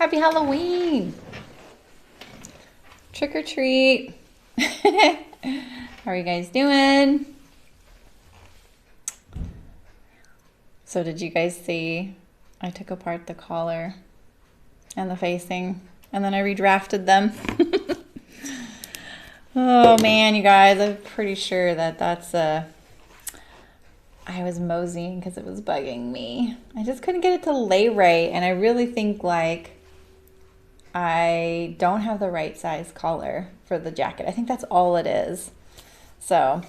Happy Halloween. Trick or treat. How are you guys doing? So did you guys see I took apart the collar and the facing and then I redrafted them? Oh man, you guys, I'm pretty sure that that's I was moseying because it was bugging me. I just couldn't get it to lay right, and I really think like I don't have the right size collar for the jacket. I think that's all it is. So,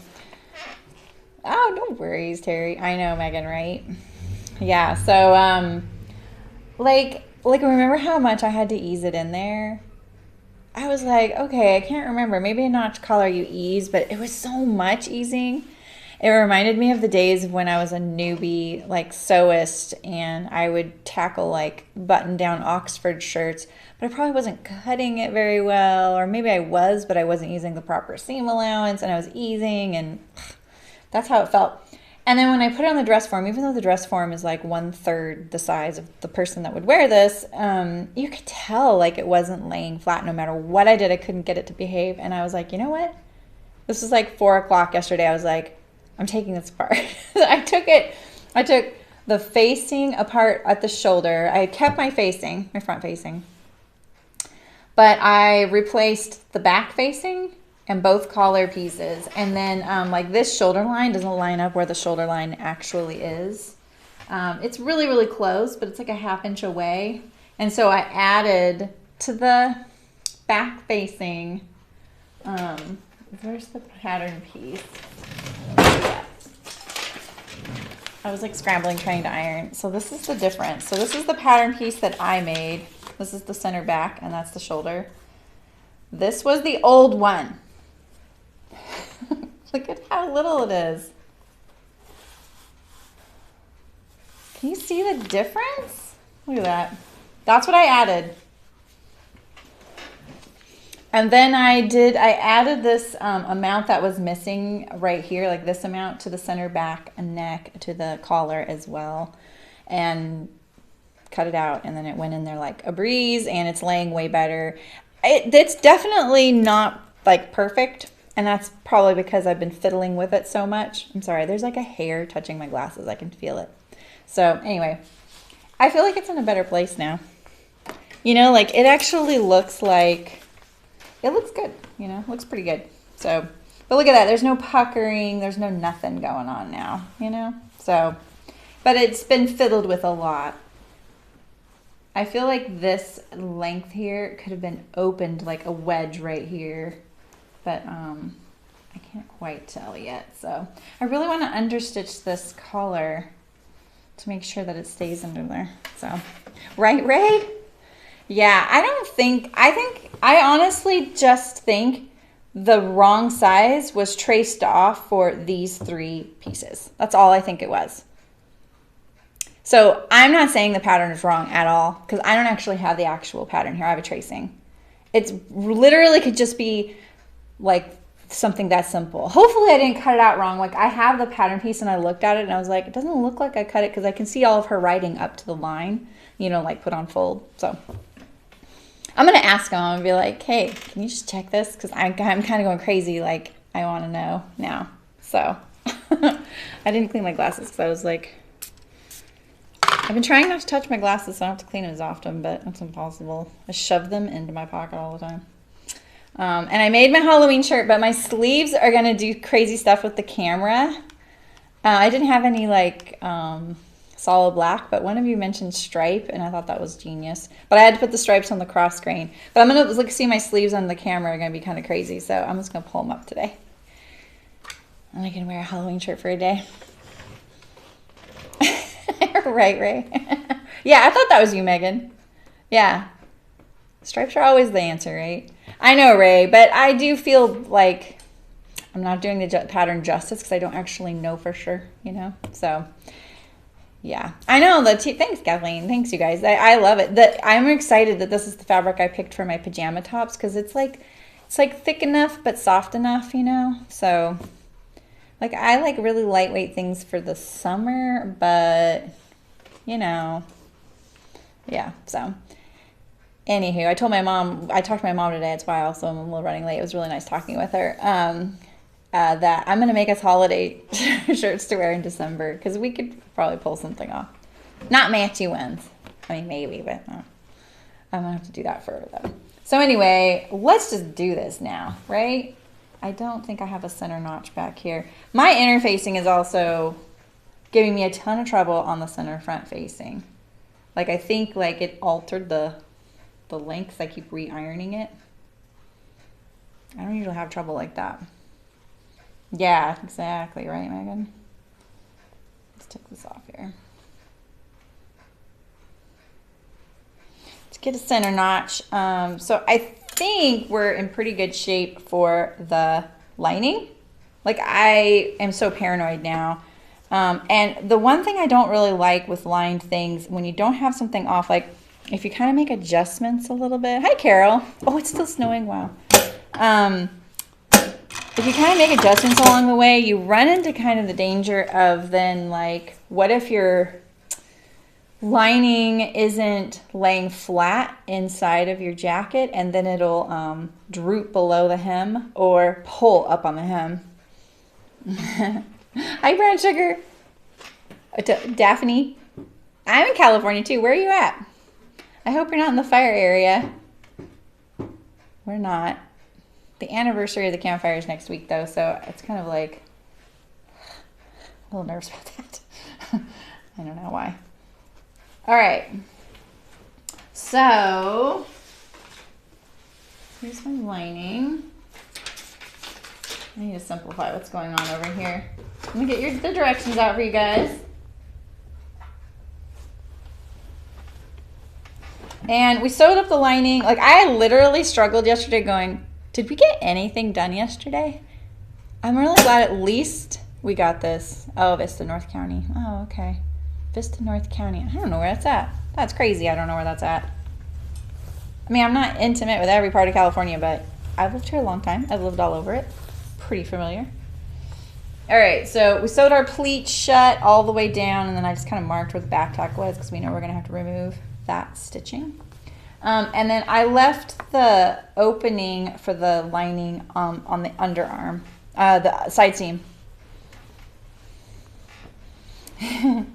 oh, no worries, Terry. I know, Megan, right? Yeah, so like remember how much I had to ease it in there? I was like, okay, I can't remember. Maybe a notch collar you ease, but it was so much easing. It reminded me of the days when I was a newbie, like sewist, and I would tackle like button-down Oxford shirts, but I probably wasn't cutting it very well, or maybe I was, but I wasn't using the proper seam allowance, and I was easing, and that's how it felt. And then when I put it on the dress form, even though the dress form is like 1/3 the size of the person that would wear this, you could tell like it wasn't laying flat no matter what I did. I couldn't get it to behave. And I was like, you know what? This was like 4 o'clock yesterday. I was like, I'm taking this apart. I took the facing apart at the shoulder. I kept my facing, my front facing, but I replaced the back facing and both collar pieces. And then like this shoulder line doesn't line up where the shoulder line actually is. It's really, really close, but it's like a 1/2 inch away. And so I added to the back facing, where's the pattern piece? Yeah. I was like scrambling trying to iron. So this is the difference. So this is the pattern piece that I made. This is the center back and that's the shoulder. This was the old one. Look at how little it is. Can you see the difference? Look at that. That's what I added. And then I added this amount that was missing right here, like this amount to the center back and neck to the collar as well, and cut it out. And then it went in there like a breeze, and it's laying way better. It's definitely not like perfect, and that's probably because I've been fiddling with it so much. I'm sorry, there's like a hair touching my glasses. I can feel it. So anyway, I feel like it's in a better place now. You know, like it actually looks like, it looks good, you know, looks pretty good. So, but look at that. There's no puckering. There's no nothing going on now, you know? So, but it's been fiddled with a lot. I feel like this length here could have been opened like a wedge right here, but I can't quite tell yet. So I really want to understitch this collar to make sure that it stays under there. So, right, Ray? Yeah, I honestly just think the wrong size was traced off for these 3 pieces. That's all I think it was. So I'm not saying the pattern is wrong at all, because I don't actually have the actual pattern here. I have a tracing. It's literally could just be like something that simple. Hopefully I didn't cut it out wrong. Like I have the pattern piece and I looked at it and I was like, it doesn't look like I cut it, because I can see all of her writing up to the line, you know, like put on fold. So I'm going to ask him. I'm going to be like, hey, can you just check this? Because I'm kind of going crazy. Like, I want to know now. So I didn't clean my glasses because I was like, I've been trying not to touch my glasses so I don't have to clean them as often, but it's impossible. I shove them into my pocket all the time. And I made my Halloween shirt, but my sleeves are going to do crazy stuff with the camera. I didn't have any like solid black, but one of you mentioned stripe, and I thought that was genius. But I had to put the stripes on the cross grain. But I'm going to see my sleeves on the camera are going to be kind of crazy, so I'm just going to pull them up today. And I can wear a Halloween shirt for a day. Right, Ray. Yeah, I thought that was you, Megan. Yeah. Stripes are always the answer, right? I know, Ray, but I do feel like I'm not doing the pattern justice because I don't actually know for sure, you know? So, yeah. I know. Thanks, Kathleen. Thanks, you guys. I love it. I'm excited that this is the fabric I picked for my pajama tops because it's like thick enough but soft enough, you know? So, like, I like really lightweight things for the summer, but, you know, yeah, so. Anywho, I told my mom, I talked to my mom today. That's why I also am a little running late. It was really nice talking with her. That I'm going to make us holiday shirts to wear in December because we could probably pull something off. Not matchy ones. I mean, maybe, but no. I'm going to have to do that for though. So anyway, let's just do this now, right? I don't think I have a center notch back here. My interfacing is also giving me a ton of trouble on the center front facing. Like I think like it altered the length. I keep re-ironing it. I don't usually have trouble like that. Yeah, exactly, right, Megan? Let's take this off here. Let's get a center notch. So I think we're in pretty good shape for the lining. Like I am so paranoid now. And the one thing I don't really like with lined things, when you don't have something off, like if you kind of make adjustments a little bit. Hi, Carol. Oh, it's still snowing. Wow. If you kind of make adjustments along the way, you run into kind of the danger of then like, what if your lining isn't laying flat inside of your jacket and then it'll droop below the hem or pull up on the hem. Hi, Brown Sugar. Daphne. I'm in California too. Where are you at? I hope you're not in the fire area. We're not. The anniversary of the campfire is next week though, so it's kind of like a little nervous about that. I don't know why. All right. So here's my lining. I need to simplify what's going on over here. Let me get the directions out for you guys. And we sewed up the lining. Like I literally struggled yesterday going, did we get anything done yesterday? I'm really glad at least we got this. Oh, Vista, North County. Oh, okay. Vista, North County. I don't know where that's at. That's crazy. I don't know where that's at. I mean, I'm not intimate with every part of California, but I've lived here a long time. I've lived all over it. Pretty familiar. All right, so we sewed our pleat shut all the way down, and then I just kind of marked where the back tack was because we know we're going to have to remove that stitching. And then I left the opening for the lining on the underarm, the side seam. Yeah,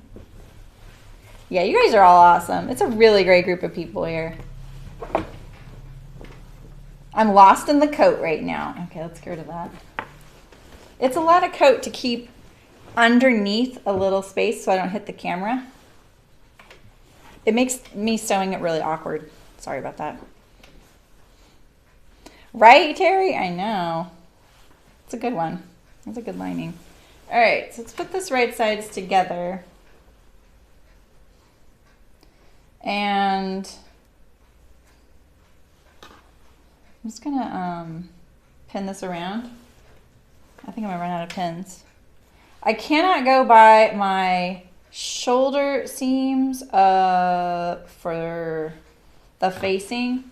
you guys are all awesome. It's a really great group of people here. I'm lost in the coat right now. Okay, let's get rid of that. It's a lot of coat to keep underneath a little space so I don't hit the camera. It makes me sewing it really awkward. Sorry about that. Right, Terry? I know. It's a good one. It's a good lining. All right, so let's put this right sides together. And I'm just gonna pin this around. I think I'm gonna run out of pins. I cannot go by my shoulder seams for the facing,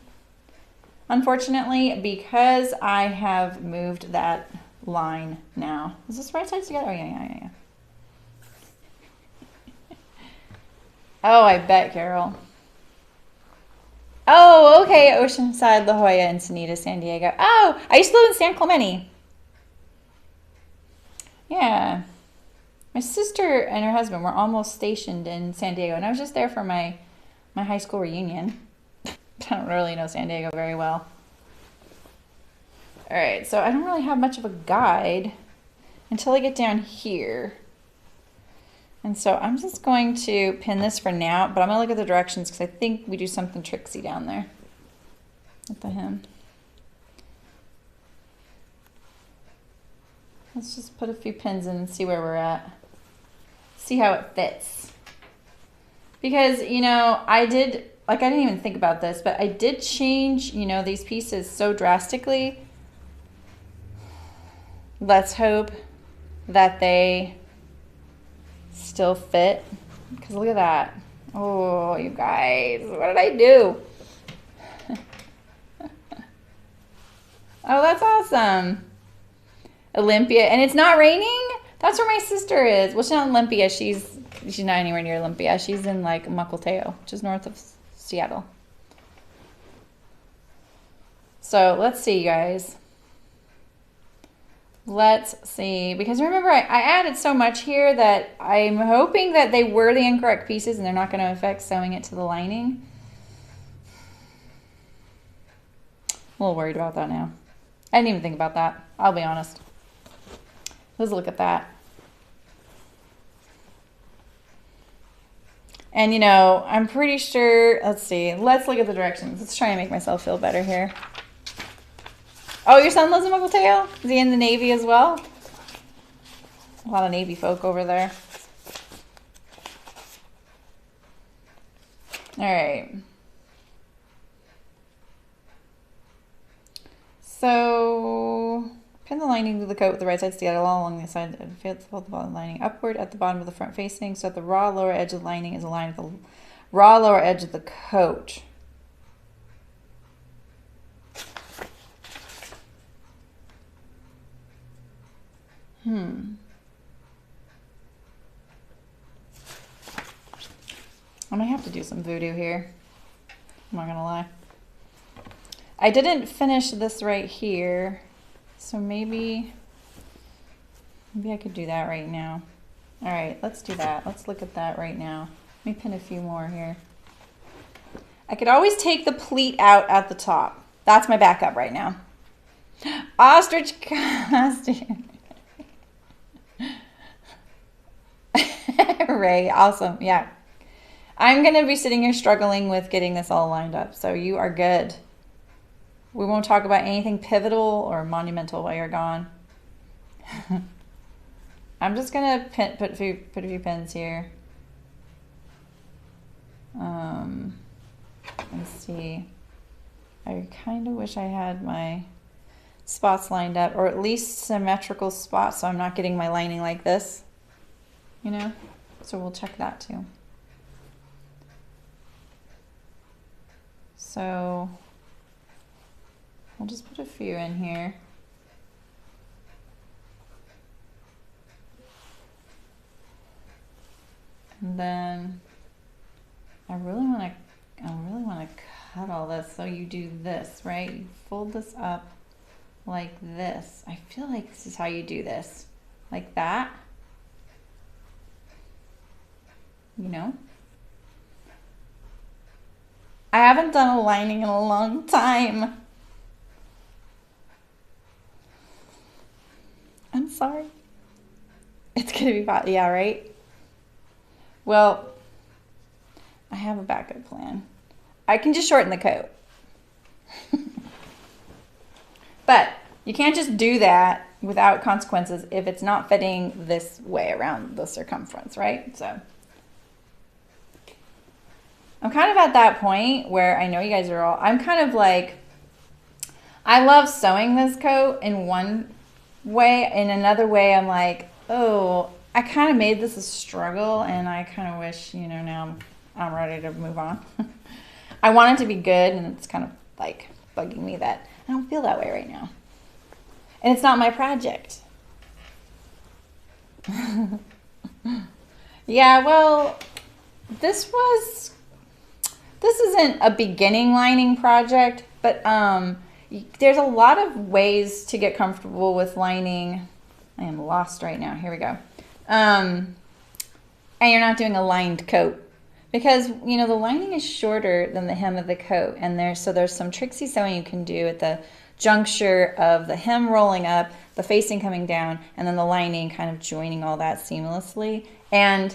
unfortunately, because I have moved that line now. Is this right sides together? Oh, yeah. Oh, I bet, Carol. Oh, okay, Oceanside, La Jolla, Encinitas, San Diego. Oh, I used to live in San Clemente. Yeah. My sister and her husband were almost stationed in San Diego, and I was just there for my high school reunion. I don't really know San Diego very well. All right, so I don't really have much of a guide until I get down here. And so I'm just going to pin this for now, but I'm going to look at the directions because I think we do something tricksy down there with the hem. Let's just put a few pins in and see where we're at. See how it fits. Because, you know, I didn't even think about this, but I did change, you know, these pieces so drastically. Let's hope that they still fit. Because look at that. Oh, you guys, what did I do? Oh, that's awesome. Olympia, and it's not raining? That's where my sister is. Well, she's not in Olympia. She's not anywhere near Olympia. She's in like Mukilteo, which is north of Seattle. So let's see, guys. Let's see, because remember I added so much here that I'm hoping that they were the incorrect pieces and they're not going to affect sewing it to the lining. I'm a little worried about that now. I didn't even think about that, I'll be honest. Let's look at that. And you know, I'm pretty sure, let's see, let's look at the directions. Let's try and make myself feel better here. Oh, your son lives in Uncle Teo? Is he in the Navy as well? A lot of Navy folk over there. All right. So, pin the lining to the coat with the right side together all along the side and fold the bottom lining upward at the bottom of the front facing so that the raw lower edge of the lining is aligned with the raw lower edge of the coat. I might have to do some voodoo here. I'm not gonna lie. I didn't finish this right here, so maybe I could do that right now. All right, let's do that. Let's look at that right now. Let me pin a few more here. I could always take the pleat out at the top. That's my backup right now. Ostrich costume. Ray, awesome. Yeah. I'm going to be sitting here struggling with getting this all lined up, so you are good. We won't talk about anything pivotal or monumental while you're gone. I'm just going to put a few pins here. Let's see. I kind of wish I had my spots lined up, or at least symmetrical spots, so I'm not getting my lining like this, you know? So we'll check that too. So I'll just put a few in here. And then I really want to cut all this. So you do this, right? You fold this up like this. I feel like this is how you do this. Like that. You know? I haven't done a lining in a long time. I'm sorry. It's gonna be bad. Yeah, right? Well, I have a backup plan. I can just shorten the coat. But you can't just do that without consequences if it's not fitting this way around the circumference, right? So I'm kind of at that point where I know you guys are all, I'm kind of like, I love sewing this coat in one way. In another way, I'm like, oh, I kind of made this a struggle and I kind of wish, you know, now I'm ready to move on. I want it to be good and it's kind of like bugging me that I don't feel that way right now. And it's not my project. Yeah, well, this isn't a beginning lining project, but there's a lot of ways to get comfortable with lining. I am lost right now. Here we go. And you're not doing a lined coat because, you know, the lining is shorter than the hem of the coat. And there's some tricksy sewing you can do at the juncture of the hem rolling up, the facing coming down, and then the lining kind of joining all that seamlessly. And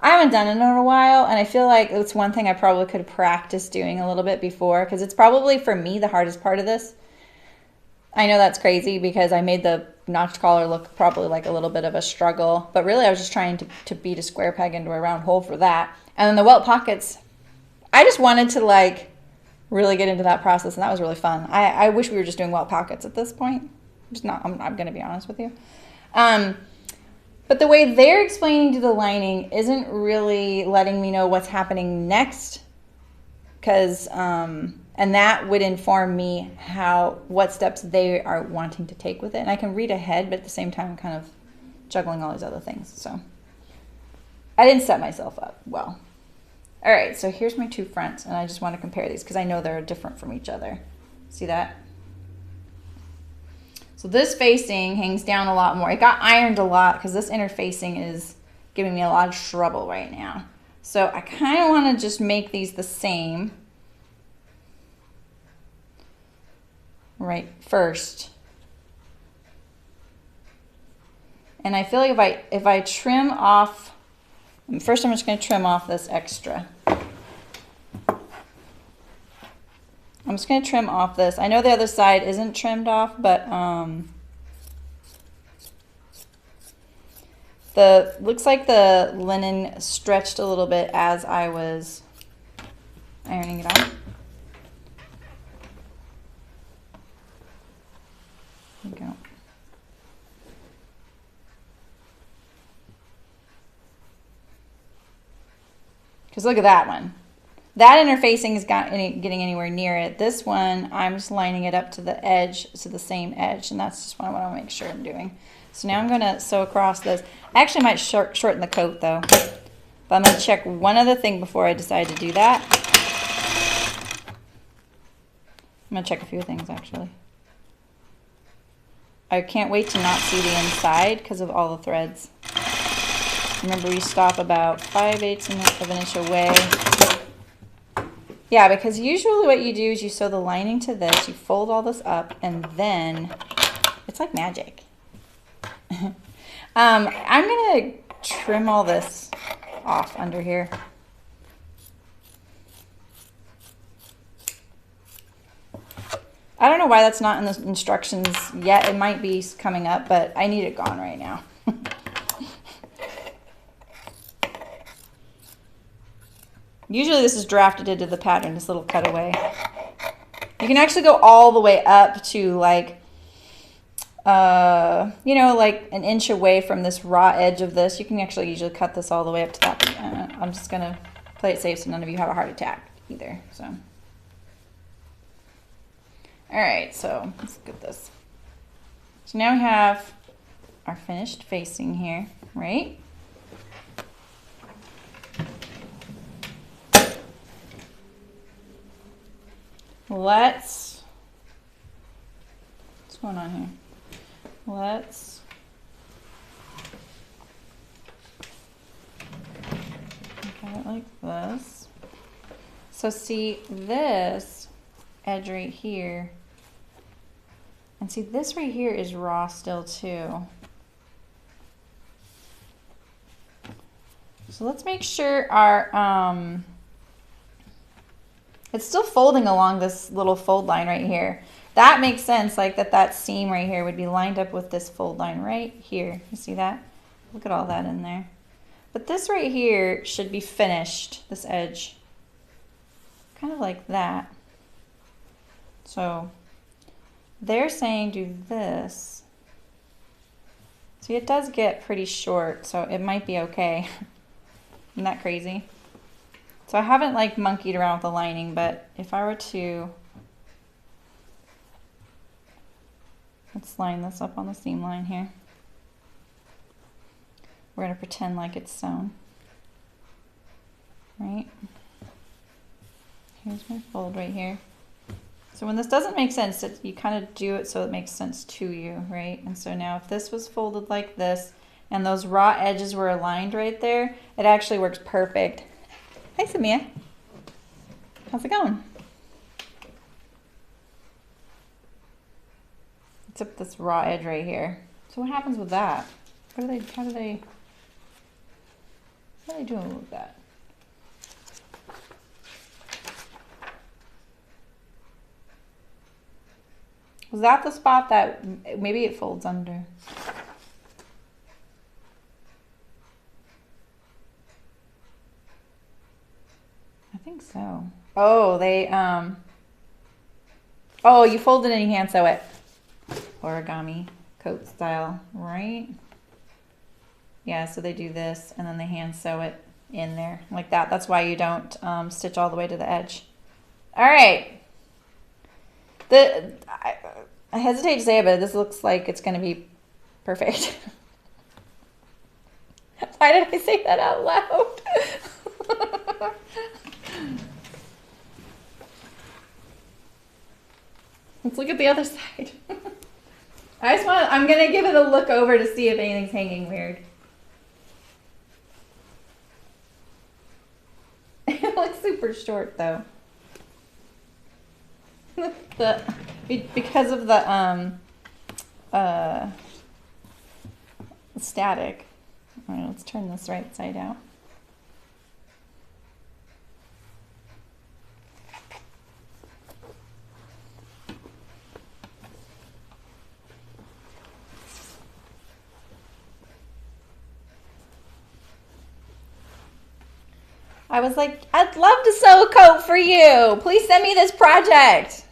I haven't done it in a while, and I feel like it's one thing I probably could practice doing a little bit before, because it's probably, for me, the hardest part of this. I know that's crazy because I made the notch collar look probably like a little bit of a struggle, but really I was just trying to beat a square peg into a round hole for that. And then the welt pockets, I just wanted to like really get into that process, and that was really fun. I wish we were just doing welt pockets at this point. I'm going to be honest with you. But the way they're explaining to the lining isn't really letting me know what's happening next, because and that would inform me what steps they are wanting to take with it. And I can read ahead, but at the same time I'm kind of juggling all these other things. So I didn't set myself up well. All right, so here's my two fronts, and I just want to compare these because I know they're different from each other. See that? So this facing hangs down a lot more. It got ironed a lot because this inner facing is giving me a lot of trouble right now. So I kind of want to just make these the same right first. And I feel like if I trim off, first I'm just going to trim off this extra. I'm just going to trim off this. I know the other side isn't trimmed off, but looks like the linen stretched a little bit as I was ironing it on. There you go. Because look at that one. That interfacing is getting anywhere near it. This one, I'm just lining it up to the edge, to the same edge, and that's just what I want to make sure I'm doing. So now I'm going to sew across this. I actually might shorten the coat though, but I'm going to check one other thing before I decide to do that. I'm going to check a few things actually. I can't wait to not see the inside because of all the threads. Remember, we stop about 5/8 of an inch away. Yeah, because usually what you do is you sew the lining to this, you fold all this up, and then it's like magic. I'm going to trim all this off under here. I don't know why that's not in the instructions yet. It might be coming up, but I need it gone right now. Usually this is drafted into the pattern, this little cutaway. You can actually go all the way up to like, you know, like an inch away from this raw edge of this. You can actually usually cut this all the way up to that. I'm just going to play it safe so none of you have a heart attack either. So, all right, so let's look at this. So now we have our finished facing here, right? What's going on here? Let's look at it like this. So see this edge right here, and see this right here is raw still too. So let's make sure our it's still folding along this little fold line right here. That makes sense, like that seam right here would be lined up with this fold line right here. You see that? Look at all that in there. But this right here should be finished, this edge. Kind of like that. So they're saying do this. See, it does get pretty short, so it might be okay. Isn't that crazy? So I haven't like monkeyed around with the lining, but if I were to, let's line this up on the seam line here. We're going to pretend like it's sewn. Right? Here's my fold right here. So when this doesn't make sense, you kind of do it so it makes sense to you, right? And so now if this was folded like this and those raw edges were aligned right there, it actually works perfect. Hi, Samia. How's it going? Except this raw edge right here. So what happens with that? How do they doing with that? Was that the spot that maybe it folds under? I think so. Oh, oh, you fold it and you hand sew it. Origami coat style, right? Yeah, so they do this and then they hand sew it in there like that. That's why you don't stitch all the way to the edge. All right. I hesitate to say it, but this looks like it's going to be perfect. Why did I say that out loud? Let's look at the other side. I'm going to give it a look over to see if anything's hanging weird. It looks super short though. Because of the static. All right, let's turn this right side out. I was like, I'd love to sew a coat for you. Please send me this project.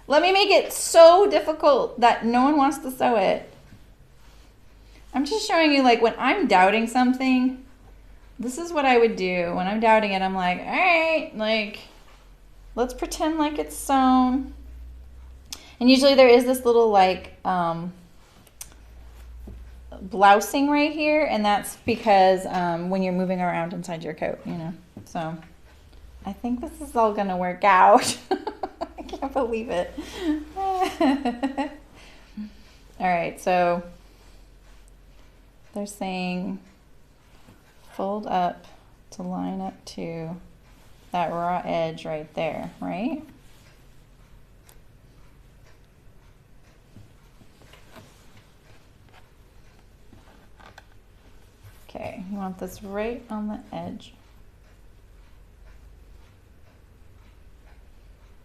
Let me make it so difficult that no one wants to sew it. I'm just showing you, like, when I'm doubting something, this is what I would do. When I'm doubting it, I'm like, all right, like, let's pretend like it's sewn. And usually there is this little, like, blousing right here, and that's because when you're moving around inside your coat, you know. So I think this is all gonna work out. I can't believe it. All right, so they're saying fold up to line up to that raw edge right there, right? Okay, you want this right on the edge.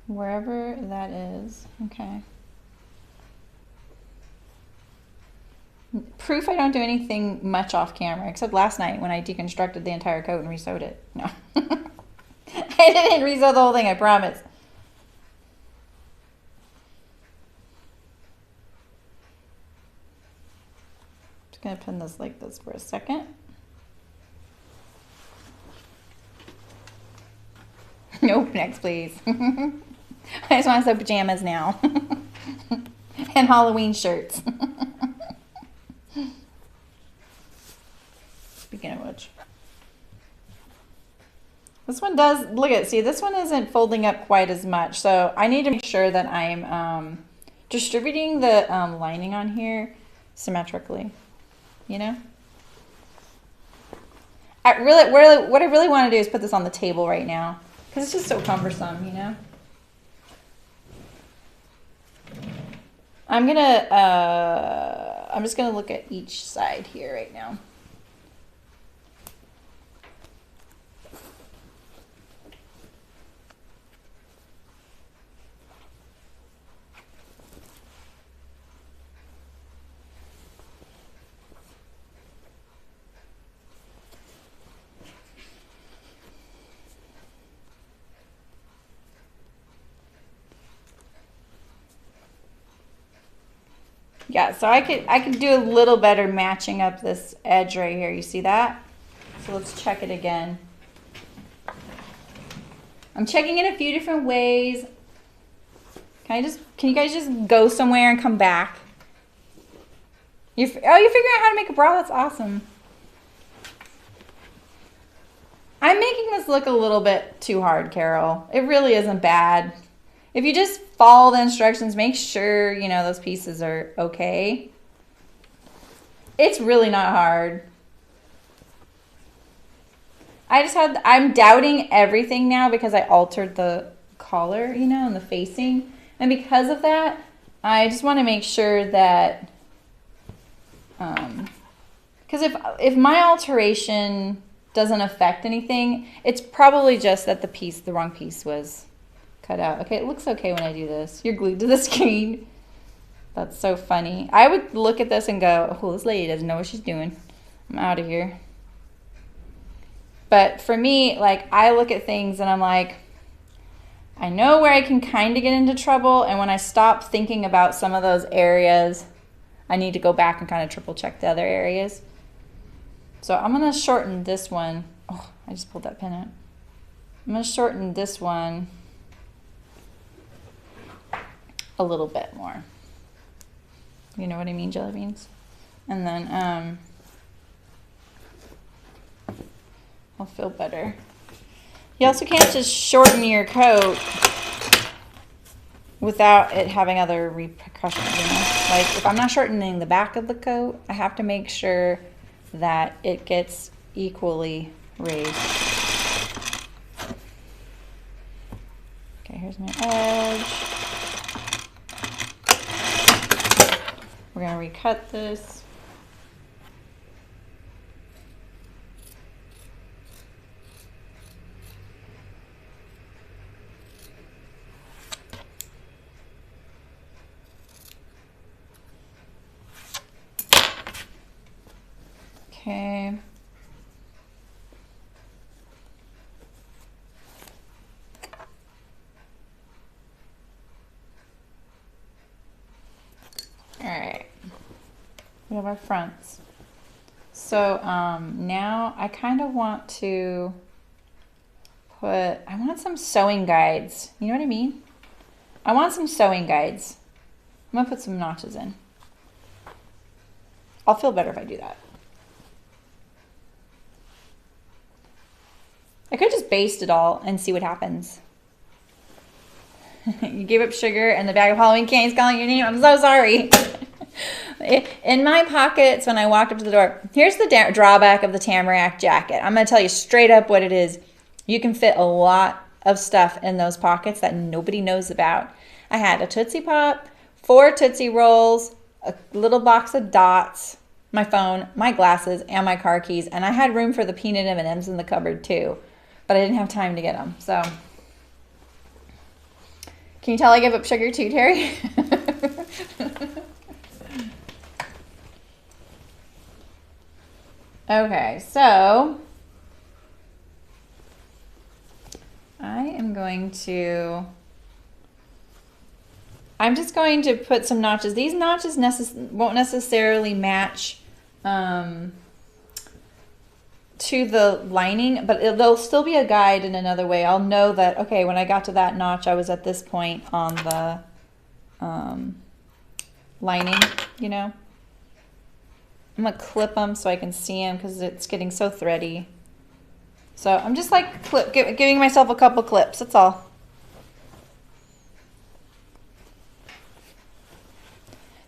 Wherever that is, okay. Proof I don't do anything much off camera, except last night when I deconstructed the entire coat and resewed it. No. I didn't resew the whole thing, I promise. Just gonna pin this like this for a second. Nope, next please. I just want to sew pajamas now. And Halloween shirts. Speaking of which. This one does, look at, see, this one isn't folding up quite as much. So I need to make sure that I'm distributing the lining on here symmetrically, you know? What I really want to do is put this on the table right now, because it's just so cumbersome, you know? I'm just gonna look at each side here right now. Yeah, so I could do a little better matching up this edge right here. You see that? So let's check it again. I'm checking it a few different ways. Can you guys just go somewhere and come back? You're figuring out how to make a bra? That's awesome. I'm making this look a little bit too hard, Carol. It really isn't bad. If you just follow the instructions, make sure, you know, those pieces are okay. It's really not hard. I'm doubting everything now because I altered the collar, you know, and the facing. And because of that, I just want to make sure that, because if my alteration doesn't affect anything, it's probably just that the wrong piece was cut out. Okay, it looks okay when I do this. You're glued to the screen. That's so funny. I would look at this and go, oh, this lady doesn't know what she's doing. I'm out of here. But for me, like, I look at things and I'm like, I know where I can kind of get into trouble, and when I stop thinking about some of those areas, I need to go back and kind of triple check the other areas. So I'm going to shorten this one. Oh, I just pulled that pin out. I'm going to shorten this one a little bit more. You know what I mean, jelly beans? And then I'll feel better. You also can't just shorten your coat without it having other repercussions, you know? Like if I'm not shortening the back of the coat, I have to make sure that it gets equally raised. Okay, here's my edge. We're gonna recut this. Okay. All right. We have our fronts. So now I kind of want to I want some sewing guides. You know what I mean? I want some sewing guides. I'm gonna put some notches in. I'll feel better if I do that. I could just baste it all and see what happens. You gave up sugar and the bag of Halloween candy is calling your name. I'm so sorry. In my pockets when I walked up to the door, here's the drawback of the Tamarack jacket. I'm going to tell you straight up what it is. You can fit a lot of stuff in those pockets that nobody knows about. I had a Tootsie Pop, 4 Tootsie Rolls, a little box of dots, my phone, my glasses, and my car keys. And I had room for the peanut M&Ms in the cupboard too. But I didn't have time to get them. So, can you tell I give up sugar too, Terry? Okay, so I'm just going to put some notches. These notches won't necessarily match to the lining, but there'll still be a guide in another way. I'll know that, okay, when I got to that notch, I was at this point on the lining, you know. I'm gonna clip them so I can see them because it's getting so thready. So I'm just like giving myself a couple clips, that's all.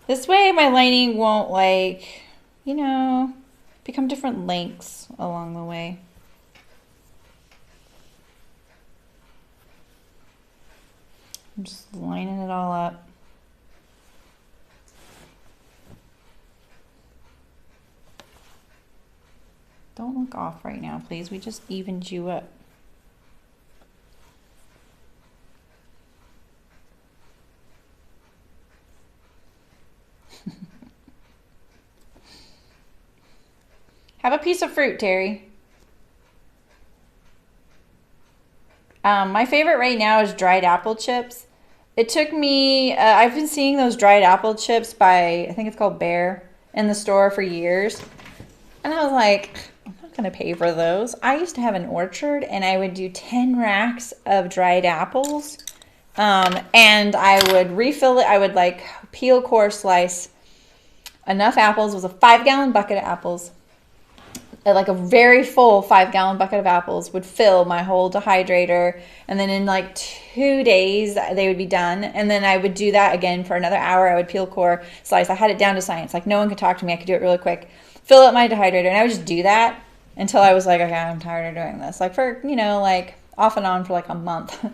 This way my lining won't, like, you know, become different lengths along the way. I'm just lining it all up. Don't look off right now, please. We just evened you up. Have a piece of fruit, Terry. My favorite right now is dried apple chips. It took me, I've been seeing those dried apple chips by, I think it's called Bear, in the store for years. And I was like, I'm not gonna pay for those. I used to have an orchard and I would do 10 racks of dried apples. And I would refill it. I would like peel, core, slice enough apples. It was a 5-gallon bucket of apples. Like a very full 5-gallon bucket of apples would fill my whole dehydrator. And then in like 2 days, they would be done. And then I would do that again for another hour. I would peel, core, slice. I had it down to science. Like no one could talk to me. I could do it really quick. Fill up my dehydrator. And I would just do that until I was like, okay, I'm tired of doing this. Like for, you know, like off and on for like a month,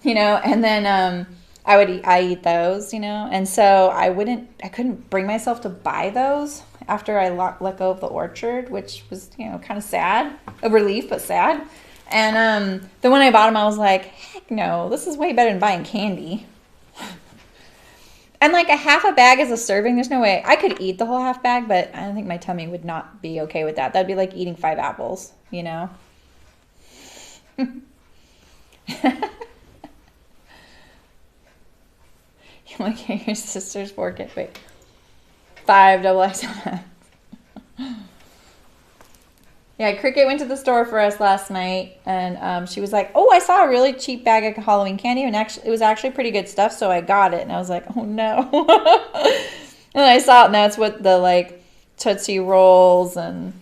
you know. And then I eat those, you know. And so I couldn't bring myself to buy those after I let go of the orchard, which was, you know, kind of sad, a relief, but sad. And then when I bought them, I was like, heck no, this is way better than buying candy. And like a half a bag is a serving. There's no way I could eat the whole half bag, but I don't think my tummy would not be okay with that. That'd be like eating 5 apples, you know? You're like, your sister's fork it. Wait. 5 XXL. Yeah, Cricket went to the store for us last night, and she was like, oh, I saw a really cheap bag of Halloween candy, and actually, it was actually pretty good stuff, so I got it. And I was like, oh, no. And I saw it, and that's what the, like, Tootsie Rolls and,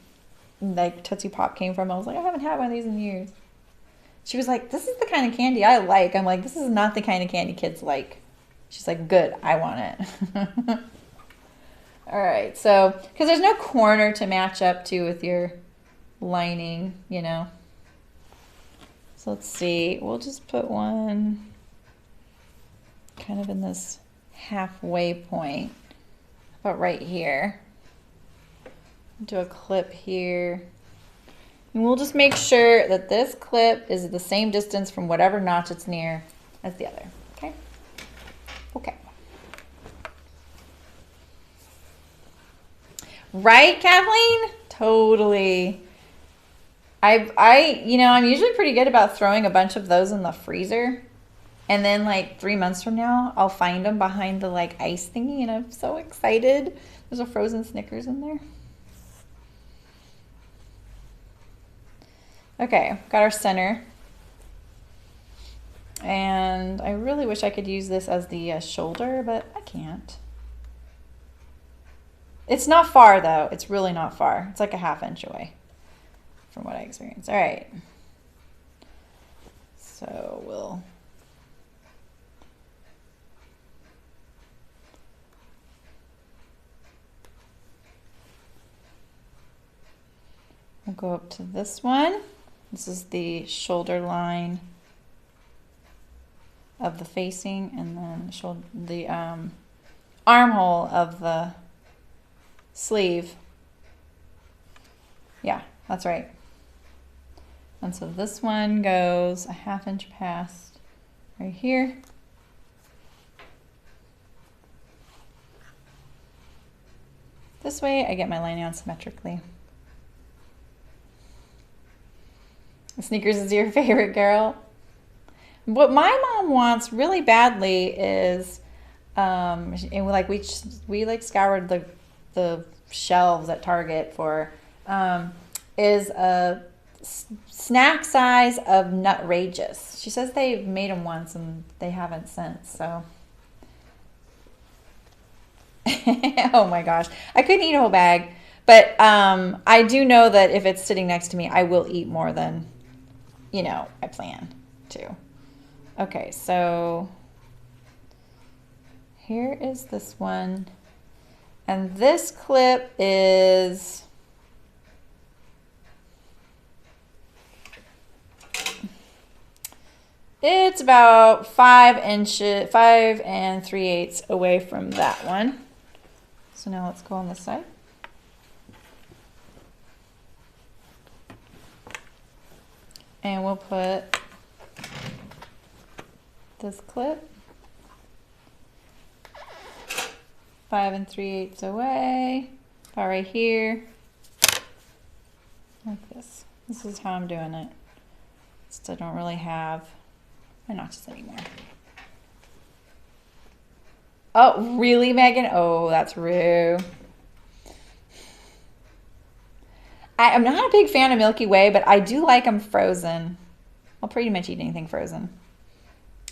like, Tootsie Pop came from. I was like, I haven't had one of these in years. She was like, this is the kind of candy I like. I'm like, this is not the kind of candy kids like. She's like, good, I want it. All right, so, because there's no corner to match up to with your lining, you know. So let's see, we'll just put one kind of in this halfway point, about right here. Do a clip here. And we'll just make sure that this clip is the same distance from whatever notch it's near as the other, okay? Okay. Right, Kathleen? Totally. You know, I'm usually pretty good about throwing a bunch of those in the freezer. And then like 3 months from now, I'll find them behind the like ice thingy and I'm so excited. There's a frozen Snickers in there. Okay, got our center. And I really wish I could use this as the shoulder, but I can't. It's not far though. It's really not far. It's like a ½ inch away from what I experienced. All right. So we'll go up to this one. This is the shoulder line of the facing, and then the armhole of the sleeve. Yeah, that's right. And so this one goes a ½ inch past right here. This way I get my lining on symmetrically. Sneakers is your favorite, girl. What my mom wants really badly is, and like we like scoured the shelves at Target for, is a snack size of Nutrageous. She says they've made them once and they haven't since. So, oh my gosh, I couldn't eat a whole bag, but I do know that if it's sitting next to me, I will eat more than, you know, I plan to. Okay, so here is this one. And this clip is it's about 5 inches, 5 3/8 away from that one. So now let's go on this side. And we'll put this clip 5 3/8 away, about right here, like this. This is how I'm doing it. So I don't really have my notches anymore. Oh, really, Megan? Oh, that's rude. I'm not a big fan of Milky Way, but I do like them frozen. I'll pretty much eat anything frozen.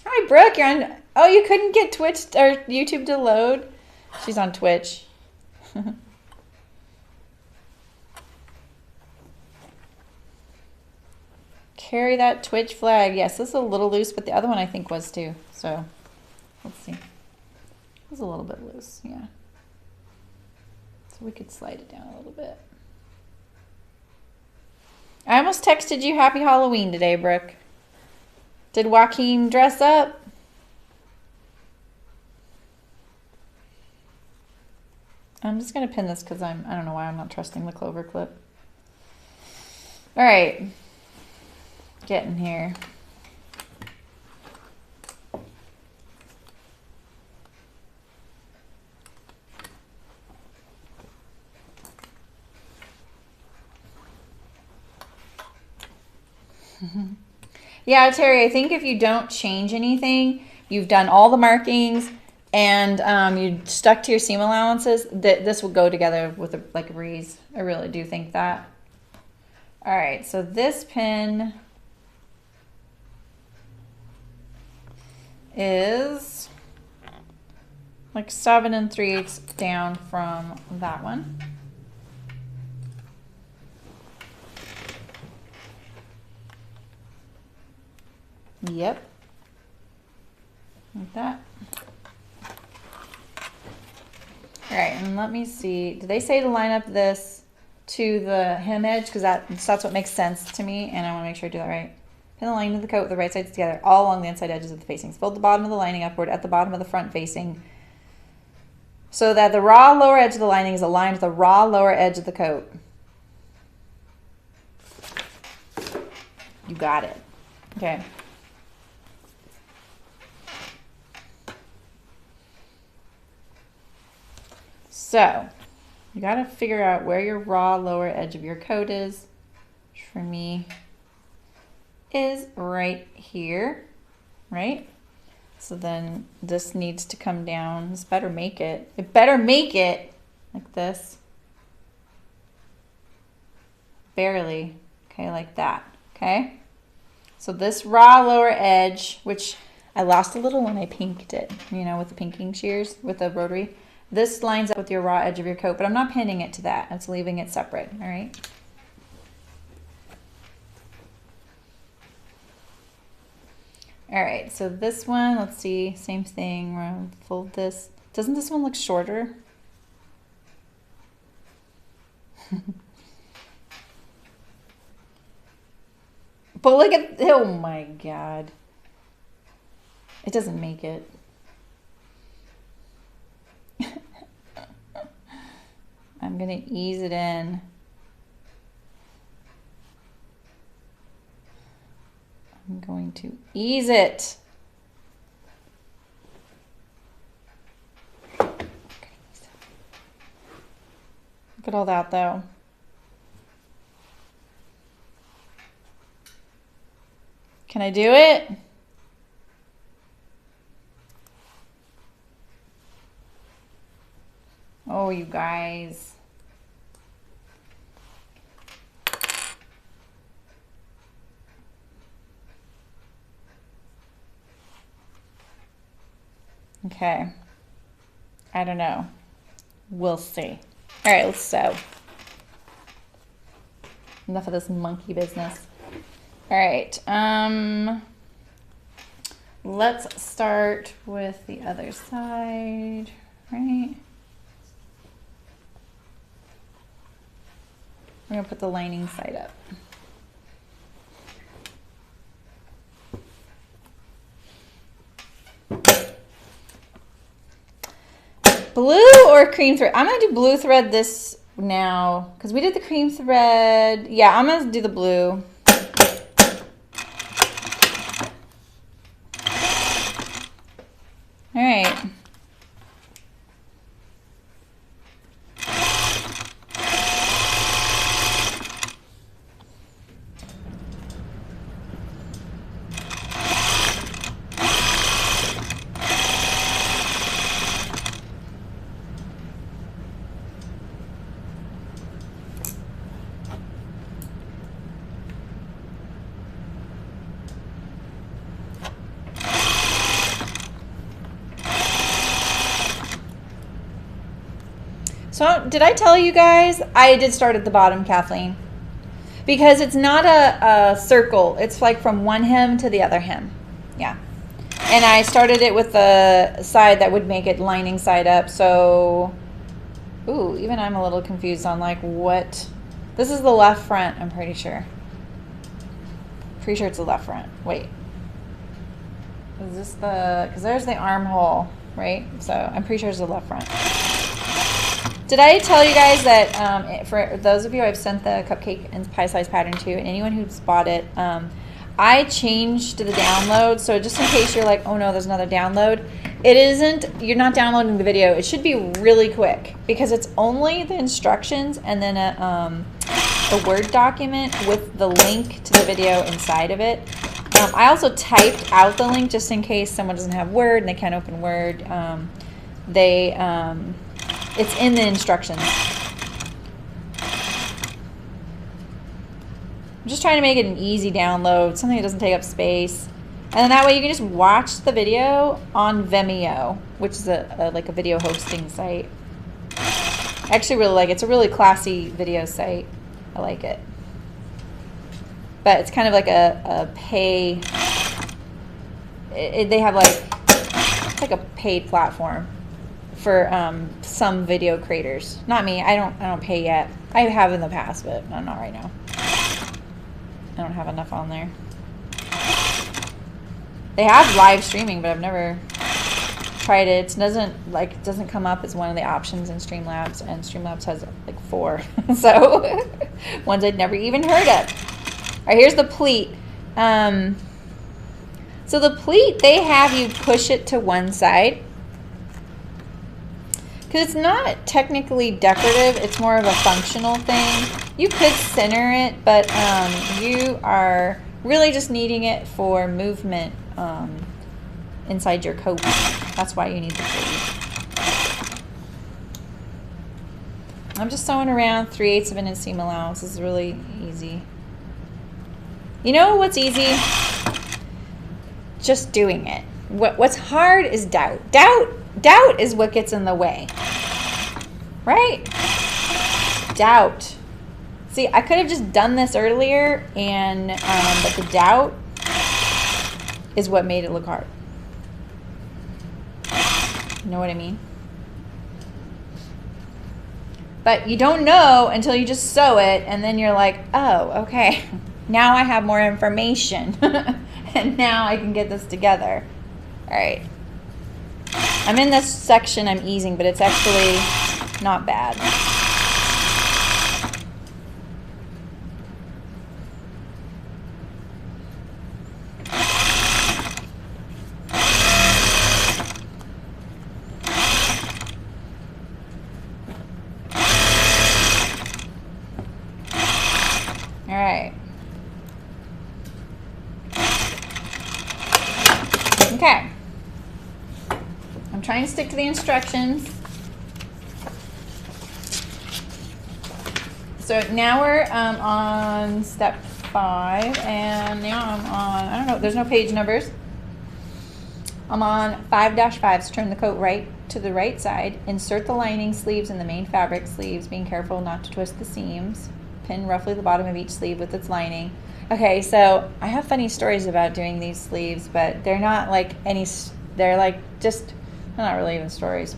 Hi, Brooke. You're on. Oh, you couldn't get Twitch or YouTube to load? She's on Twitch. Carry that Twitch flag. Yes, this is a little loose, but the other one I think was too. So, let's see. It was a little bit loose, yeah. So we could slide it down a little bit. I almost texted you Happy Halloween today, Brooke. Did Joaquin dress up? I'm just going to pin this because I don't know why I'm not trusting the clover clip. All right. Getting here. Yeah, Terry, I think if you don't change anything, you've done all the markings, and you stuck to your seam allowances, that this will go together with like a breeze. I really do think that. All right, so this pin is like 7 3/8 down from that one. Yep. Like that. All right, and let me see. Did they say to line up this to the hem edge? Because that's what makes sense to me, and I want to make sure I do that right. Pin the lining of the coat with the right sides together, all along the inside edges of the facings. Fold the bottom of the lining upward at the bottom of the front facing so that the raw lower edge of the lining is aligned with the raw lower edge of the coat. You got it. Okay. So, you got to figure out where your raw lower edge of your coat is, which for me is right here, right? So then this needs to come down. This better make it. It better make it like this. Barely. Okay, like that. Okay? So this raw lower edge, which I lost a little when I pinked it, you know, with the pinking shears, with the rotary. This lines up with your raw edge of your coat, but I'm not pinning it to that. I'm leaving it separate, all right? All right, so this one, let's see, same thing. We're gonna fold this. Doesn't this one look shorter? But look at, oh my God. It doesn't make it. I'm gonna ease it in. I'm going to ease it. Look at all that though. Can I do it? Oh, you guys. Okay. I don't know. We'll see. All right, let's sew. Enough of this monkey business. All right. Let's start with the other side, right? We're gonna put the lining side up. Blue or cream thread? I'm gonna do blue thread this now because we did the cream thread. Yeah, I'm gonna do the blue. All right. So did I tell you guys? I did start at the bottom, Kathleen, because it's not a circle. It's like from one hem to the other hem. Yeah. And I started it with the side that would make it lining side up. So, ooh, even I'm a little confused on like what. This is the left front, I'm pretty sure. Pretty sure it's the left front. Wait. Is this the, because there's the armhole, right? So I'm pretty sure it's the left front. Did I tell you guys that for those of you I've sent the cupcake and pie size pattern to, and anyone who's bought it, I changed the download. So just in case you're like, oh no, there's another download. It isn't, you're not downloading the video. It should be really quick because it's only the instructions and then a Word document with the link to the video inside of it. I also typed out the link just in case someone doesn't have Word and they can't open Word. It's in the instructions. I'm just trying to make it an easy download, something that doesn't take up space. And then that way you can just watch the video on Vimeo, which is like a video hosting site. I actually really like it. It's a really classy video site. I like it. But it's kind of like a pay, they have like, it's like a paid platform. for some video creators. Not me. I don't pay yet. I have in the past, but not right now. I don't have enough on there. They have live streaming, but I've never tried it. It doesn't come up as one of the options in Streamlabs, and Streamlabs has like 4. So ones I'd never even heard of. All right, here's the pleat. So the pleat, they have you push it to one side. Because it's not technically decorative, it's more of a functional thing. You could center it, but you are really just needing it for movement inside your coat. That's why you need the pleat. I'm just sewing around 3/8 of an inch seam allowance. This is really easy. You know what's easy? Just doing it. What's hard is doubt. Doubt is what gets in the way, right? Doubt. See, I could have just done this earlier, and but the doubt is what made it look hard. You know what I mean? But you don't know until you just sew it, and then you're like, oh, okay. Now I have more information, and now I can get this together. All right. I'm in this section I'm easing, but it's actually not bad. All right. Okay. I'm trying to stick to the instructions. So now we're on step 5, and now I'm on, I don't know, there's no page numbers. I'm on 5-5, so turn the coat right to the right side. Insert the lining sleeves in the main fabric sleeves, being careful not to twist the seams. Pin roughly the bottom of each sleeve with its lining. Okay, so I have funny stories about doing these sleeves, but they're not like they're like just, they're not really even stories.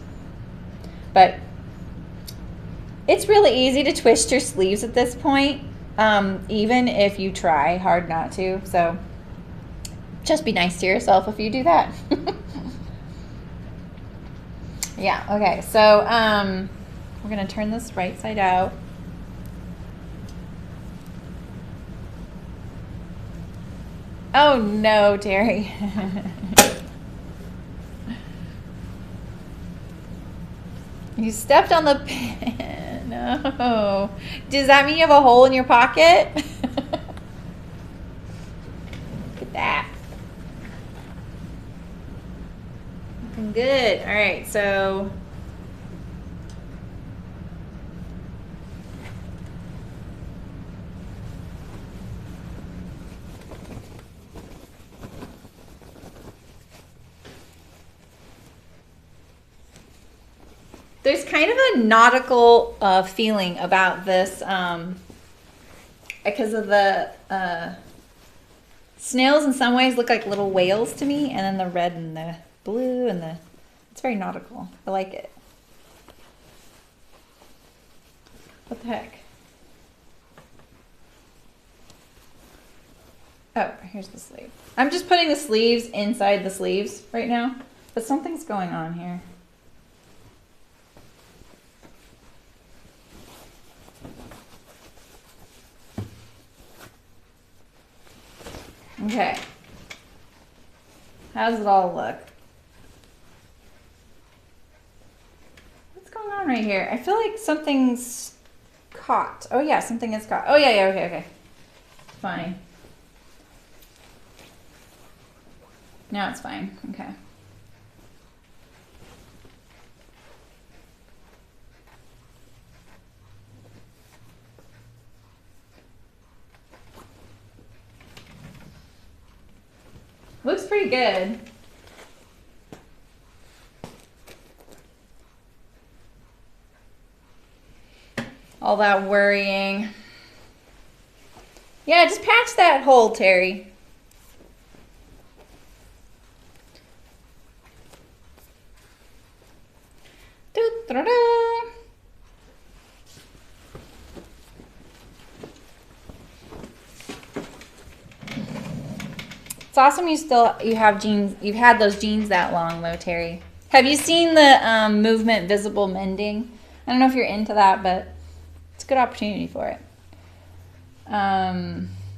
But it's really easy to twist your sleeves at this point, even if you try hard not to. So just be nice to yourself if you do that. Yeah, okay, so we're gonna turn this right side out. Oh no, Terry. You stepped on the pin. No. Does that mean you have a hole in your pocket? Look at that. Looking good. All right, so there's kind of a nautical feeling about this because of the snails in some ways look like little whales to me, and then the red and the blue and it's very nautical. I like it. What the heck? Oh, here's the sleeve. I'm just putting the sleeves inside the sleeves right now, but something's going on here. Okay. How does it all look? What's going on right here? I feel like something's caught. Oh yeah, something is caught. Oh yeah, okay. Fine. Now it's fine. Okay. Looks pretty good. All that worrying. Yeah, just patch that hole, Terry. Ta-da! It's awesome you have jeans. You've had those jeans that long though, Terry. Have you seen the movement visible mending? I don't know if you're into that, but it's a good opportunity for it.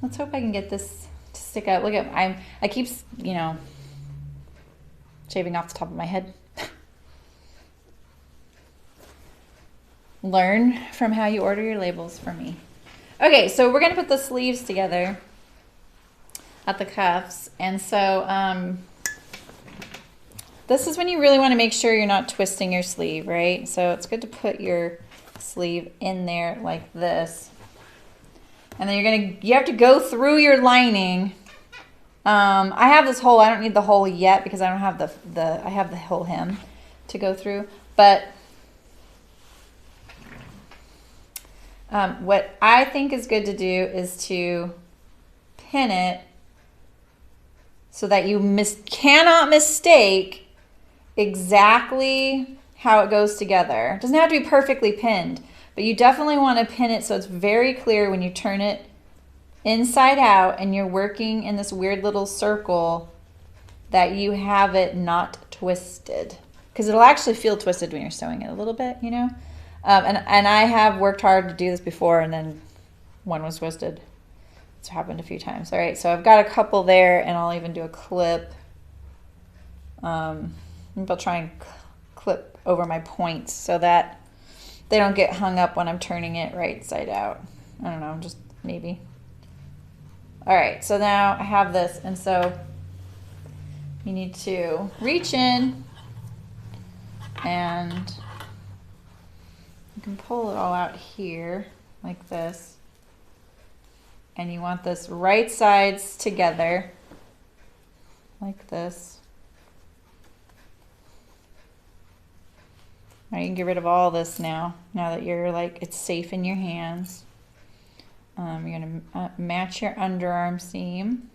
Let's hope I can get this to stick out. Look at I keep, you know, shaving off the top of my head. Learn from how you order your labels from me. Okay, so we're gonna put the sleeves together at the cuffs, and so this is when you really want to make sure you're not twisting your sleeve, right? So it's good to put your sleeve in there like this, and then you have to go through your lining. I have this hole. I don't need the hole yet because I don't have I have the whole hem to go through, but what I think is good to do is to pin it so that you cannot mistake exactly how it goes together. It doesn't have to be perfectly pinned, but you definitely want to pin it so it's very clear when you turn it inside out and you're working in this weird little circle that you have it not twisted. Because it'll actually feel twisted when you're sewing it a little bit, you know? And I have worked hard to do this before, and then one was twisted. It's happened a few times. All right, so I've got a couple there, and I'll even do a clip. Maybe I'll try and clip over my points so that they don't get hung up when I'm turning it right side out. I don't know, just maybe. All right, so now I have this, and so you need to reach in, and you can pull it all out here like this. And you want this right sides together like this. All right, you can get rid of all this now that you're like, it's safe in your hands. You're gonna match your underarm seam.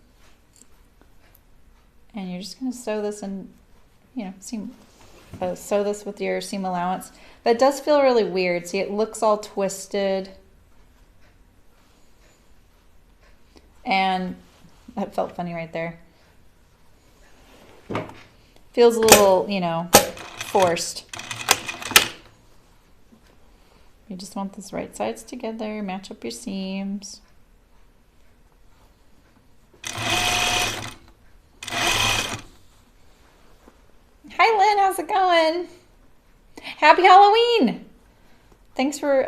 And you're just gonna sew this in, you know, sew this with your seam allowance. But it does feel really weird. See, it looks all twisted. And that felt funny right there. Feels a little, you know, forced. You just want this right sides together, match up your seams. Hi Lynn, how's it going? Happy Halloween! Thanks for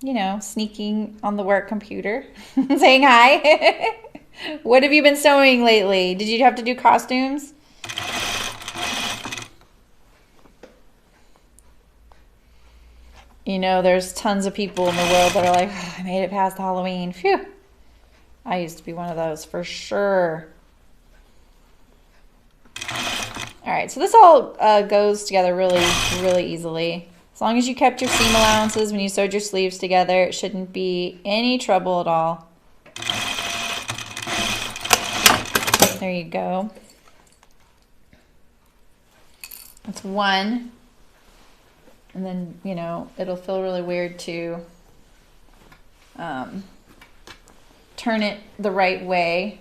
you know, sneaking on the work computer, saying hi. What have you been sewing lately? Did you have to do costumes? You know, there's tons of people in the world that are like, oh, I made it past Halloween. Phew. I used to be one of those for sure. All right, so this all goes together really, really easily. As long as you kept your seam allowances when you sewed your sleeves together, it shouldn't be any trouble at all. There you go. That's one. And then, you know, it'll feel really weird to turn it the right way.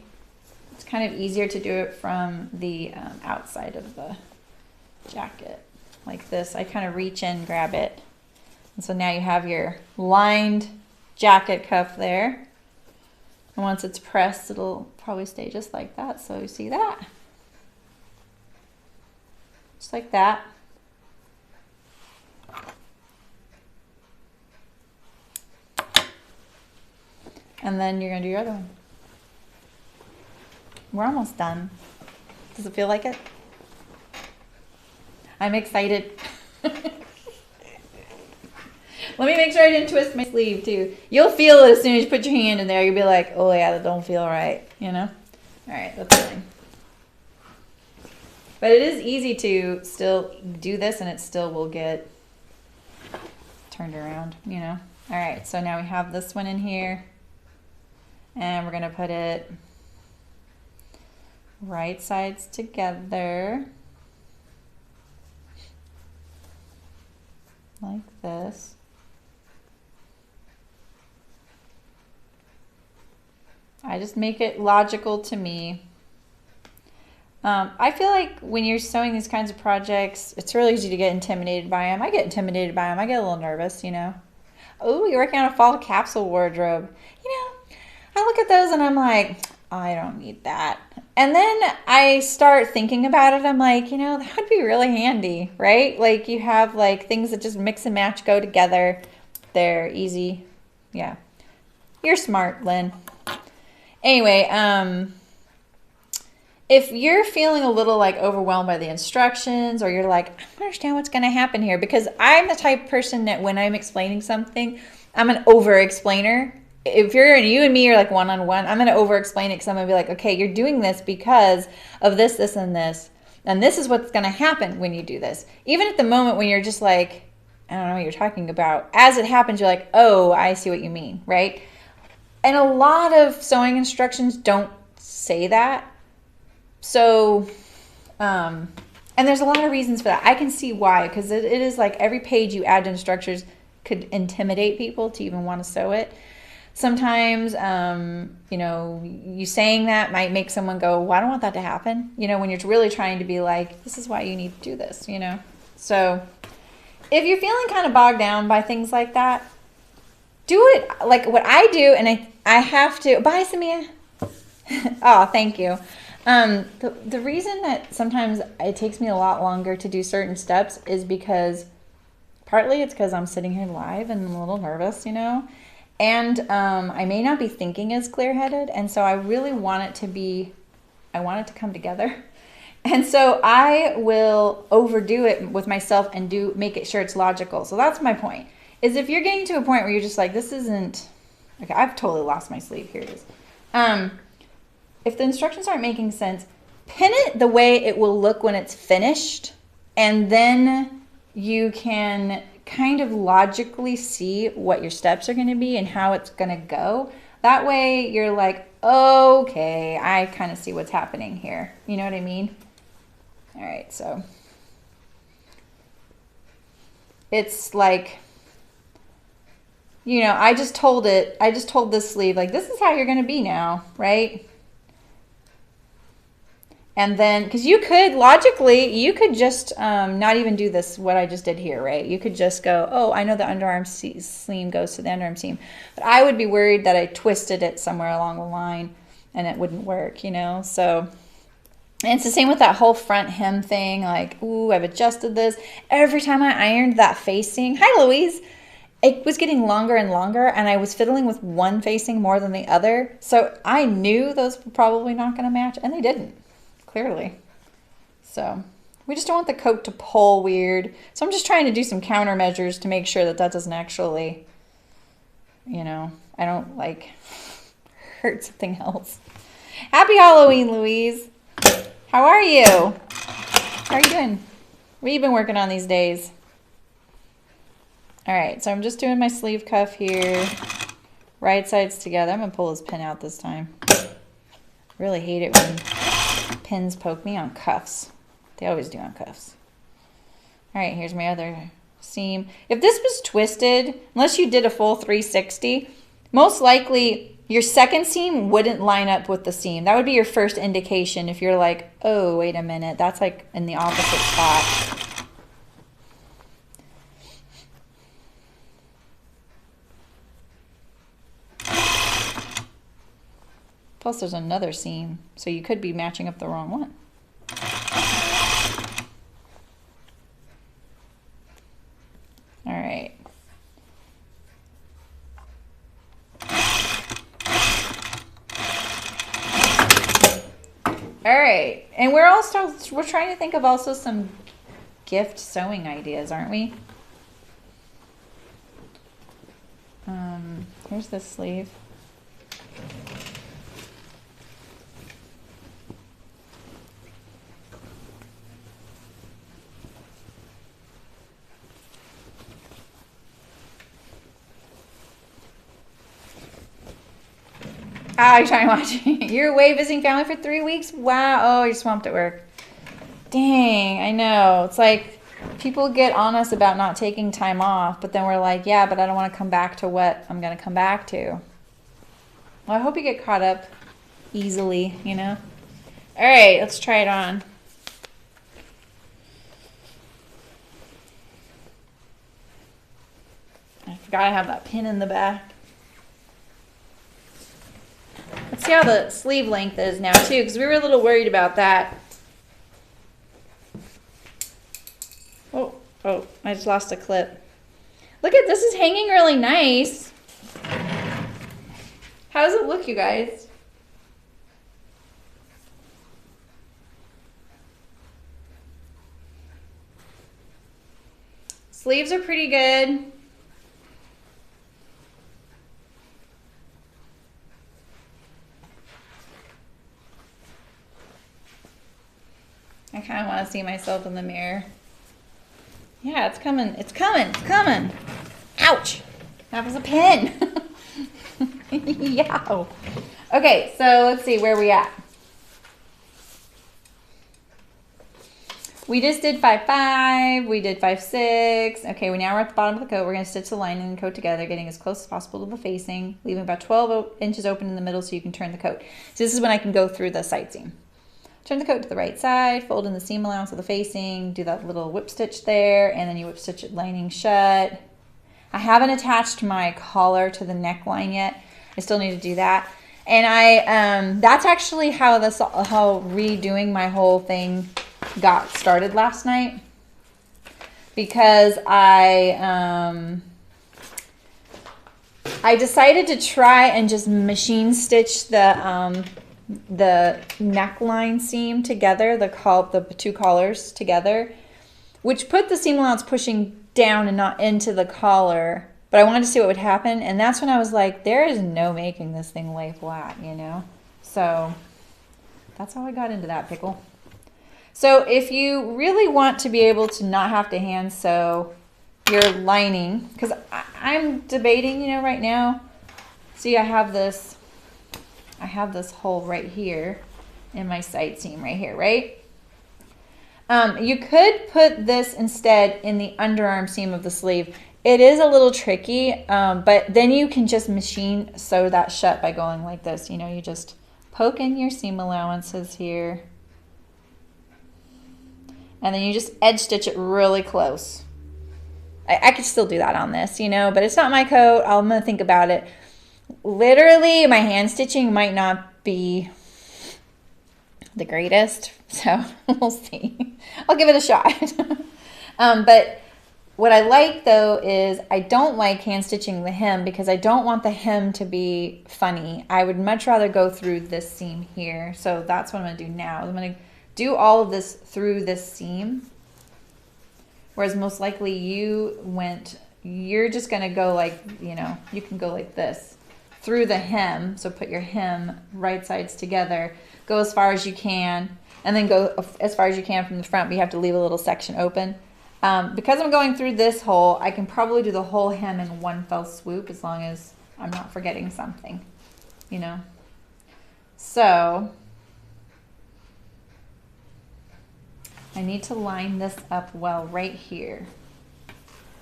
It's kind of easier to do it from the outside of the jacket. Like this, I kind of reach in, grab it. And so now you have your lined jacket cuff there. And once it's pressed, it'll probably stay just like that. So you see that? Just like that. And then you're gonna do your other one. We're almost done. Does it feel like it? I'm excited. Let me make sure I didn't twist my sleeve too. You'll feel it as soon as you put your hand in there. You'll be like, oh yeah, that don't feel right, you know? All right, that's fine. But it is easy to still do this and it still will get turned around, you know? All right, so now we have this one in here and we're gonna put it right sides together. like this. I just make it logical to me. I feel like when you're sewing these kinds of projects, it's really easy to get intimidated by them. I get intimidated by them. I get a little nervous, you know. Oh, you're working on a fall capsule wardrobe. You know, I look at those and I'm like, I don't need that. And then I start thinking about it. I'm like, you know, that would be really handy, right? Like you have like things that just mix and match, go together. They're easy. Yeah. You're smart, Lynn. Anyway, if you're feeling a little like overwhelmed by the instructions, or you're like, I don't understand what's going to happen here, because I'm the type of person that when I'm explaining something, I'm an over explainer. If you and me are like one-on-one, I'm going to over explain it, because I'm going to be like, okay, you're doing this because of this, this, and this. And this is what's going to happen when you do this. Even at the moment when you're just like, I don't know what you're talking about. As it happens, you're like, oh, I see what you mean, right? And a lot of sewing instructions don't say that. So, and there's a lot of reasons for that. I can see why, because it is like every page you add to instructions could intimidate people to even want to sew it. Sometimes, you know, you saying that might make someone go, well, I don't want that to happen. You know, when you're really trying to be like, this is why you need to do this, you know. So if you're feeling kind of bogged down by things like that, do it like what I do. And I have to, bye, Samia. Oh, thank you. The reason that sometimes it takes me a lot longer to do certain steps is because partly it's because I'm sitting here live and I'm a little nervous, you know, and I may not be thinking as clear-headed, and so I really want it to come together. And so I will overdo it with myself and make it sure it's logical. So that's my point, is if you're getting to a point where you're just like, this isn't, okay, I've totally lost my sleeve. Here it is. If the instructions aren't making sense, pin it the way it will look when it's finished, and then you can kind of logically see what your steps are going to be and how it's going to go. That way you're like, okay, I kind of see what's happening here. You know what I mean? All right, so it's like, you know, I just told this sleeve, like, this is how you're going to be now, right? And then, because you could, logically, you could just not even do this, what I just did here, right? You could just go, oh, I know the underarm seam goes to the underarm seam. But I would be worried that I twisted it somewhere along the line and it wouldn't work, you know? So, and it's the same with that whole front hem thing. Like, ooh, I've adjusted this. Every time I ironed that facing, hi, Louise, it was getting longer and longer, and I was fiddling with one facing more than the other. So I knew those were probably not going to match, and they didn't. Clearly. So we just don't want the coat to pull weird. So I'm just trying to do some countermeasures to make sure that that doesn't actually, you know, I don't like hurt something else. Happy Halloween, Louise. How are you? How are you doing? What have you been working on these days? All right, so I'm just doing my sleeve cuff here. Right sides together. I'm gonna pull this pin out this time. Really hate it when pins poke me on cuffs. They always do on cuffs. All right, here's my other seam. If this was twisted, unless you did a full 360, most likely your second seam wouldn't line up with the seam. That would be your first indication if you're like, oh, wait a minute, that's like in the opposite spot. Plus there's another seam, so you could be matching up the wrong one. All right. All right, and we're trying to think of also some gift sewing ideas, aren't we? Here's this sleeve. Ah, you're trying to watch. You're away visiting family for 3 weeks? Wow. Oh, you're swamped at work. Dang, I know. It's like, People get on us about not taking time off, but then we're like, yeah, but I don't want to come back to what I'm going to come back to. Well, I hope you get caught up easily, you know. All right, let's try it on. I forgot I have that pin in the back. Let's see how the sleeve length is now too, because we were a little worried about that. Oh, I just lost a clip. Look at this, is hanging really nice. How does it look, you guys? Sleeves are pretty good. I kind of want to see myself in the mirror. Yeah, it's coming. It's coming. It's coming. Ouch. That was a pin. Yow. Okay, so let's see where we at. We just did 5-5. We did 5-6. Okay, now we're at the bottom of the coat. We're going to stitch the lining and the coat together, getting as close as possible to the facing, leaving about 12 inches open in the middle so you can turn the coat. So this is when I can go through the side seam. Turn the coat to the right side, fold in the seam allowance of the facing, do that little whip stitch there, and then you whip stitch it lining shut. I haven't attached my collar to the neckline yet. I still need to do that. And that's actually how redoing my whole thing got started last night, because I decided to try and just machine stitch the neckline seam together, the two collars together, which put the seam allowance pushing down and not into the collar. But I wanted to see what would happen, and that's when I was like, there is no making this thing lay flat, you know? So that's how I got into that pickle. So if you really want to be able to not have to hand sew your lining, because I'm debating, you know, right now, see I have this hole right here in my side seam right here, right? You could put this instead in the underarm seam of the sleeve. It is a little tricky, but then you can just machine sew that shut by going like this. You know, you just poke in your seam allowances here, and then you just edge stitch it really close. I could still do that on this, you know, but it's not my coat. I'm gonna think about it. Literally, my hand stitching might not be the greatest, so we'll see. I'll give it a shot. But what I like though is I don't like hand stitching the hem because I don't want the hem to be funny. I would much rather go through this seam here. So that's what I'm gonna do now. I'm gonna do all of this through this seam. Whereas most likely you're just gonna go like, you know, you can go like this through the hem. So put your hem right sides together, go as far as you can, and then go as far as you can from the front, but you have to leave a little section open. Because I'm going through this hole, I can probably do the whole hem in one fell swoop as long as I'm not forgetting something, you know. So I need to line this up well right here,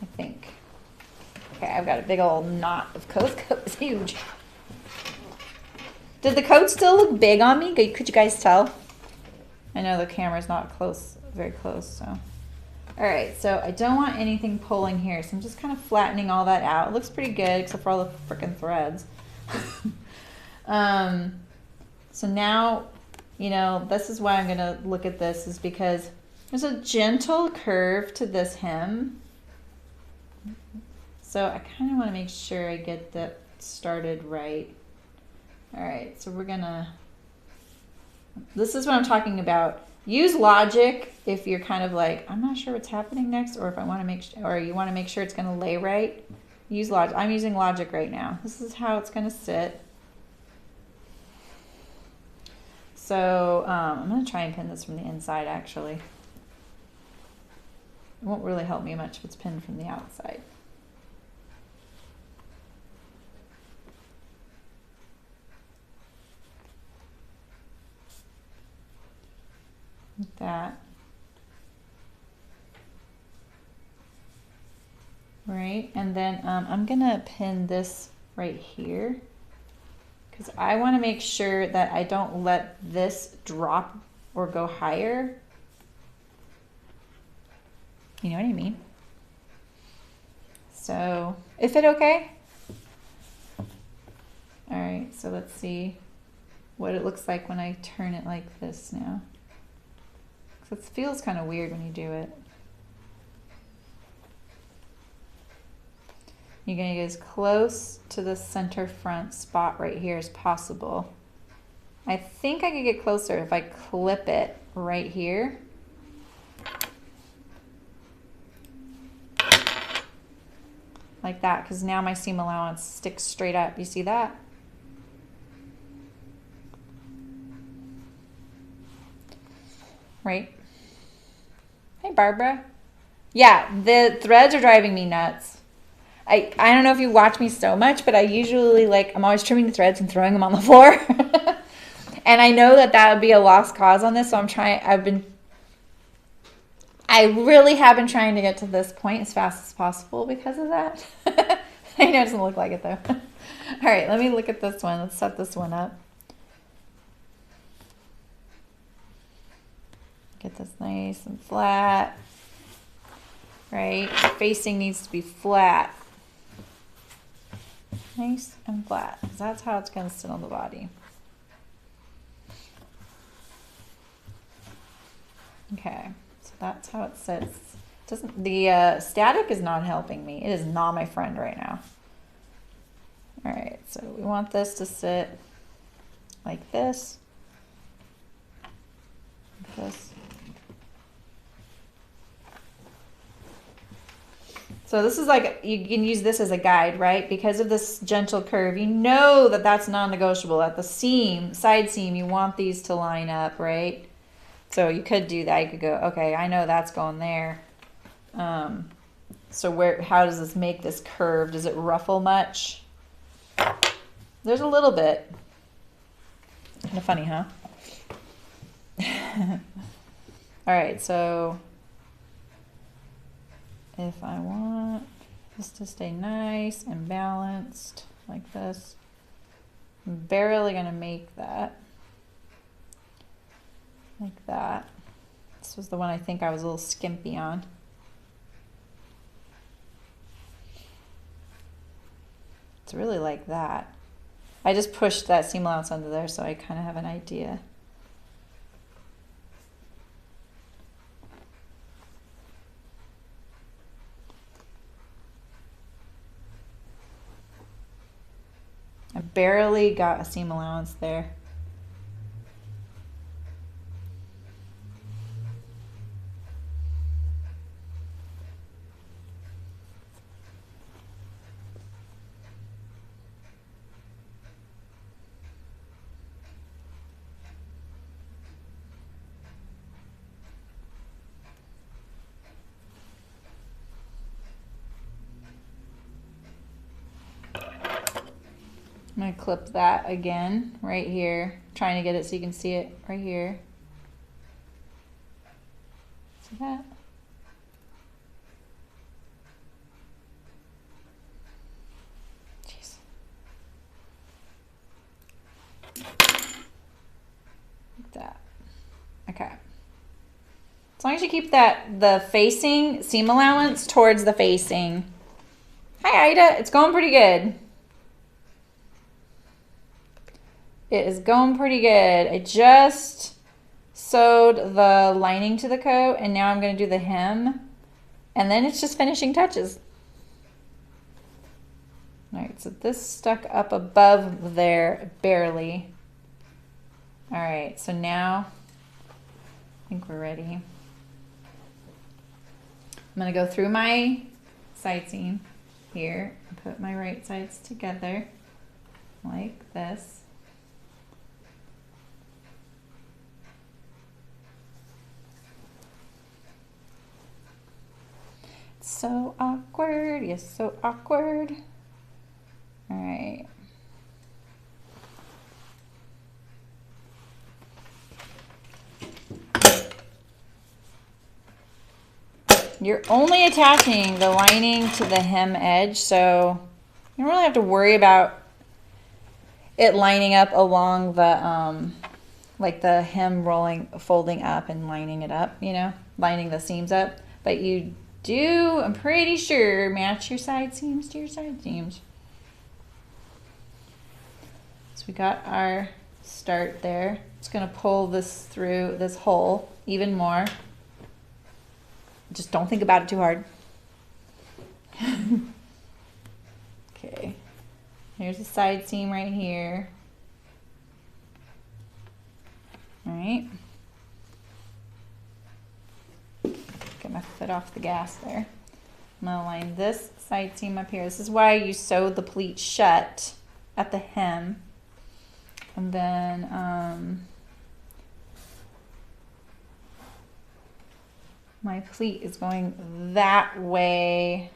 I think. Okay, I've got a big old knot of coat. The coat is huge. Did the coat still look big on me? Could you guys tell? I know the camera's not close, very close, so. All right, so I don't want anything pulling here, so I'm just kind of flattening all that out. It looks pretty good, except for all the frickin' threads. So now, you know, this is why I'm gonna look at this, is because there's a gentle curve to this hem. So I kind of want to make sure I get that started right. All right, so we're gonna, this is what I'm talking about. Use logic if you're kind of like, I'm not sure what's happening next, or if I want to make sure, or you want to make sure it's going to lay right. Use logic. I'm using logic right now. This is how it's going to sit. So I'm going to try and pin this from the inside, actually. It won't really help me much if it's pinned from the outside. Like that. right? And then I'm gonna pin this right here because I want to make sure that I don't let this drop or go higher. You know what I mean? So, is it okay? All right, so let's see what it looks like when I turn it like this now. So it feels kind of weird when you do it. You're going to get as close to the center front spot right here as possible. I think I could get closer if I clip it right here. Like that, because now my seam allowance sticks straight up. You see that? Right? Hey, Barbara. Yeah, the threads are driving me nuts. I don't know if you watch me so much, but I usually I'm always trimming the threads and throwing them on the floor. And I know that would be a lost cause on this, so I really have been trying to get to this point as fast as possible because of that. I know it doesn't look like it though. All right, let me look at this one. Let's set this one up. Get this nice and flat. Right, the facing needs to be flat. Nice and flat, because that's how it's going to sit on the body. Okay, so that's how it sits. The static is not helping me. It is not my friend right now. All right, so we want this to sit like this. Like this. So this is you can use this as a guide, right? Because of this gentle curve, you know that that's non-negotiable. At the seam, side seam, you want these to line up, right? So you could do that. You could go, okay, I know that's going there. So how does this make this curve? Does it ruffle much? There's a little bit. Kind of funny, huh? All right, so if I want this to stay nice and balanced like this, I'm barely going to make that like that. This was the one I think I was a little skimpy on. It's really like that. I just pushed that seam allowance under there so I kind of have an idea. I barely got a seam allowance there. I'm going to clip that again right here, trying to get it so you can see it right here. See that? Jeez. Like that. Okay. As long as you keep the facing seam allowance towards the facing. Hi, Ida. It's going pretty good. It is going pretty good. I just sewed the lining to the coat and now I'm going to do the hem and then it's just finishing touches. All right, so this stuck up above there barely. All right, so now I think we're ready. I'm going to go through my side seam here and put my right sides together like this. So awkward. Yes, so awkward. All right. you're only attaching the lining to the hem edge, so you don't really have to worry about it lining up along the like the hem folding up and lining it up, you know, lining the seams up. But you do, I'm pretty sure, match your side seams to your side seams. So we got our start there. Just gonna pull this through this hole even more. Just don't think about it too hard. Okay, here's the side seam right here. All right. Get my foot off the gas there. I'm gonna line this side seam up here. This is why you sew the pleat shut at the hem. And then my pleat is going that way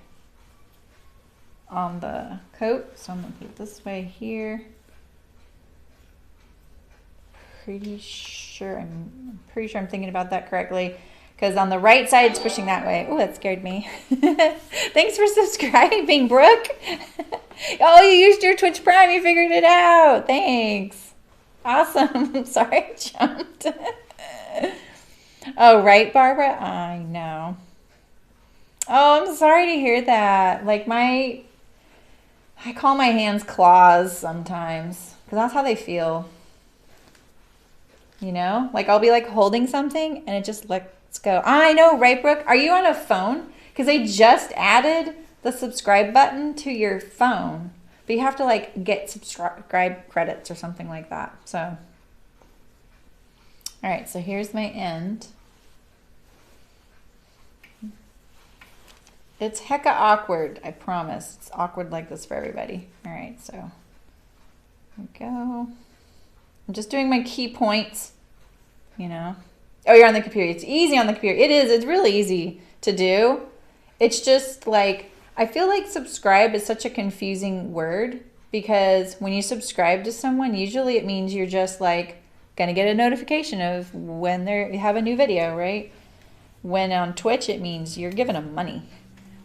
on the coat. So I'm gonna put it this way here. Pretty sure I'm thinking about that correctly, because on the right side it's pushing that way. Oh, that scared me. Thanks for subscribing, Brooke. Oh, you used your Twitch Prime, you figured it out. Thanks. Awesome. Sorry I jumped. Oh, right, Barbara? I know. Oh, I'm sorry to hear that. Like I call my hands claws sometimes, because that's how they feel. You know, like I'll be like holding something and it just lets go. I know, right, Brooke? Are you on a phone? Because they just added the subscribe button to your phone, but you have to like get subscribe credits or something like that. So, all right, so here's my end. It's hecka awkward, I promise. It's awkward like this for everybody. All right, so here we go. I'm just doing my key points, you know. Oh, you're on the computer. It's easy on the computer. It is. It's really easy to do. It's just like, I feel like subscribe is such a confusing word, because when you subscribe to someone, usually it means you're just like going to get a notification of when they have a new video, right? When on Twitch, it means you're giving them money.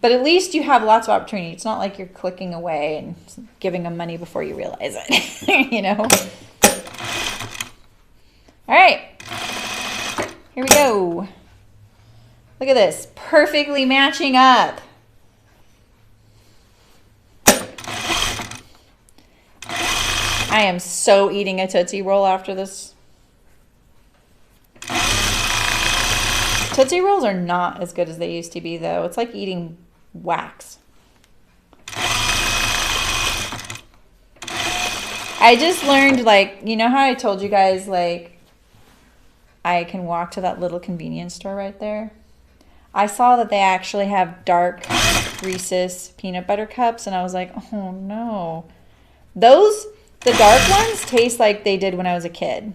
But at least you have lots of opportunity. It's not like you're clicking away and giving them money before you realize it, you know? All right, here we go. Look at this, perfectly matching up. I am so eating a Tootsie Roll after this. Tootsie Rolls are not as good as they used to be, though. It's like eating wax. I just learned, like, you know how I told you guys, like, I can walk to that little convenience store right there? I saw that they actually have dark Reese's peanut butter cups, and I was like, oh no. The dark ones taste like they did when I was a kid.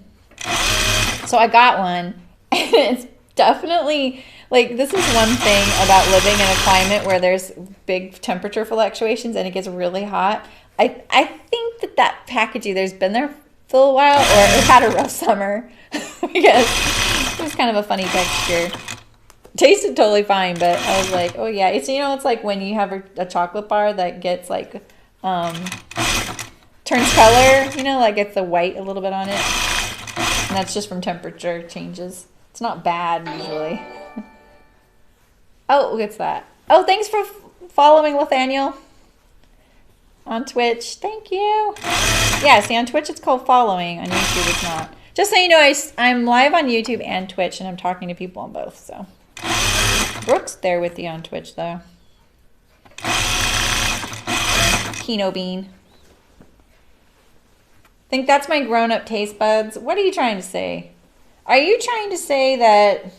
So I got one, and it's definitely, like, this is one thing about living in a climate where there's big temperature fluctuations and it gets really hot. I think that packaging there's been there for a while, or it had a rough summer, because it was kind of a funny texture. Tasted totally fine, but I was like, oh yeah, it's, you know, it's like when you have a chocolate bar that gets like turns color, you know, like gets the white a little bit on it, and that's just from temperature changes. It's not bad usually. Oh, what's that? Oh, thanks for following, Nathaniel, on Twitch. Thank you. Yeah, see, on Twitch it's called following. On YouTube it's not. Just so you know, I'm live on YouTube and Twitch, and I'm talking to people on both, so. Brooke's there with you on Twitch, though. Kino Bean. Think that's my grown-up taste buds. What are you trying to say? Are you trying to say that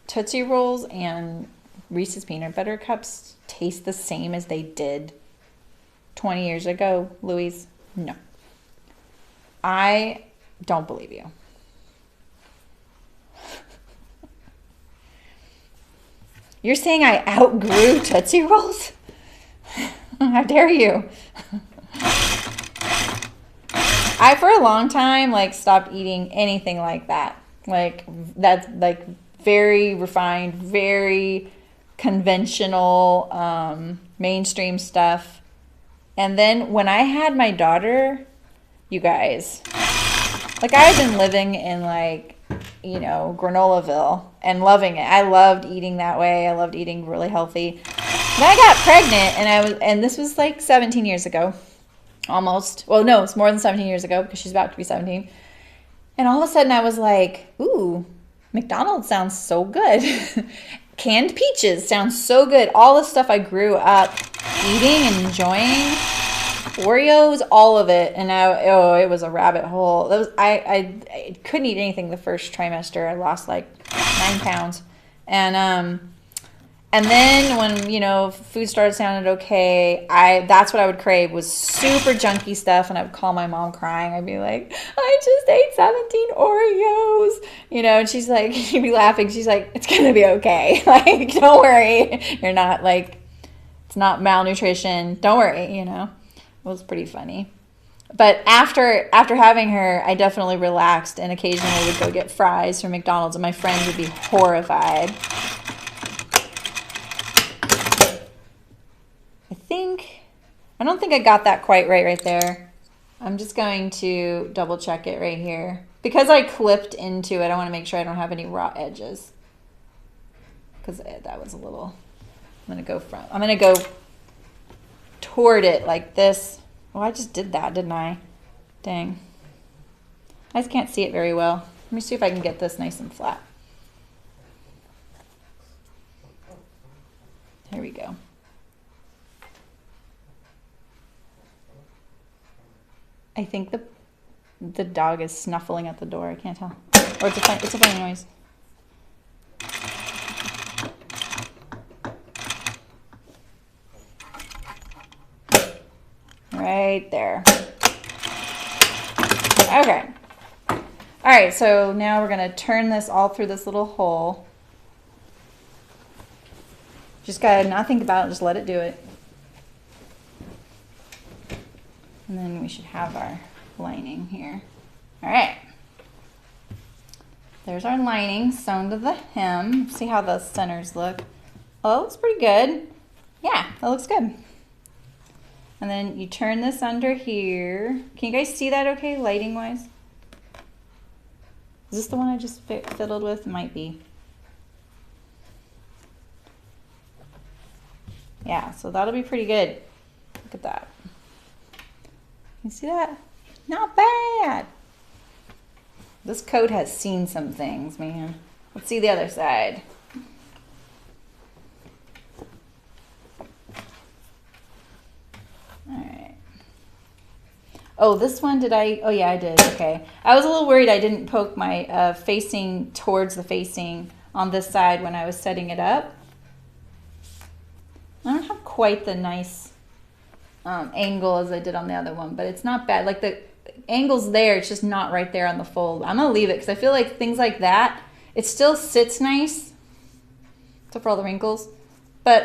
Tootsie Rolls and Reese's Peanut Butter Cups taste the same as they did 20 years ago, Louise? No. I don't believe you. You're saying I outgrew Tootsie Rolls? How dare you? I, for a long time, like, stopped eating anything like that. Like, that's, like, very refined, very conventional, mainstream stuff. And then when I had my daughter, you guys, like I had been living in like, you know, Granolaville and loving it. I loved eating that way. I loved eating really healthy. Then I got pregnant and this was like 17 years ago, almost. Well, no, it's more than 17 years ago because she's about to be 17. And all of a sudden I was like, ooh, McDonald's sounds so good. Canned peaches sounds so good. All the stuff I grew up eating and enjoying. Oreos, all of it. And it was a rabbit hole. I couldn't eat anything the first trimester. I lost like 9 pounds. And then when, you know, food started sounding okay, that's what I would crave was super junky stuff. And I would call my mom crying. I'd be like, I just ate 17 Oreos. You know, and she's like, she'd be laughing. She's like, it's going to be okay. Like, don't worry. You're not like, it's not malnutrition. Don't worry, you know. It was pretty funny. But after having her, I definitely relaxed and occasionally would go get fries from McDonald's and my friends would be horrified. I don't think I got that quite right there. I'm just going to double check it right here. Because I clipped into it, I want to make sure I don't have any raw edges. Because that was a little, I'm going to go toward it like this. Oh, I just did that, didn't I? Dang. I just can't see it very well. Let me see if I can get this nice and flat. Here we go. I think the dog is snuffling at the door. I can't tell. Or it's a funny noise. Right there. Okay. All right, so now we're going to turn this all through this little hole. Just got to not think about it, just let it do it. And then we should have our lining here. All right. There's our lining sewn to the hem. See how the centers look. Oh, that looks pretty good. Yeah, that looks good. And then you turn this under here. Can you guys see that okay, lighting wise? Is this the one I just fiddled with? It might be. Yeah, so that'll be pretty good. Look at that. You see that? Not bad. This coat has seen some things, man. Let's see the other side. All right. Oh, this one, oh yeah, I did, okay. I was a little worried I didn't poke my facing towards the facing on this side when I was setting it up. I don't have quite the nice angle as I did on the other one, but it's not bad. Like the angle's there, it's just not right there on the fold. I'm gonna leave it because I feel like things like that, it still sits nice, except for all the wrinkles. But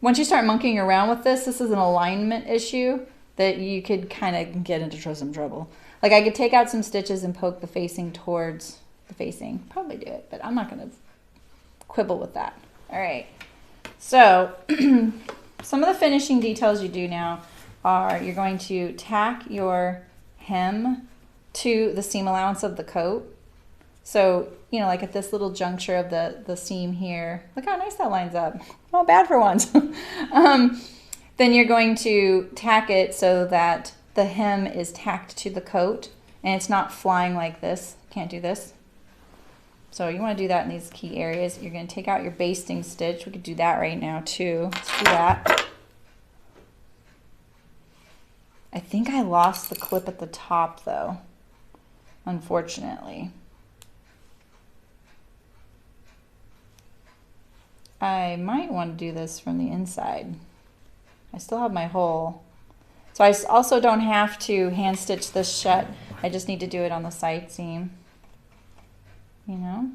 once you start monkeying around with this is an alignment issue that you could kind of get into some trouble. Like I could take out some stitches and poke the facing towards the facing. Probably do it, but I'm not gonna quibble with that. All right, so some of the finishing details you do now are you're going to tack your hem to the seam allowance of the coat. So, you know, like at this little juncture of the seam here, look how nice that lines up. Not bad for once. Then you're going to tack it so that the hem is tacked to the coat and it's not flying like this. Can't do this. So you want to do that in these key areas. You're going to take out your basting stitch. We could do that right now too. Let's do that. I think I lost the clip at the top though, unfortunately. I might want to do this from the inside. I still have my hole. So I also don't have to hand stitch this shut. I just need to do it on the side seam. You know?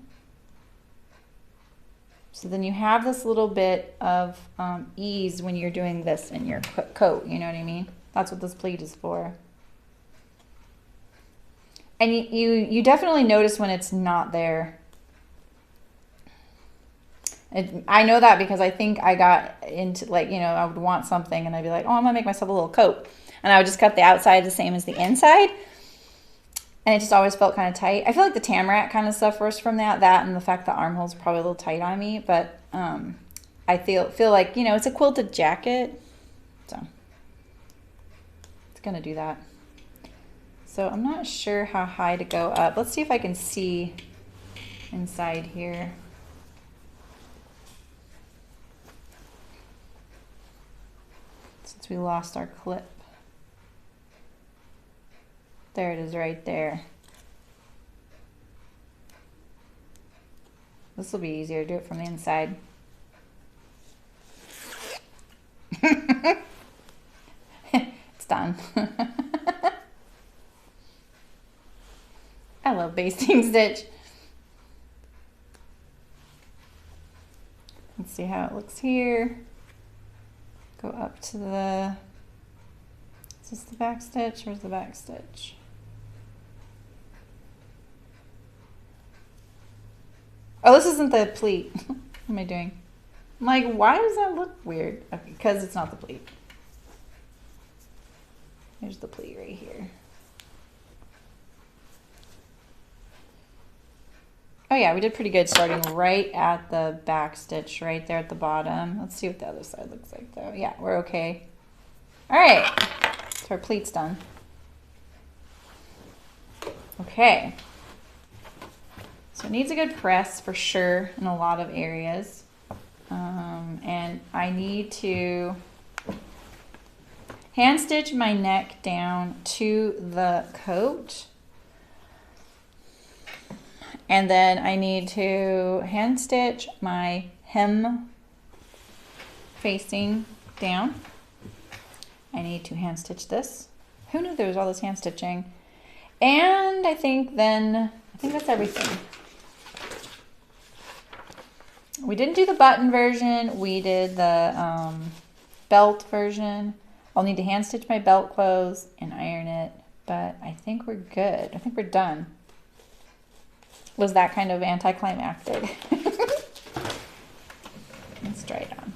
So then you have this little bit of ease when you're doing this in your coat, you know what I mean? That's what this pleat is for. And you definitely notice when it's not there. I know that because I think I got into, like, you know, I would want something and I'd be like, oh, I'm gonna make myself a little coat. And I would just cut the outside the same as the inside. And it just always felt kind of tight. I feel like the tamarack kind of suffers from that and the fact that armholes are probably a little tight on me. But I feel like, you know, it's a quilted jacket. So it's gonna do that. So I'm not sure how high to go up. Let's see if I can see inside here. Since we lost our clip. There it is right there. This will be easier to do it from the inside. It's done. I love basting stitch. Let's see how it looks here. Go up to the, is this the back stitch? Where's the back stitch? Oh, this isn't the pleat. What am I doing? I'm like, why does that look weird? Okay, because it's not the pleat. Here's the pleat right here. Oh yeah, we did pretty good starting right at the back stitch, right there at the bottom. Let's see what the other side looks like though. Yeah, we're okay. All right, so our pleat's done. Okay. So it needs a good press for sure in a lot of areas. And I need to hand stitch my neck down to the coat. And then I need to hand stitch my hem facing down. I need to hand stitch this. Who knew there was all this hand stitching? And I think that's everything. We didn't do the button version. We did the belt version. I'll need to hand stitch my belt close and iron it, but I think we're good. I think we're done. Was that kind of anticlimactic? Let's try it on.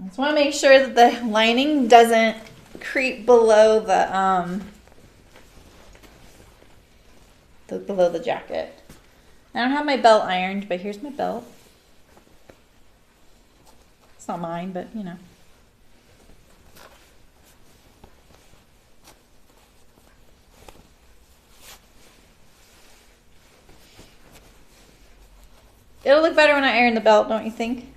I just want to make sure that the lining doesn't creep below below the jacket. I don't have my belt ironed, but here's my belt. It's not mine, but you know. It'll look better when I iron the belt, don't you think?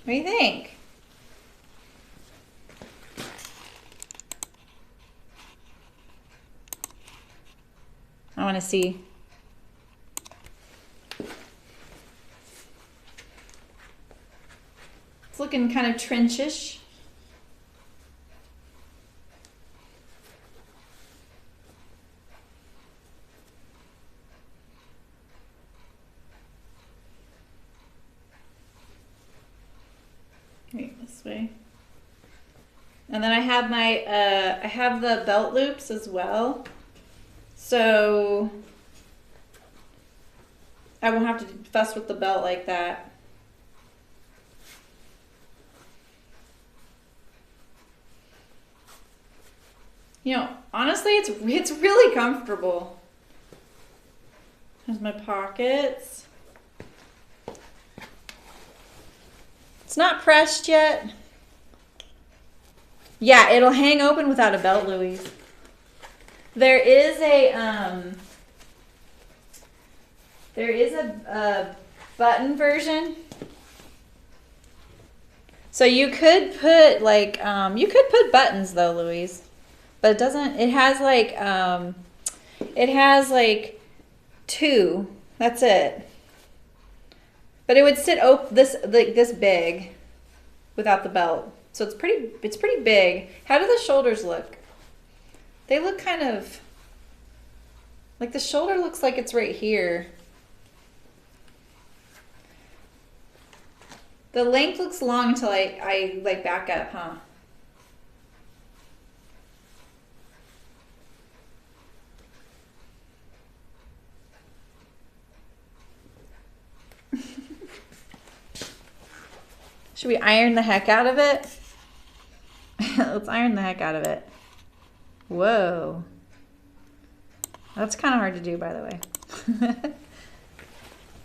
What do you think? I want to see. It's looking kind of trenchish. Right, this way. And then I have my I have the belt loops as well. So I won't have to fuss with the belt like that. You know, honestly, it's really comfortable. There's my pockets. It's not pressed yet. Yeah, it'll hang open without a belt, Louise. There is a button version. So you could put like you could put buttons though, Louise. But it doesn't, it has like two. That's it. But it would sit this big without the belt. So it's pretty big. How do the shoulders look? They look kind of like the shoulder looks like it's right here. The length looks long until I like back up, huh? Should we iron the heck out of it? Let's iron the heck out of it. Whoa. That's kind of hard to do, by the way.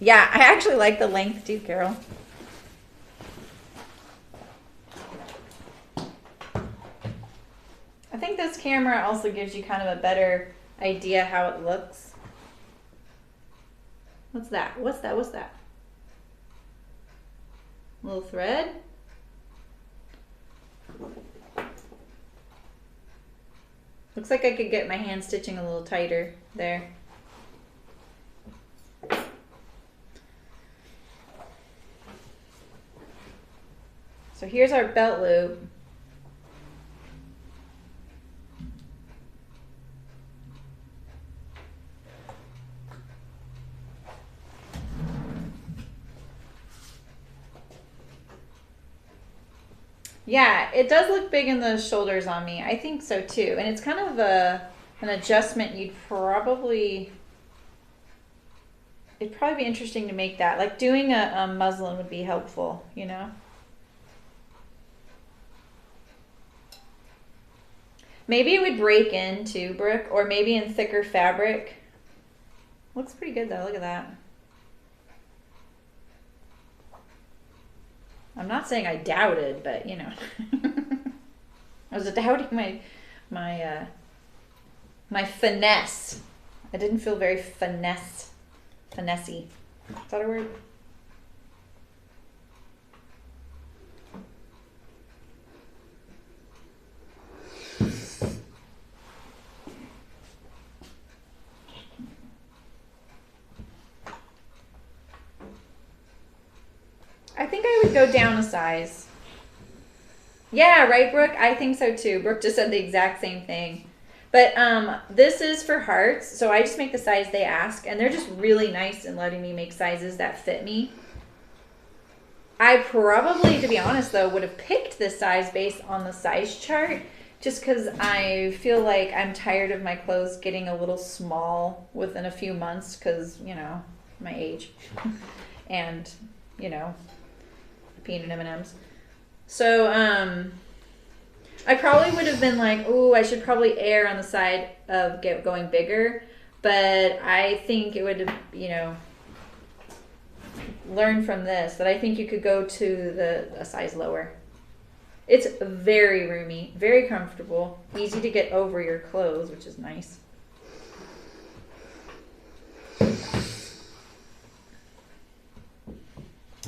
Yeah, I actually like the length too, Carol. I think this camera also gives you kind of a better idea how it looks. What's that? What's that? What's that? Little thread? Looks like I could get my hand stitching a little tighter there. So here's our belt loop. Yeah, it does look big in the shoulders on me. I think so too. And it's kind of an adjustment it'd probably be interesting to make that. Like doing a muslin would be helpful, you know? Maybe it would break in too, Brooke, or maybe in thicker fabric. Looks pretty good though, look at that. I'm not saying I doubted, but you know, I was doubting my finesse. I didn't feel very finessey. Is that a word? I think I would go down a size. Yeah, right, Brooke? I think so too. Brooke just said the exact same thing. But this is for hearts, so I just make the size they ask, and they're just really nice in letting me make sizes that fit me. I probably, to be honest though, would have picked this size based on the size chart, just because I feel like I'm tired of my clothes getting a little small within a few months, because, you know, my age. And, you know, peanut M&Ms. So, I probably would have been like, ooh, I should probably err on the side of going bigger. But I think it would have, you know, learn from this that I think you could go to a size lower. It's very roomy, very comfortable, easy to get over your clothes, which is nice.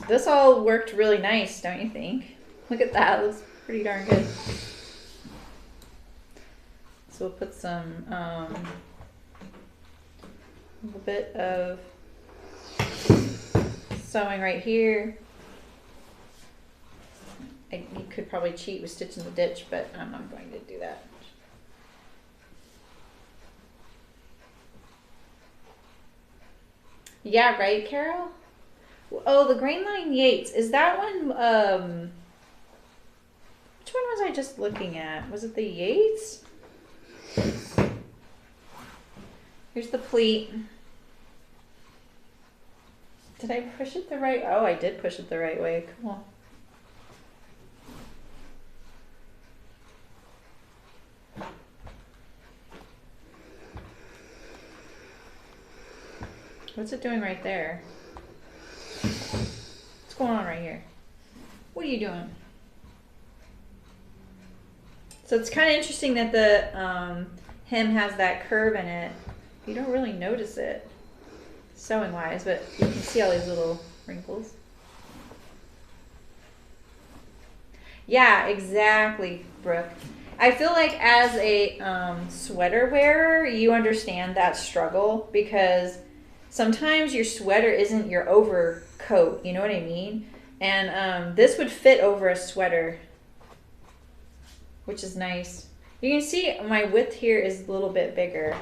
This all worked really nice, don't you think? Look at that, it looks pretty darn good. So we'll put some, a little bit of sewing right here. You could probably cheat with stitching the ditch, but I'm not going to do that. Yeah, right, Carol? Oh, the Grain Line Yates. Is that one, which one was I just looking at? Was it the Yates? Here's the pleat. Did I push it the right? Oh, I did push it the right way. Cool. What's it doing right there? What's going on right here? What are you doing? So it's kind of interesting that the hem has that curve in it. You don't really notice it sewing wise, but you can see all these little wrinkles. Yeah, exactly, Brooke. I feel like as a sweater wearer, you understand that struggle because sometimes your sweater isn't your overcoat, you know what I mean? And this would fit over a sweater, which is nice. You can see my width here is a little bit bigger.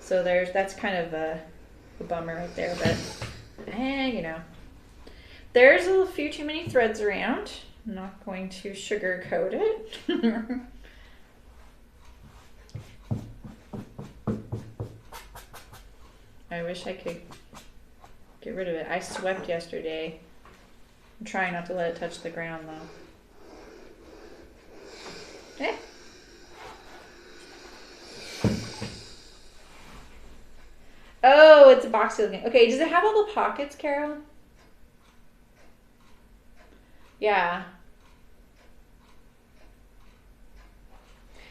So that's kind of a bummer right there, but And, you know, there's a few too many threads around. I'm not going to sugarcoat it. I wish I could get rid of it. I swept yesterday. I'm trying not to let it touch the ground though. Eh. Oh, it's a boxy looking. Okay, does it have all the pockets, Carol? Yeah.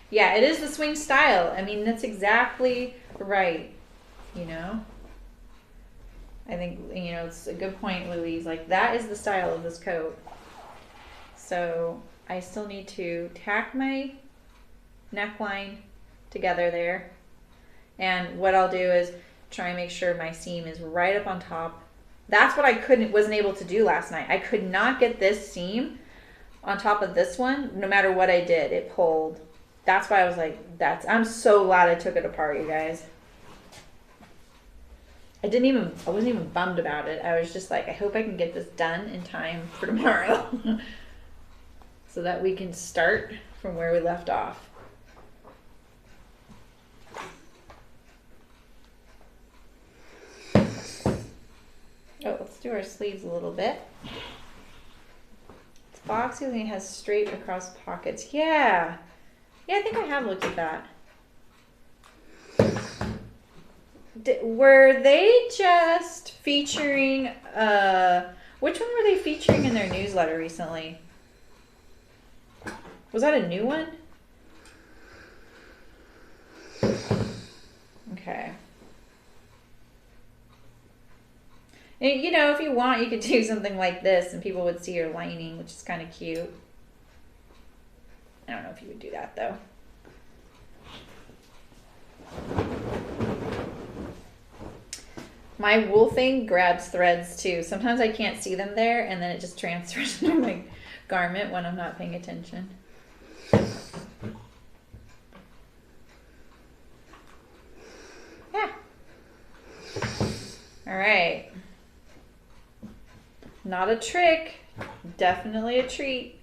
Yeah, it is the swing style. I mean, that's exactly right. You know? I think, you know, it's a good point, Louise. Like, that is the style of this coat. So, I still need to tack my neckline together there. And what I'll do is try and make sure my seam is right up on top. That's what I wasn't able to do last night. I could not get this seam on top of this one, no matter what I did. It pulled. That's why I was like, I'm so glad I took it apart, you guys. I wasn't even bummed about it. I was just like, I hope I can get this done in time for tomorrow. So that we can start from where we left off. Oh, let's do our sleeves a little bit. It's boxy and it has straight across pockets. Yeah. Yeah, I think I have looked at that. Were they just featuring, which one were they featuring in their newsletter recently? Was that a new one? Okay. And, you know, if you want, you could do something like this and people would see your lining, which is kind of cute. I don't know if you would do that though. My wool thing grabs threads too. Sometimes I can't see them there and then it just transfers into my garment when I'm not paying attention. Yeah. All right. Not a trick, definitely a treat.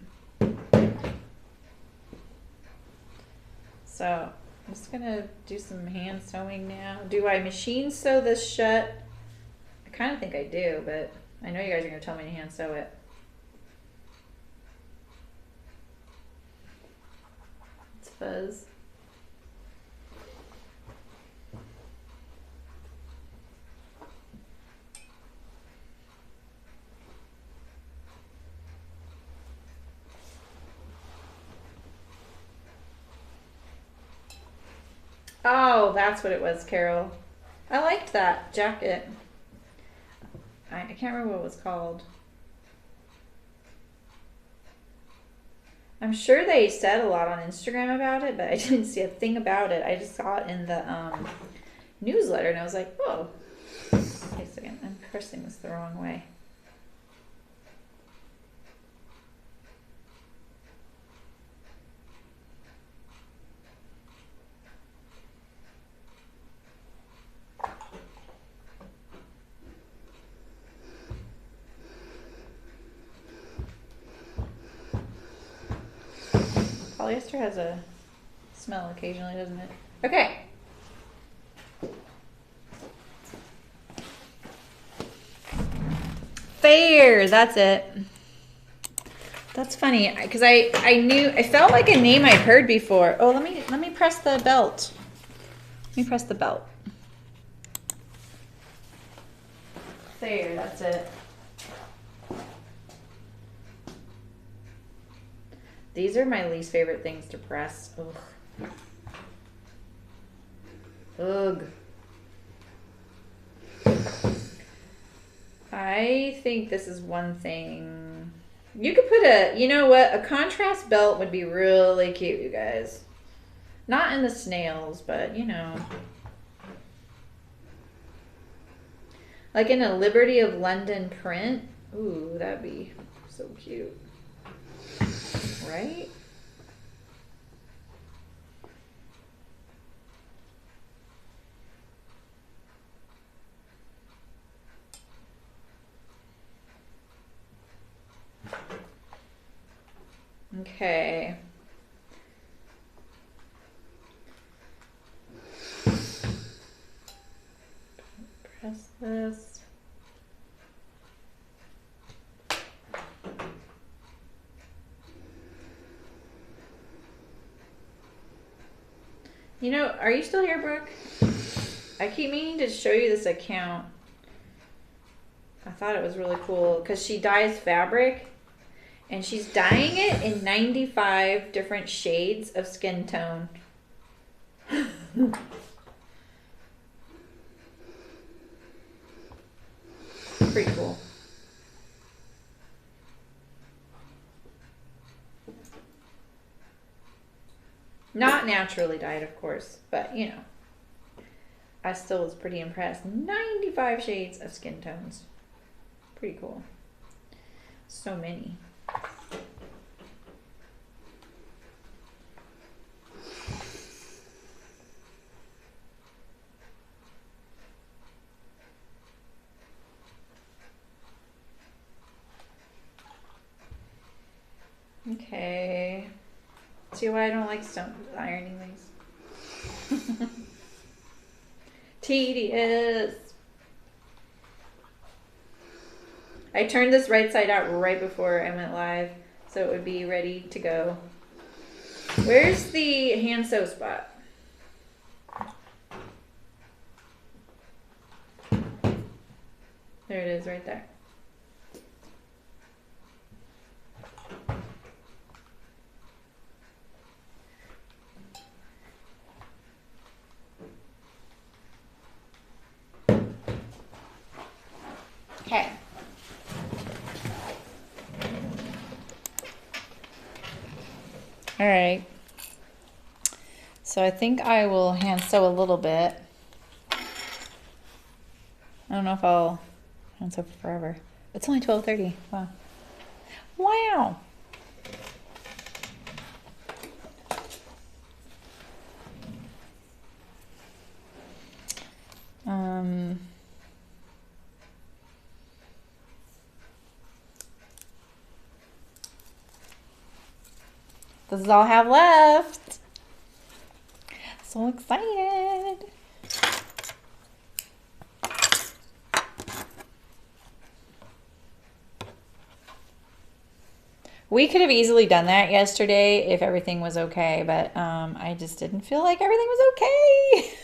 So I'm just gonna do some hand sewing now. Do I machine sew this shut? I kind of think I do, but I know you guys are gonna tell me to hand sew it. It's fuzz. Oh, that's what it was, Carol. I liked that jacket. I can't remember what it was called. I'm sure they said a lot on Instagram about it, but I didn't see a thing about it. I just saw it in the newsletter, and I was like, oh. Wait a second, I'm pressing this the wrong way. Polyester has a smell occasionally, doesn't it? Okay. Fair, that's it. That's funny because I felt like a name I've heard before. Oh, let me press the belt. Let me press the belt. There, that's it. These are my least favorite things to press. Ugh. Ugh. I think this is one thing. You could put you know what? A contrast belt would be really cute, you guys. Not in the snails, but you know. Like in a Liberty of London print. Ooh, that'd be so cute. Right? Okay. Press this. You know, are you still here, Brooke? I keep meaning to show you this account. I thought it was really cool because she dyes fabric and she's dyeing it in 95 different shades of skin tone. Pretty cool. Not naturally dyed, of course, but you know, I still was pretty impressed. 95 shades of skin tones. Pretty cool. So many. Okay. See why I don't like ironing these? Tedious. I turned this right side out right before I went live, so it would be ready to go. Where's the hand sew spot? There it is, right there. Okay. All right. So I think I will hand sew a little bit. I don't know if I'll hand sew for forever. It's only 12:30. Wow. Wow. This is all I have left. So excited. We could have easily done that yesterday if everything was okay, but I just didn't feel like everything was okay.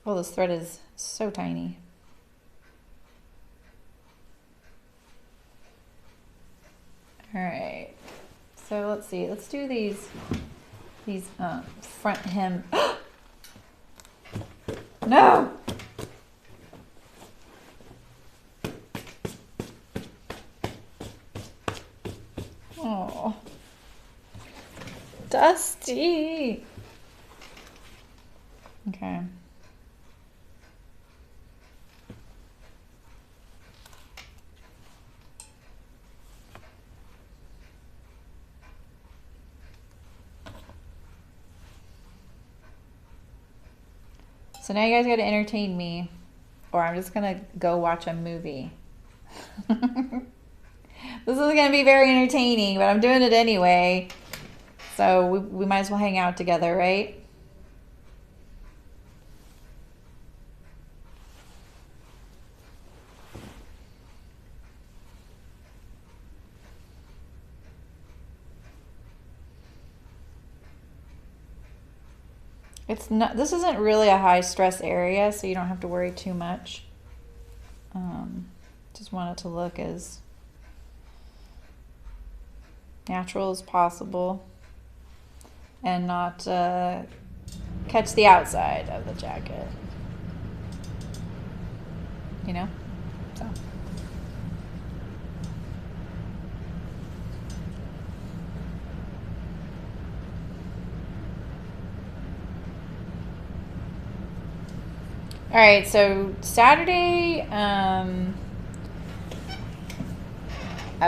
Oh, this thread is so tiny. All right, so let's see. Let's do these front hem. No. Oh, dusty. Okay. So now you guys got to entertain me, or I'm just going to go watch a movie. This isn't going to be very entertaining, but I'm doing it anyway. So we might as well hang out together, right? It's not, this isn't really a high stress area, so you don't have to worry too much. Just want it to look as natural as possible and not catch the outside of the jacket, you know? So. All right, so Saturday, I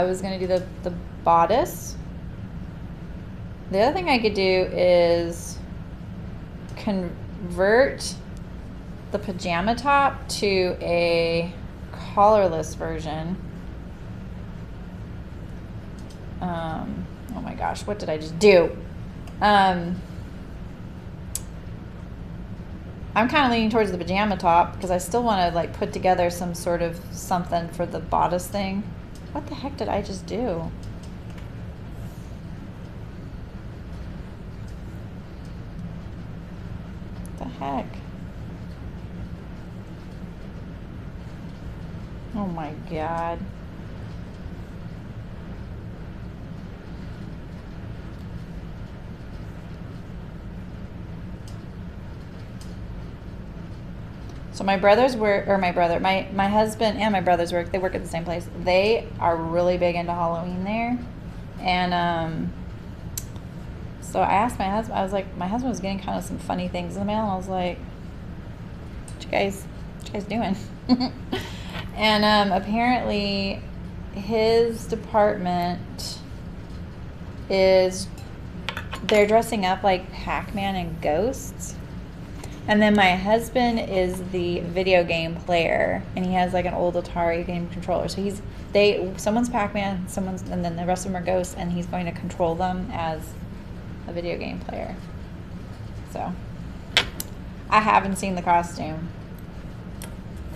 was gonna do the bodice. The other thing I could do is convert the pajama top to a collarless version. Oh my gosh, what did I just do? I'm kind of leaning towards the pajama top because I still want to like put together some sort of something for the bodice thing. What the heck did I just do? What the heck? Oh my God. So my brothers work, or my husband and my brothers work, they work at the same place. They are really big into Halloween there. And so I asked my husband, I was like, my husband was getting kind of some funny things in the mail, and I was like, what you guys doing? And apparently his department they're dressing up like Pac-Man and ghosts. And then my husband is the video game player, and he has like an old Atari game controller. So someone's Pac-Man, and then the rest of them are ghosts, and he's going to control them as a video game player. So I haven't seen the costume.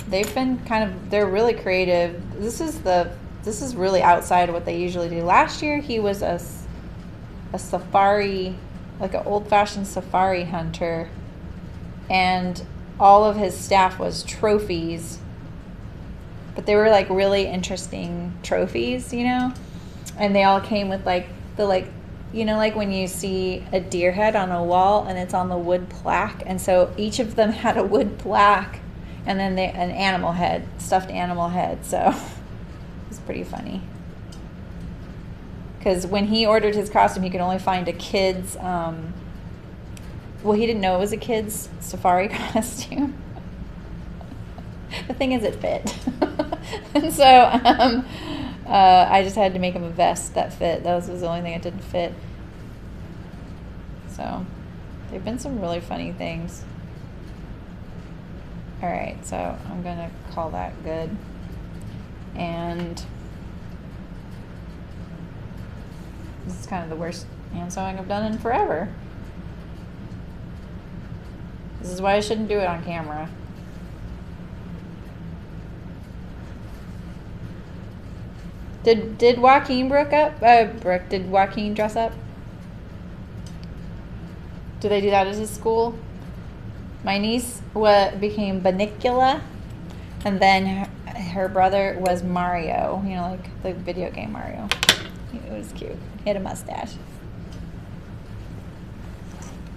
They've been they're really creative. This is really outside of what they usually do. Last year he was a safari, like an old-fashioned safari hunter. And all of his staff was trophies, but they were like really interesting trophies, you know, and they all came with like like when you see a deer head on a wall and it's on the wood plaque, and so each of them had a wood plaque and then an animal head, stuffed animal head. So it was pretty funny because when he ordered his costume, he could only find a kid's well, he didn't know it was a kid's safari costume. The thing is, it fit. And so I just had to make him a vest that fit. That was the only thing that didn't fit. So there have been some really funny things. All right, so I'm going to call that good. And this is kind of the worst hand sewing I've done in forever. This is why I shouldn't do it on camera. Did Joaquin did Joaquin dress up? Do they do that at his school? My niece became Banicula, and then her brother was Mario, you know, like the video game Mario. It was cute. He had a mustache.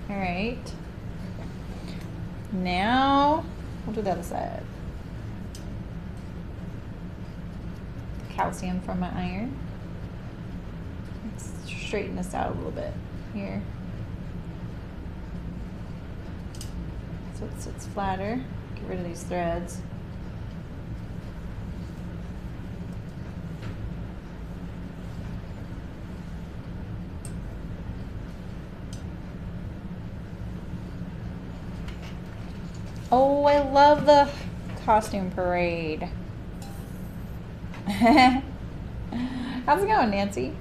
All right. Now, we'll do the other side. Calcium from my iron. Let's straighten this out a little bit here, so it sits flatter. Get rid of these threads. Oh, I love the costume parade. How's it going, Nancy?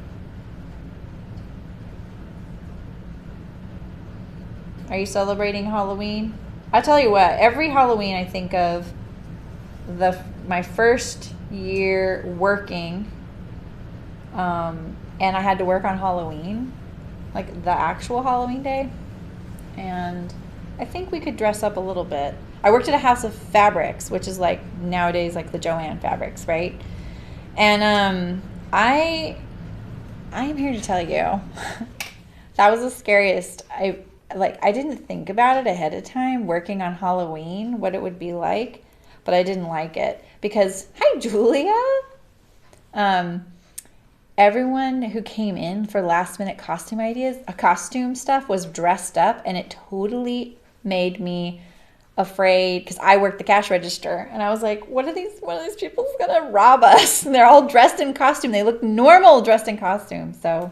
Are you celebrating Halloween? I'll tell you what, every Halloween I think of my first year working, and I had to work on Halloween, like the actual Halloween day, and I think we could dress up a little bit. I worked at a house of fabrics, which is like nowadays like the Joann fabrics, right? And I am here to tell you that was the scariest. I didn't think about it ahead of time working on Halloween, what it would be like, but I didn't like it because, hi Julia. Everyone who came in for last minute costume ideas, costume stuff was dressed up, and it totally made me afraid because I worked the cash register, and I was like, what are these people gonna rob us? And they're all dressed in costume. They look normal dressed in costume. So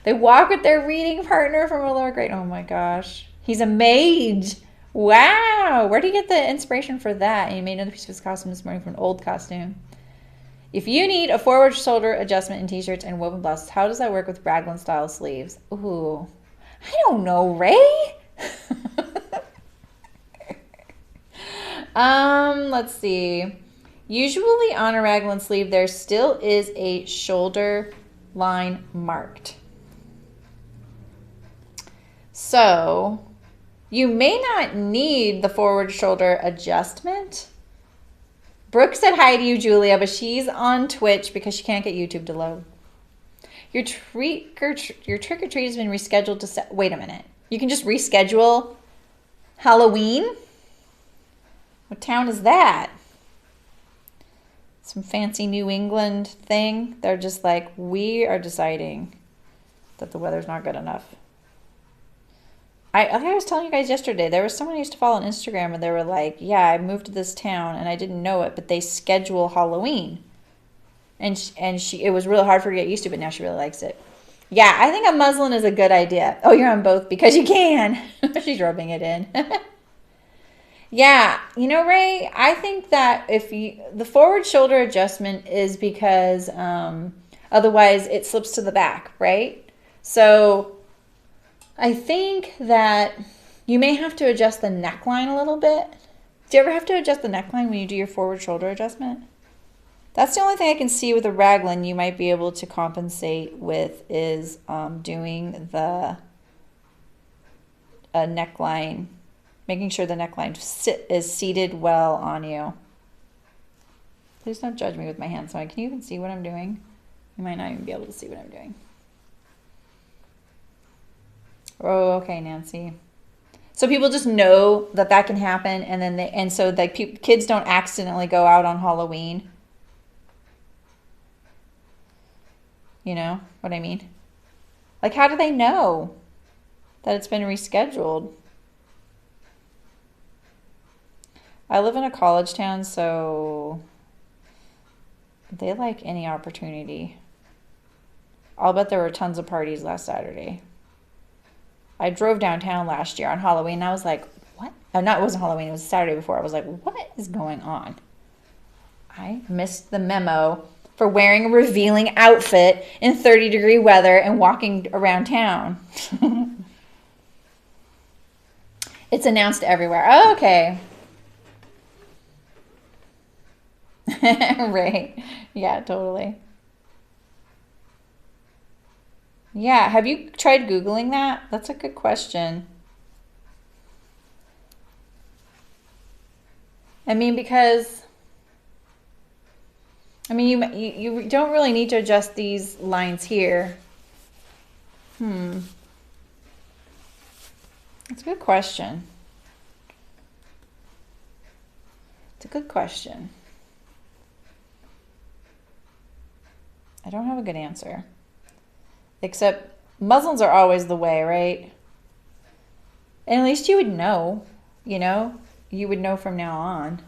they walk with their reading partner from a lower grade. Oh my gosh, he's a mage. Wow, where did you get the inspiration for that? And he made another piece of his costume this morning from an old costume. If you need a forward shoulder adjustment in t-shirts and woven blouses, how does that work with raglan style sleeves? Ooh, I don't know, Ray. Let's see. Usually on a raglan sleeve, there still is a shoulder line marked. So you may not need the forward shoulder adjustment. Brooke said hi to you, Julia, but she's on Twitch because she can't get YouTube to load. Your trick or treat has been rescheduled to wait a minute. You can just reschedule Halloween? What town is that? Some fancy New England thing. They're just like, we are deciding that the weather's not good enough. I was telling you guys yesterday, there was someone I used to follow on Instagram and they were like, yeah, I moved to this town and I didn't know it, but they schedule Halloween. And it was really hard for her to get used to, but now she really likes it. Yeah, I think a muslin is a good idea. Oh, you're on both because you can. She's rubbing it in. Yeah, you know, Ray, I think that the forward shoulder adjustment is because otherwise it slips to the back, right? So I think that you may have to adjust the neckline a little bit. Do you ever have to adjust the neckline when you do your forward shoulder adjustment? That's the only thing I can see with a raglan you might be able to compensate with is doing the neckline, making sure the neckline is seated well on you. Please don't judge me with my hands. Can you even see what I'm doing? You might not even be able to see what I'm doing. Oh, okay, Nancy. So people just know that that can happen, and then so like kids don't accidentally go out on Halloween. You know what I mean? Like, how do they know that it's been rescheduled? I live in a college town, so they like any opportunity. I'll bet there were tons of parties last Saturday. I drove downtown last year on Halloween, and I was like, what? Oh, no, it wasn't Halloween. It was Saturday before. I was like, what is going on? I missed the memo for wearing a revealing outfit in 30-degree weather and walking around town. It's announced everywhere. Oh, okay. Right. Yeah, totally. Yeah, have you tried Googling that? That's a good question. I mean, because you don't really need to adjust these lines here. That's a good question. It's a good question. I don't have a good answer. Except muslins are always the way, right? And at least you would know, you know? You would know from now on.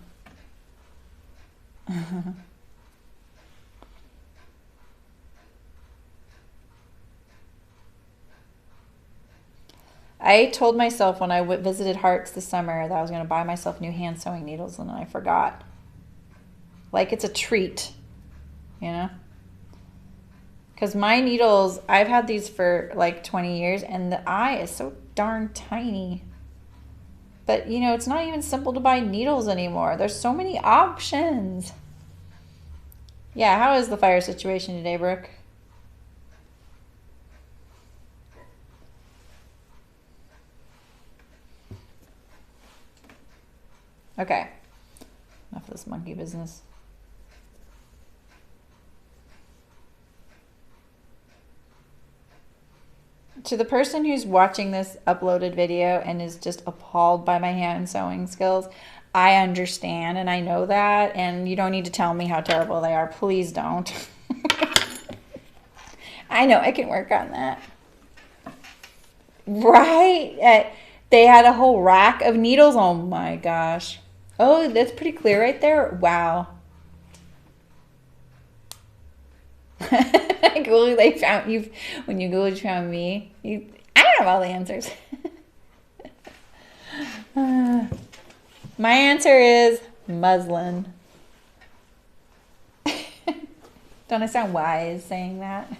I told myself when I visited Hart's this summer that I was going to buy myself new hand sewing needles, and I forgot. Like, it's a treat, you know? Because my needles, I've had these for like 20 years, and the eye is so darn tiny. But, you know, it's not even simple to buy needles anymore. There's so many options. Yeah, how is the fire situation today, Brooke? Okay. Enough of this monkey business. To the person who's watching this uploaded video and is just appalled by my hand sewing skills, I understand and I know that, and you don't need to tell me how terrible they are. Please don't. I know I can work on that. Right? They had a whole rack of needles. Oh my gosh. Oh, that's pretty clear right there. Wow. Google, they found you when you Googled, you found me. I don't have all the answers. My answer is muslin. Don't I sound wise saying that?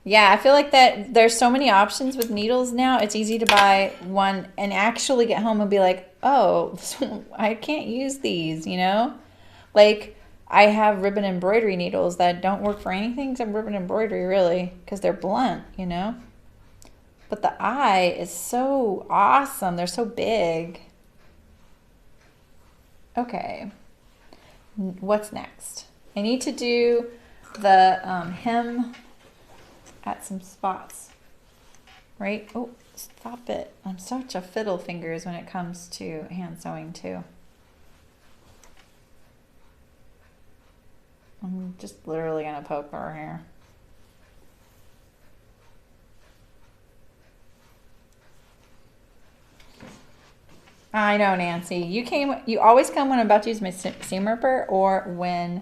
Yeah, I feel like that there's so many options with needles now. It's easy to buy one and actually get home and be like, oh, I can't use these, you know? Like, I have ribbon embroidery needles that don't work for anything except ribbon embroidery, really, because they're blunt, you know? But the eye is so awesome. They're so big. Okay, what's next? I need to do the hem at some spots, right? Oh, stop it. I'm such a fiddle fingers when it comes to hand sewing too. I'm just literally gonna poke her here. I know, Nancy. You always come when I'm about to use my seam ripper or when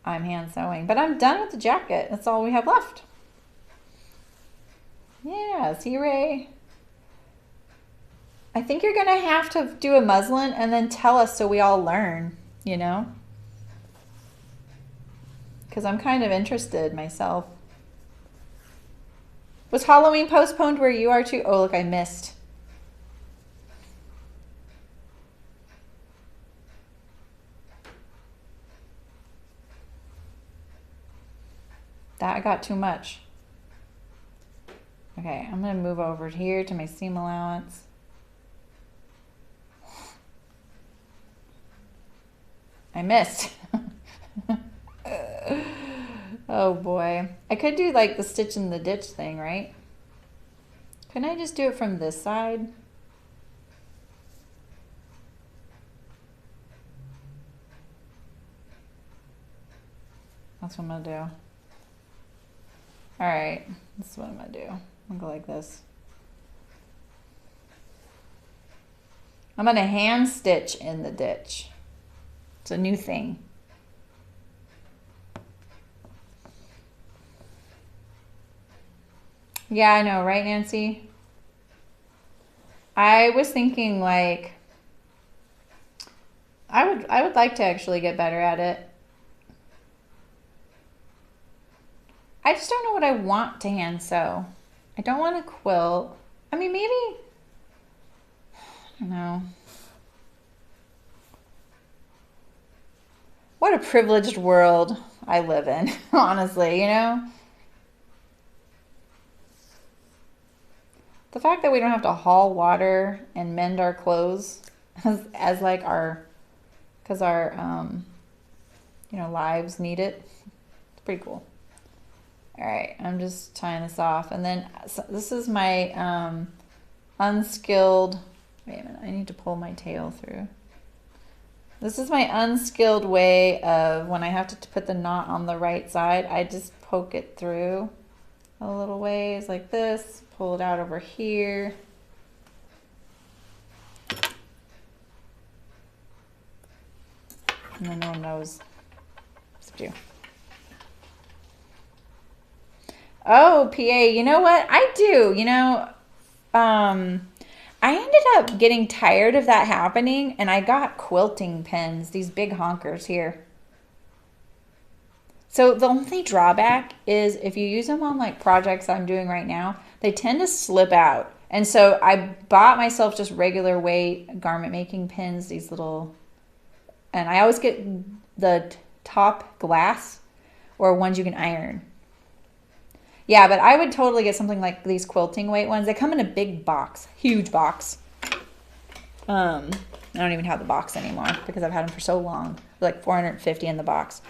I'm hand sewing. But I'm done with the jacket. That's all we have left. Yeah, see, Ray? I think you're going to have to do a muslin and then tell us so we all learn, you know? Because I'm kind of interested myself. Was Halloween postponed where you are too? Oh, look, I missed. That got too much. Okay, I'm going to move over here to my seam allowance. I missed. Oh boy. I could do like the stitch in the ditch thing, right? Couldn't I just do it from this side? That's what I'm going to do. All right, this is what I'm gonna do. I'm gonna go like this. I'm gonna hand stitch in the ditch. It's a new thing. Yeah, I know, right, Nancy? I was thinking like I would like to actually get better at it. I just don't know what I want to hand sew. I don't want to quilt. I mean, maybe, I don't know. What a privileged world I live in, honestly, you know? The fact that we don't have to haul water and mend our clothes as like because our, you know, lives need it. It's pretty cool. All right, I'm just tying this off. And then so this is my unskilled, wait a minute, I need to pull my tail through. This is my unskilled way of when I have to put the knot on the right side, I just poke it through a little ways like this, pull it out over here. And then no one knows. Except you. Oh, PA, you know what? I do, you know, I ended up getting tired of that happening and I got quilting pins, these big honkers here. So the only drawback is if you use them on like projects I'm doing right now, they tend to slip out. And so I bought myself just regular weight garment making pins, these little, and I always get the top glass or ones you can iron. Yeah, but I would totally get something like these quilting weight ones. They come in a big box, huge box. I don't even have the box anymore because I've had them for so long. Like $450 in the box.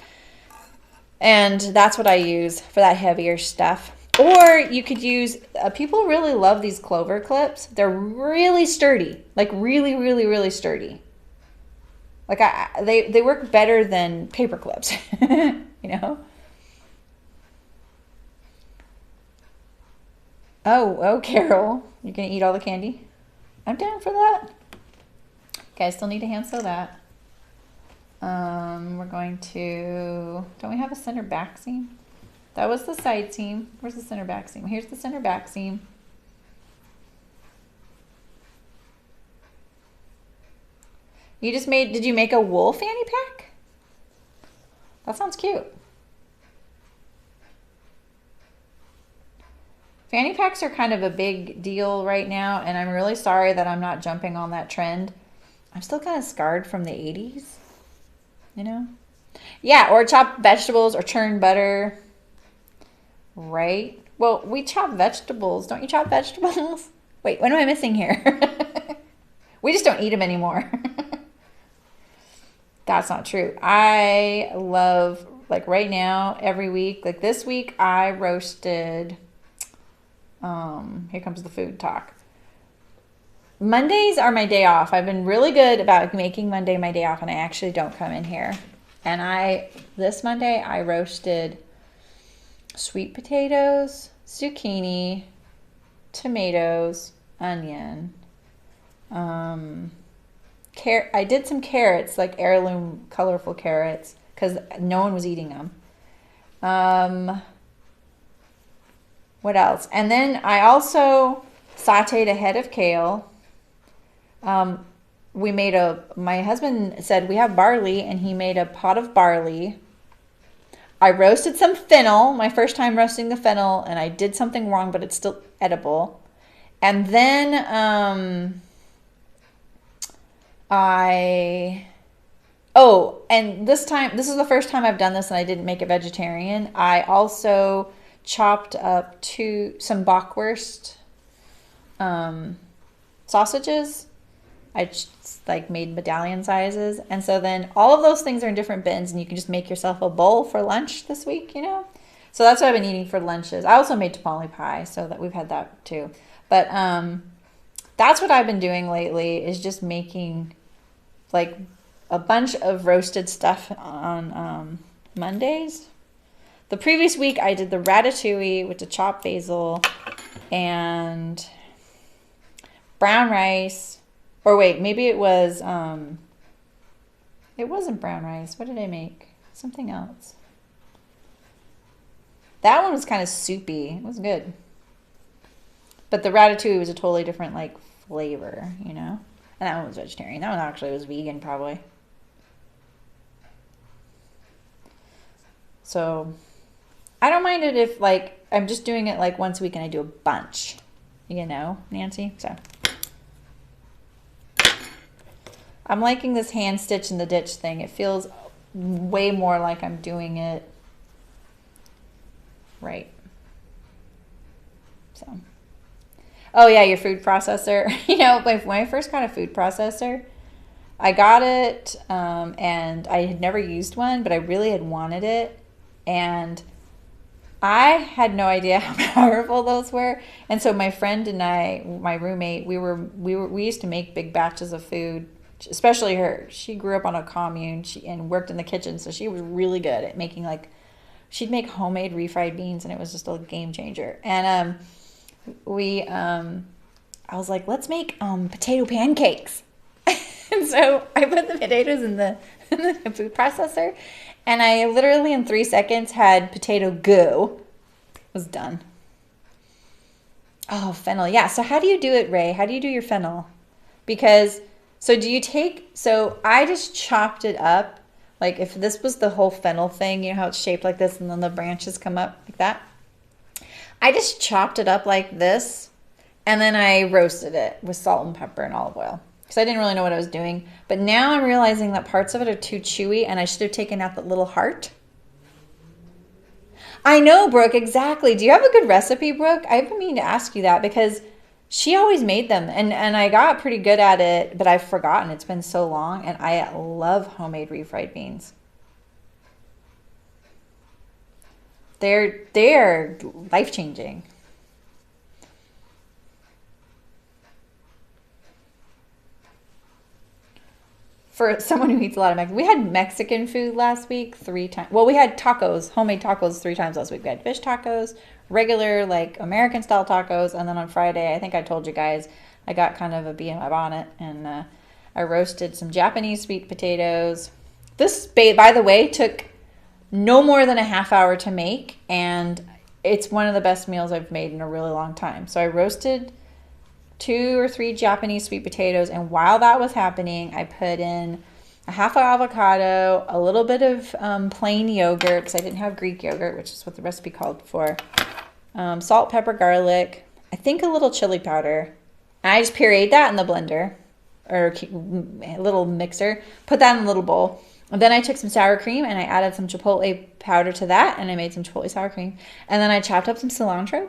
And that's what I use for that heavier stuff. Or you could use, people really love these clover clips. They're really sturdy, like really, really, really sturdy. Like they work better than paper clips, you know? Oh, Carol, you're gonna eat all the candy? I'm down for that. Okay, I still need to hand sew that. We're going to, don't we have a center back seam? That was the side seam. Where's the center back seam? Here's the center back seam. You just made, did you make a wool fanny pack? That sounds cute. Fanny packs are kind of a big deal right now, and I'm really sorry that I'm not jumping on that trend. I'm still kind of scarred from the 80s, you know? Yeah, or chop vegetables or churn butter, right? Well, we chop vegetables. Don't you chop vegetables? Wait, what am I missing here? We just don't eat them anymore. That's not true. I love, like right now, every week, like this week, I roasted, here comes the food talk. Mondays are my day off. I've been really good about making Monday my day off, and I actually don't come in here. And this Monday, I roasted sweet potatoes, zucchini, tomatoes, onion, I did some carrots, like heirloom colorful carrots, because no one was eating them. What else? And then I also sauteed a head of kale. My husband said we have barley, and he made a pot of barley. I roasted some fennel, my first time roasting the fennel, and I did something wrong, but it's still edible. And then and this is the first time I've done this and I didn't make it vegetarian. I also chopped up some bockwurst sausages. I just like made medallion sizes. And so then all of those things are in different bins, and you can just make yourself a bowl for lunch this week, you know? So that's what I've been eating for lunches. I also made tamale pie, so that we've had that too. But that's what I've been doing lately, is just making like a bunch of roasted stuff on Mondays. The previous week I did the ratatouille with the chopped basil and brown rice. Or wait, maybe it was, it wasn't brown rice. What did I make? Something else. That one was kind of soupy. It was good. But the ratatouille was a totally different like flavor, you know? And that one was vegetarian. That one actually was vegan probably. So I don't mind it if like I'm just doing it like once a week and I do a bunch, you know, Nancy? So I'm liking this hand stitch in the ditch thing. It feels way more like I'm doing it right. So, oh yeah, your food processor. You know, like when I first got a food processor, I got it and I had never used one, but I really had wanted it. And I had no idea how powerful those were. And so my friend and I, my roommate, we used to make big batches of food. Especially her. She grew up on a commune and worked in the kitchen, so she was really good at making like, she'd make homemade refried beans, and it was just a game changer. And I was like, let's make potato pancakes. And so I put the potatoes in the food processor, and I literally in 3 seconds had potato goo. It was done. Oh, fennel. Yeah. So how do you do it, Ray? How do you do your fennel? Because so I just chopped it up. Like if this was the whole fennel thing, you know how it's shaped like this and then the branches come up like that? I just chopped it up like this, and then I roasted it with salt and pepper and olive oil. Because I didn't really know what I was doing. But now I'm realizing that parts of it are too chewy, and I should have taken out the little heart. I know, Brooke, exactly. Do you have a good recipe, Brooke? I've been meaning to ask you that because she always made them, and I got pretty good at it, but I've forgotten. It's been so long, and I love homemade refried beans. They're life-changing. For someone who eats a lot of Mexican, we had Mexican food last week 3 times. Well, we had tacos, homemade tacos 3 times last week. We had fish tacos, regular like American style tacos, and then on Friday, I think I told you guys, I got kind of a bee in my bonnet, and I roasted some Japanese sweet potatoes. This, by the way, took no more than a half hour to make, and it's one of the best meals I've made in a really long time. So I roasted 2 or 3 Japanese sweet potatoes. And while that was happening, I put in a half an avocado, a little bit of plain yogurt, because I didn't have Greek yogurt, which is what the recipe called for. Salt, pepper, garlic, I think a little chili powder. And I just pureed that in the blender or a little mixer, put that in a little bowl. And then I took some sour cream and I added some chipotle powder to that, and I made some chipotle sour cream. And then I chopped up some cilantro,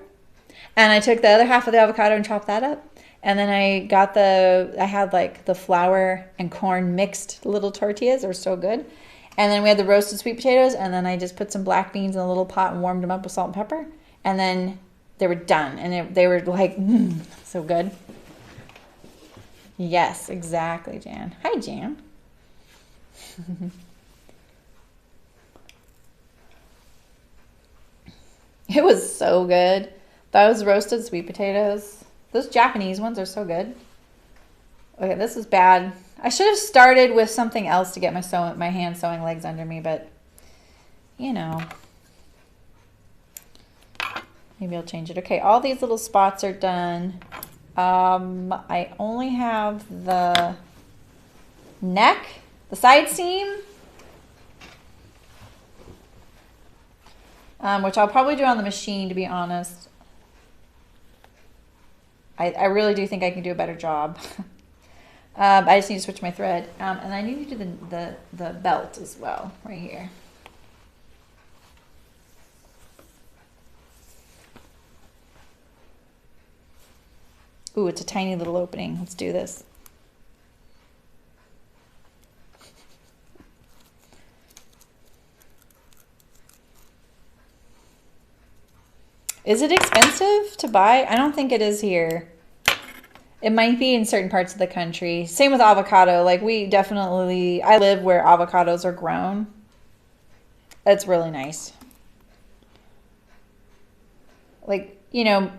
and I took the other half of the avocado and chopped that up. And then I had like the flour and corn mixed little tortillas. They were so good. And then we had the roasted sweet potatoes, and then I just put some black beans in a little pot and warmed them up with salt and pepper. And then they were done, and they were like, so good. Yes, exactly, Jan. Hi, Jan. It was so good. Those roasted sweet potatoes. Those Japanese ones are so good. Okay, this is bad. I should have started with something else to get my hand sewing legs under me, but you know. Maybe I'll change it. Okay, all these little spots are done. I only have the neck, the side seam, which I'll probably do on the machine, to be honest. I really do think I can do a better job. I just need to switch my thread. And I need to do the belt as well, right here. Ooh, it's a tiny little opening. Let's do this. Is it expensive to buy? I don't think it is here. It might be in certain parts of the country. Same with avocado. Like I live where avocados are grown. That's really nice. Like, you know,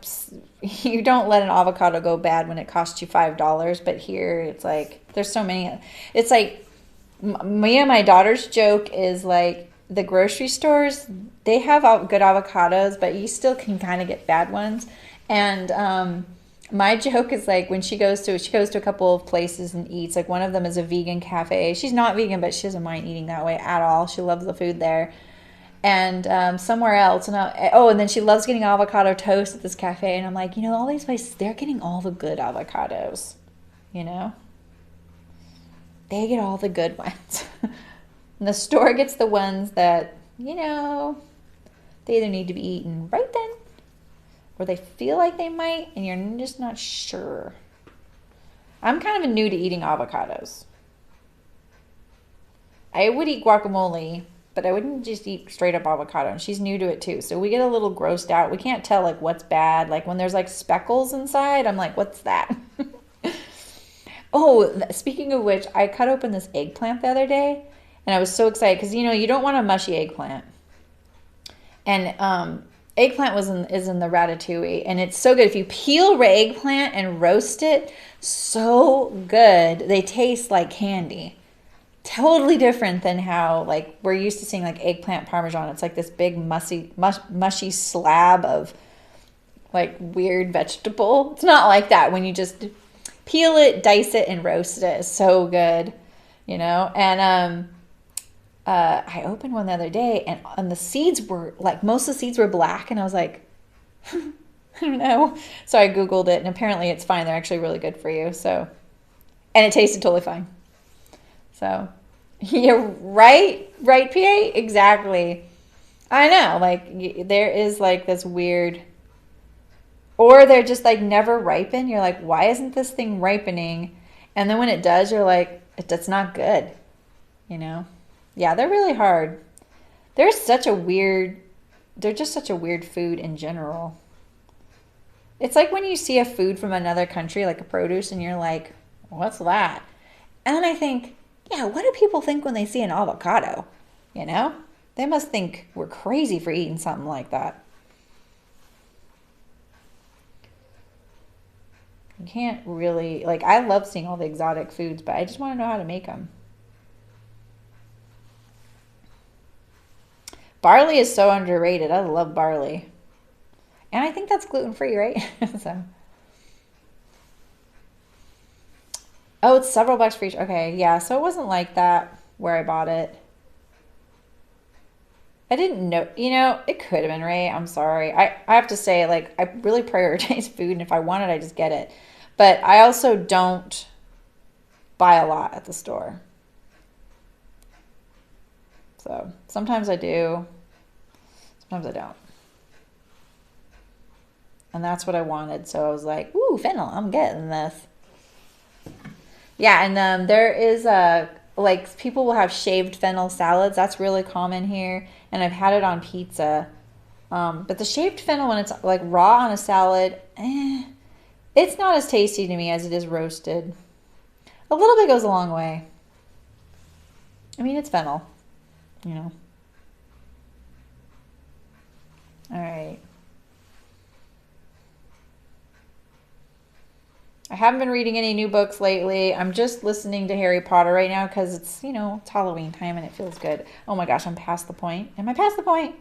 you don't let an avocado go bad when it costs you $5, but here it's like, there's so many. It's like, me and my daughter's joke is like, the grocery stores, they have good avocados, but you still can kind of get bad ones. And my joke is like, when she goes to a couple of places and eats, like one of them is a vegan cafe. She's not vegan, but she doesn't mind eating that way at all. She loves the food there. And somewhere else, and then she loves getting avocado toast at this cafe. And I'm like, you know, all these places, they're getting all the good avocados, you know? They get all the good ones. And the store gets the ones that, you know, they either need to be eaten right then, or they feel like they might, and you're just not sure. I'm kind of new to eating avocados. I would eat guacamole, but I wouldn't just eat straight up avocado. And she's new to it too. So we get a little grossed out. We can't tell like what's bad. Like when there's like speckles inside, I'm like, what's that? Oh, speaking of which, I cut open this eggplant the other day, and I was so excited because, you know, you don't want a mushy eggplant. And eggplant is in the ratatouille, and it's so good. If you peel eggplant and roast it, so good. They taste like candy. Totally different than how like we're used to seeing like eggplant parmesan. It's like this big mushy slab of like weird vegetable. It's not like that when you just peel it, dice it, and roast it. It's so good, you know. And I opened one the other day, and the seeds were like, most of the seeds were black, and I was like, I don't know. So I Googled it, and apparently it's fine. They're actually really good for you. So, and it tasted totally fine. So, yeah, right, PA, exactly. I know, like there is like this weird, or they're just like never ripen. You're like, why isn't this thing ripening? And then when it does, you're like, it's not good, you know? Yeah, they're really hard. They're just such a weird food in general. It's like when you see a food from another country, like a produce, and you're like, what's that? And then I think, yeah, what do people think when they see an avocado? You know? They must think we're crazy for eating something like that. You can't really, like, I love seeing all the exotic foods, but I just want to know how to make them. Barley is so underrated. I love barley. And I think that's gluten-free, right? So, Oh, it's several bucks for each. Okay, yeah, so it wasn't like that where I bought it. I didn't know, it could have been Ray. I'm sorry. I have to say, like, I really prioritize food, and if I want it, I just get it. But I also don't buy a lot at the store. So sometimes I do, sometimes I don't. And that's what I wanted. So I was like, ooh, fennel, I'm getting this. Yeah, and there is like people will have shaved fennel salads. That's really common here, and I've had it on pizza. But the shaved fennel when it's like raw on a salad, it's not as tasty to me as it is roasted. A little bit goes a long way. I mean, it's fennel, you know. All right. I haven't been reading any new books lately. I'm just listening to Harry Potter right now because it's, it's Halloween time and it feels good. Oh my gosh, I'm past the point. Am I past the point?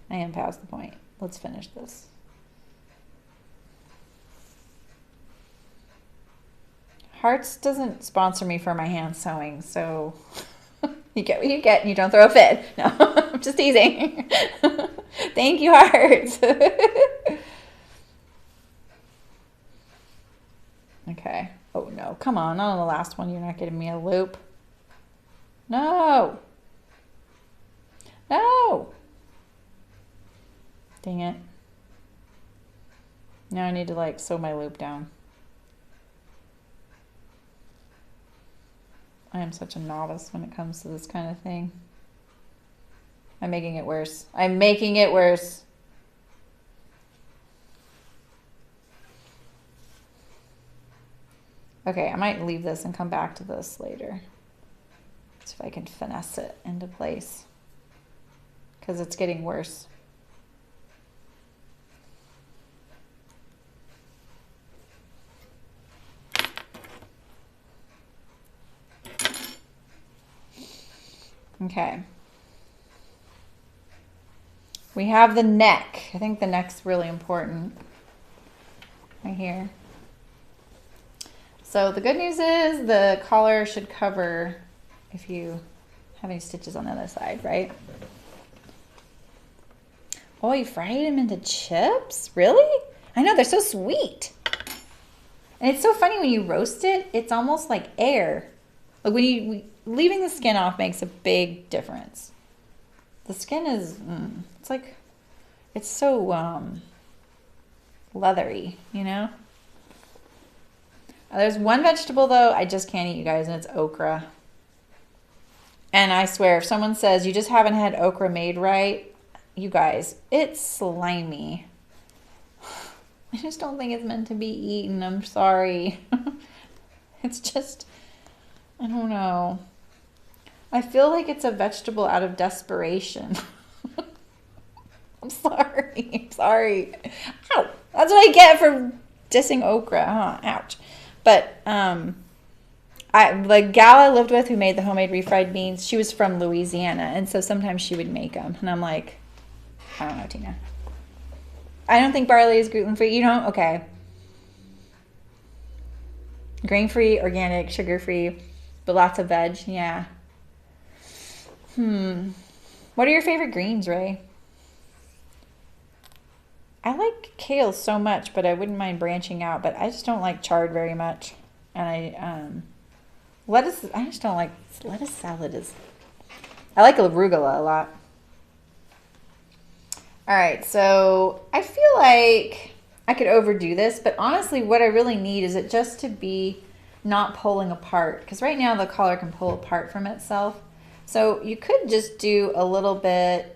I am past the point. Let's finish this. Hearts doesn't sponsor me for my hand sewing, so you get what you get and you don't throw a fit. No, I'm just teasing. Thank you, Hearts. Okay. Oh no, come on, not on the last one. You're not getting me a loop. No. No. Dang it. Now I need to like sew my loop down. I am such a novice when it comes to this kind of thing. I'm making it worse. I'm making it worse. Okay, I might leave this and come back to this later. See if I can finesse it into place. Because it's getting worse. Okay. We have the neck. I think the neck's really important. Right here. So the good news is the collar should cover if you have any stitches on the other side, right? Oh, you fried them into chips? Really? I know, they're so sweet. And it's so funny when you roast it, it's almost like air. Like leaving the skin off makes a big difference. The skin is, it's like, it's so leathery, There's one vegetable though I just can't eat, you guys, and it's okra. And I swear, if someone says you just haven't had okra made right, you guys, it's slimy. I just don't think it's meant to be eaten. I'm sorry. It's just, I don't know. I feel like it's a vegetable out of desperation. I'm sorry. I'm sorry. Ow. That's what I get for dissing okra. Huh? Ouch. But the gal I lived with who made the homemade refried beans, she was from Louisiana, and so sometimes she would make them. And I'm like, I don't know, Tina. I don't think barley is gluten-free. You don't? Okay. Grain-free, organic, sugar-free, but lots of veg. Yeah. What are your favorite greens, Ray? I like kale so much, but I wouldn't mind branching out, but I just don't like chard very much. And lettuce, I just don't like, lettuce salad I like arugula a lot. All right, so I feel like I could overdo this, but honestly what I really need is it just to be not pulling apart, because right now the collar can pull apart from itself. So you could just do a little bit,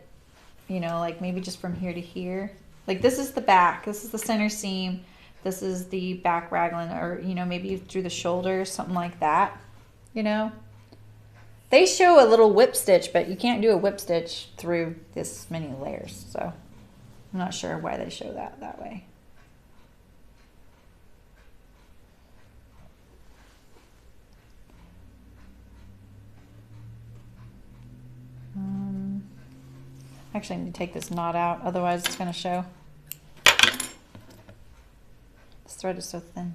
like maybe just from here to here. Like this is the back, this is the center seam, this is the back raglan, or maybe through the shoulders, something like that. They show a little whip stitch, but you can't do a whip stitch through this many layers, so I'm not sure why they show that way. Actually, I need to take this knot out, otherwise it's going to show. This thread is so thin.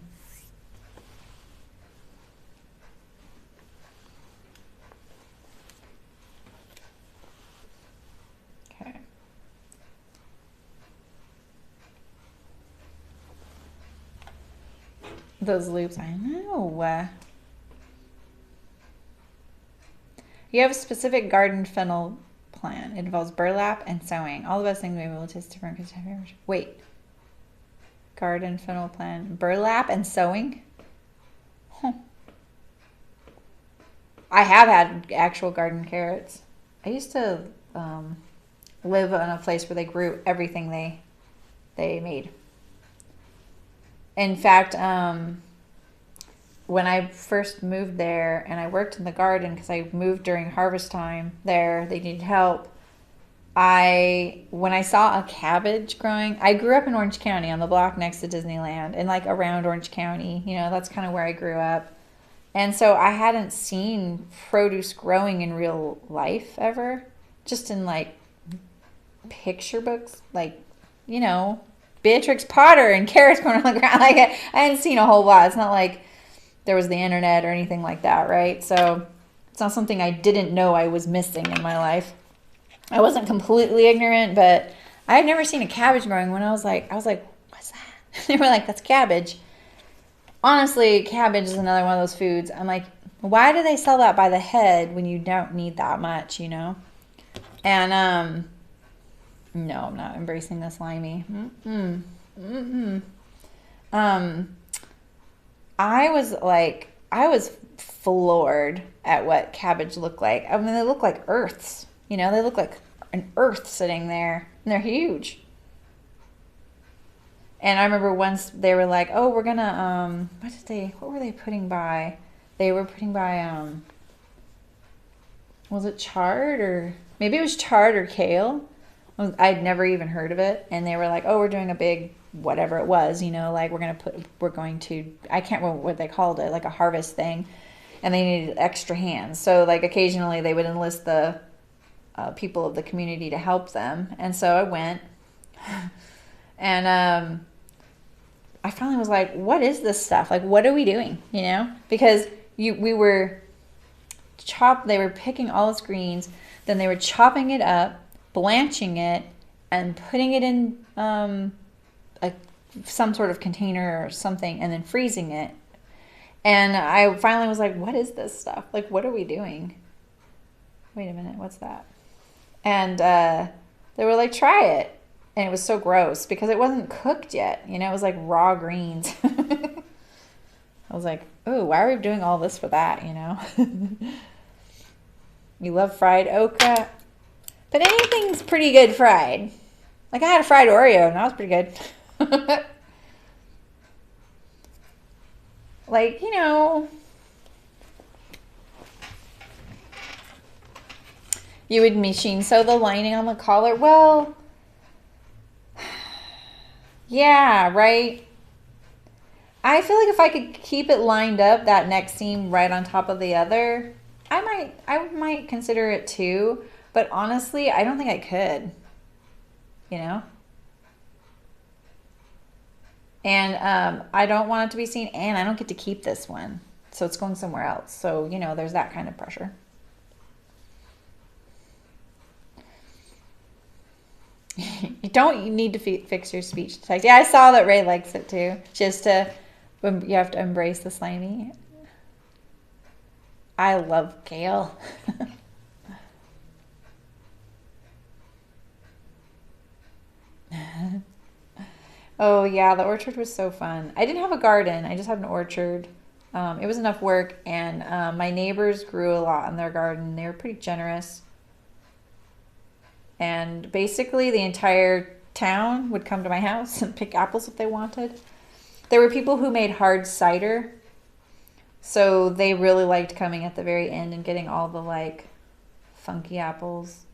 Those loops, I know. You have a specific garden fennel plan. It involves burlap and sewing. All the best things may be able to taste different. Wait. Garden fennel plan. Burlap and sewing? Huh. I have had actual garden carrots. I used to live in a place where they grew everything they made. In fact, when I first moved there and I worked in the garden because I moved during harvest time there, they needed help. When I saw a cabbage growing, I grew up in Orange County on the block next to Disneyland and like around Orange County, that's kind of where I grew up. And so I hadn't seen produce growing in real life ever, just in like picture books, like, Beatrix Potter and carrots growing on the ground. Like I hadn't seen a whole lot. It's not like there was the internet or anything like that, right? So it's not something I didn't know I was missing in my life. I wasn't completely ignorant, but I had never seen a cabbage growing when I was like, what's that? They were like, that's cabbage. Honestly, cabbage is another one of those foods. I'm like, why do they sell that by the head when you don't need that much, And no, I'm not embracing the slimy. I was floored at what cabbage looked like. I mean, they look like earths. They look like an earth sitting there, and they're huge. And I remember once they were like, "Oh, we're gonna what were they putting by? They were putting by was it chard or maybe it was chard or kale? I'd never even heard of it, and they were like, "Oh, we're doing a big whatever it was, like we're going to I can't remember what they called it, like a harvest thing, and they needed extra hands. So like occasionally they would enlist the people of the community to help them, and so I went, and I finally was like, "What is this stuff? Like, what are we doing?" Because they were picking all its greens, then they were chopping it up, blanching it, and putting it in some sort of container or something, and then freezing it. And I finally was like, what is this stuff? Like, what are we doing? Wait a minute, what's that? And they were like, try it. And it was so gross because it wasn't cooked yet. It was like raw greens. I was like, oh, why are we doing all this for that, You love fried okra. But anything's pretty good fried. Like I had a fried Oreo and that was pretty good. Like, you would machine sew the lining on the collar. Well, yeah, right. I feel like if I could keep it lined up, that neck seam right on top of the other, I might consider it too. But honestly, I don't think I could, And I don't want it to be seen, and I don't get to keep this one. So it's going somewhere else. So, there's that kind of pressure. You don't need to fix your speech to text. Yeah, I saw that Ray likes it too. You have to embrace the slimy. I love kale. Oh yeah, the orchard was so fun. I didn't have a garden. I just had an orchard. It was enough work, and my neighbors grew a lot in their garden. They were pretty generous. And basically the entire town would come to my house and pick apples if they wanted. There were people who made hard cider. So they really liked coming at the very end and getting all the like funky apples,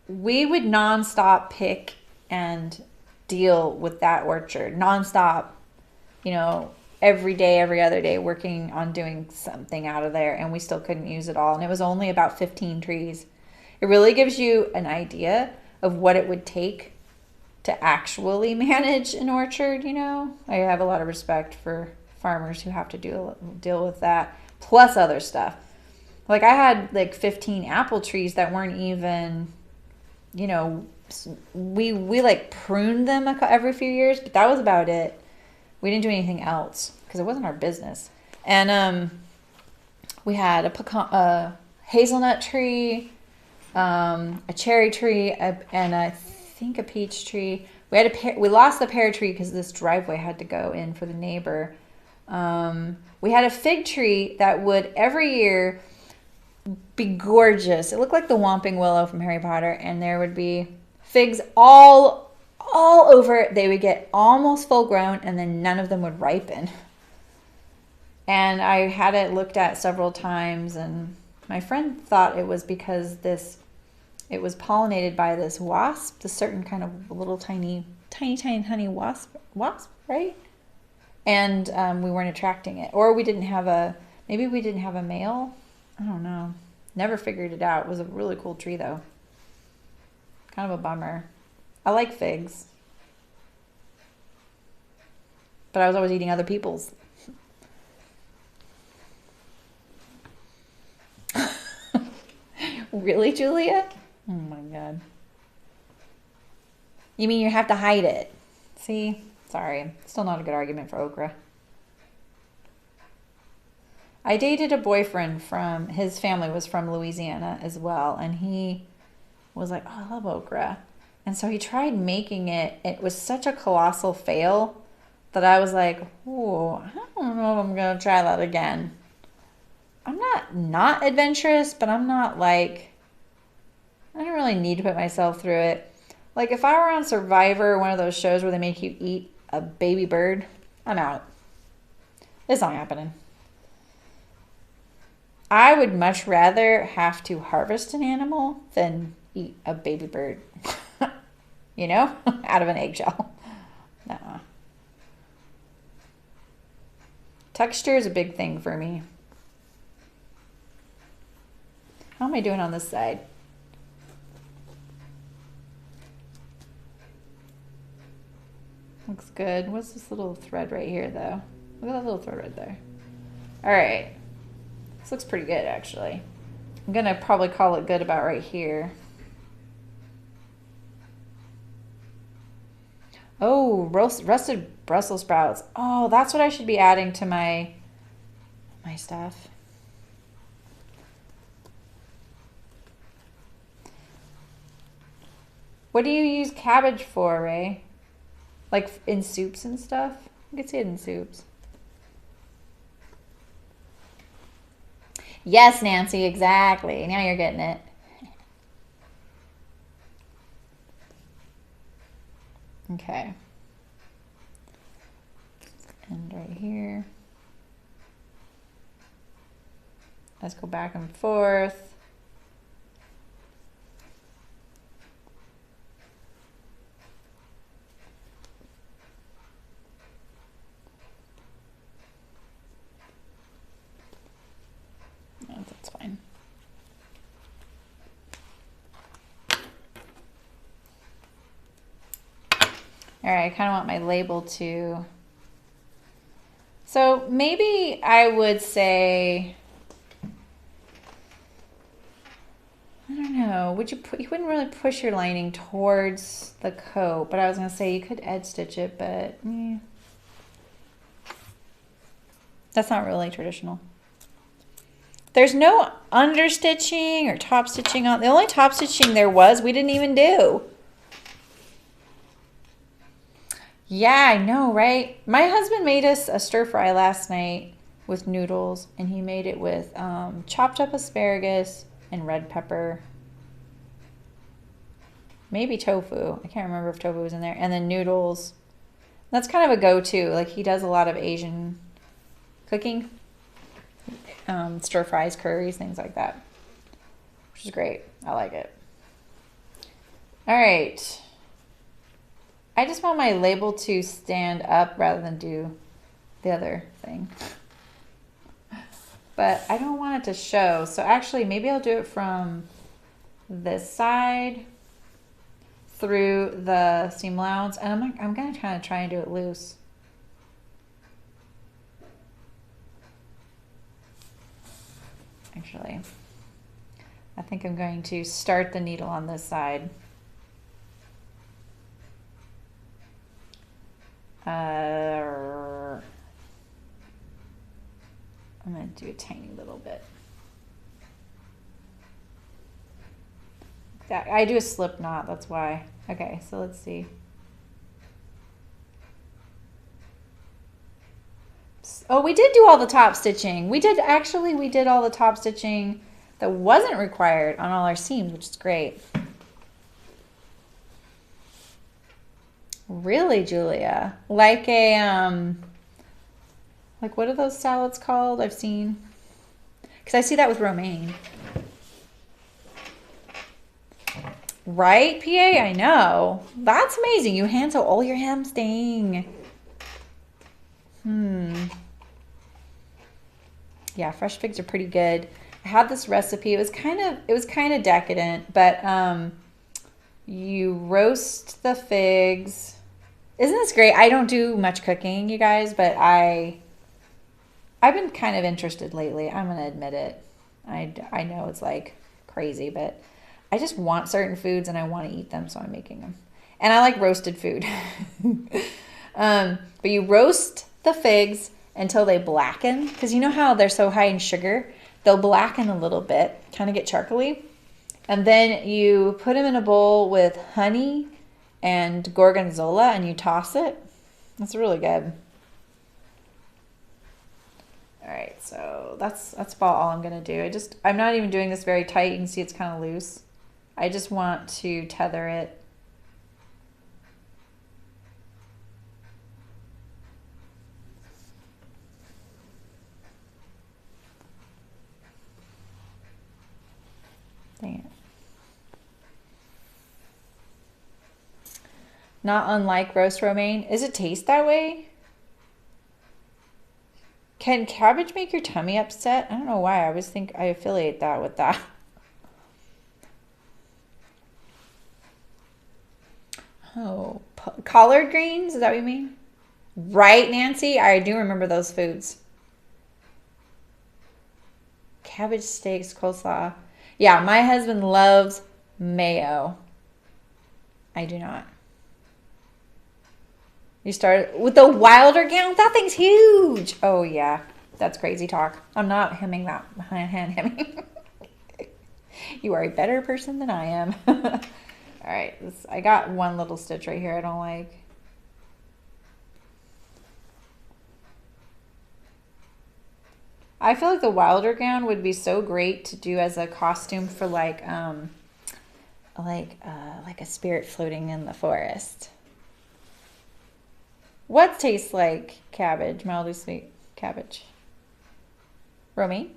We would nonstop pick and deal with that orchard. Nonstop, every day, every other day, working on doing something out of there, and we still couldn't use it all. And it was only about 15 trees. It really gives you an idea of what it would take to actually manage an orchard, I have a lot of respect for farmers who have to deal with that, plus other stuff. Like I had like 15 apple trees that weren't even, we like pruned them every few years, but that was about it. We didn't do anything else because it wasn't our business. And we had a hazelnut tree, a cherry tree, and I think a peach tree. We had we lost the pear tree because this driveway had to go in for the neighbor. We had a fig tree that would every year be gorgeous. It looked like the Whomping Willow from Harry Potter, and there would be figs all over it. They would get almost full grown, and then none of them would ripen. And I had it looked at several times, and my friend thought it was because it was pollinated by this wasp, this certain kind of little tiny honey wasp, right? And we weren't attracting it, or maybe we didn't have a male. I don't know. Never figured it out. It was a really cool tree though. Kind of a bummer. I like figs, but I was always eating other people's. Really, Julia? Oh my God. You mean you have to hide it? See? Sorry. Still not a good argument for okra. I dated a boyfriend his family was from Louisiana as well, and he was like, oh, I love okra. And so he tried making it. It was such a colossal fail that I was like, oh, I don't know if I'm going to try that again. I'm not adventurous, but I'm not like, I don't really need to put myself through it. Like if I were on Survivor, one of those shows where they make you eat a baby bird, I'm out. It's not happening. I would much rather have to harvest an animal than eat a baby bird, you know, out of an eggshell. Nuh-uh. Texture is a big thing for me. How am I doing on this side? Looks good. What's this little thread right here, though? Look at that little thread right there. All right. This looks pretty good, actually. I'm going to probably call it good about right here. Oh, rusted Brussels sprouts. Oh, that's what I should be adding to my stuff. What do you use cabbage for, Ray? Like in soups and stuff? You can see it in soups. Yes, Nancy, exactly. Now you're getting it. Okay. And right here. Let's go back and forth. That's fine. All right, I kind of want my label to. So maybe I would say, I don't know, you wouldn't really push your lining towards the coat, but I was going to say you could edge stitch it, but that's not really traditional. There's no understitching or top stitching on. The only top stitching there was, we didn't even do. Yeah, I know, right? My husband made us a stir fry last night with noodles, and he made it with chopped up asparagus and red pepper. Maybe tofu. I can't remember if tofu was in there. And then noodles. That's kind of a go-to. Like he does a lot of Asian cooking. Stir fries, curries, things like that. Which is great. I like it. All right. I just want my label to stand up rather than do the other thing. But I don't want it to show. So actually, maybe I'll do it from this side through the seam allowance. And I'm going to kind of try and do it loose. Actually, I think I'm going to start the needle on this side. I'm going to do a tiny little bit. I do a slip knot, that's why. Okay, so let's see. Oh, we did do all the top stitching. We did all the top stitching that wasn't required on all our seams, which is great. Really, Julia? Like a, like what are those salads called? I've seen, because I see that with romaine. Right, PA? I know. That's amazing. You hand sew all your hem staying. Yeah, fresh figs are pretty good. I had this recipe. It was kind of decadent, but you roast the figs. Isn't this great? I don't do much cooking, you guys, but I've been kind of interested lately. I'm gonna admit it. I know it's like crazy, but I just want certain foods and I want to eat them, so I'm making them. And I like roasted food. But you roast the figs until they blacken, because you know how they're so high in sugar? They'll blacken a little bit, kind of get charcoaly. And then you put them in a bowl with honey and gorgonzola and you toss it. That's really good. All right, so that's about all I'm gonna do. I'm not even doing this very tight. You can see it's kind of loose. I just want to tether it. Dang it. Not unlike roast romaine. Does it taste that way? Can cabbage make your tummy upset? I don't know why. I always think I affiliate that with that. Oh, collard greens? Is that what you mean? Right, Nancy? I do remember those foods. Cabbage steaks, coleslaw. Yeah, my husband loves mayo. I do not. You start with the Wilder gown? That thing's huge. Oh, yeah. That's crazy talk. I'm not hemming that. Hand hemming. You are a better person than I am. All right. I got one little stitch right here I don't like. I feel like the Wilder gown would be so great to do as a costume for like a spirit floating in the forest. What tastes like cabbage? Mildly sweet cabbage. Romy?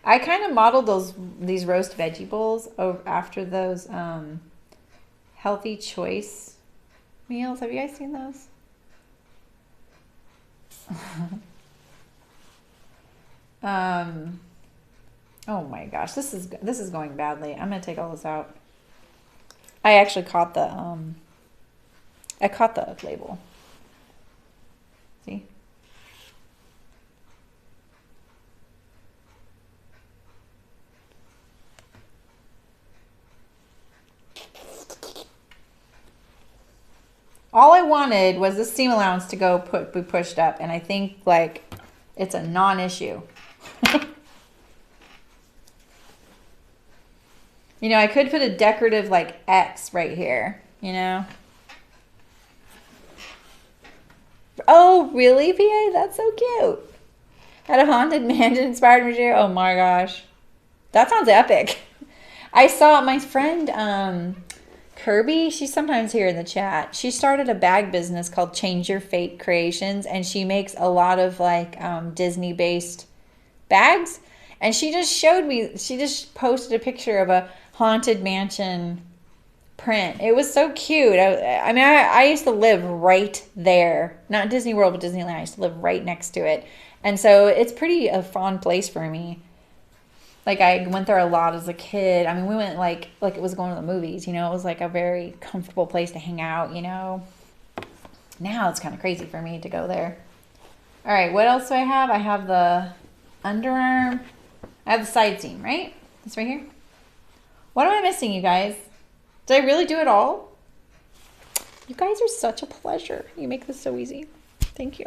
I kind of modeled these roast veggie bowls after those healthy choice meals. Have you guys seen those? Oh my gosh, this is going badly. I'm gonna take all this out. I actually caught the label. See? All I wanted was the seam allowance to be pushed up, and I think like it's a non-issue. You know, I could put a decorative like X right here, you know. Oh, really, PA? That's so cute. Had a haunted mansion inspired material. Oh my gosh. That sounds epic. I saw my friend Kirby, she's sometimes here in the chat. She started a bag business called Change Your Fate Creations, and she makes a lot of like Disney-based bags. And she just posted a picture of a haunted mansion print. It was so cute. I mean, I used to live right there. Not Disney World, but Disneyland. I used to live right next to it. And so it's pretty a fond place for me. Like, I went there a lot as a kid. I mean, we went like it was going to the movies, you know. It was like a very comfortable place to hang out, you know. Now it's kind of crazy for me to go there. All right, what else do I have? I have the underarm. I have the side seam, right? This right here. What am I missing, you guys? Did I really do it all? You guys are such a pleasure. You make this so easy. Thank you.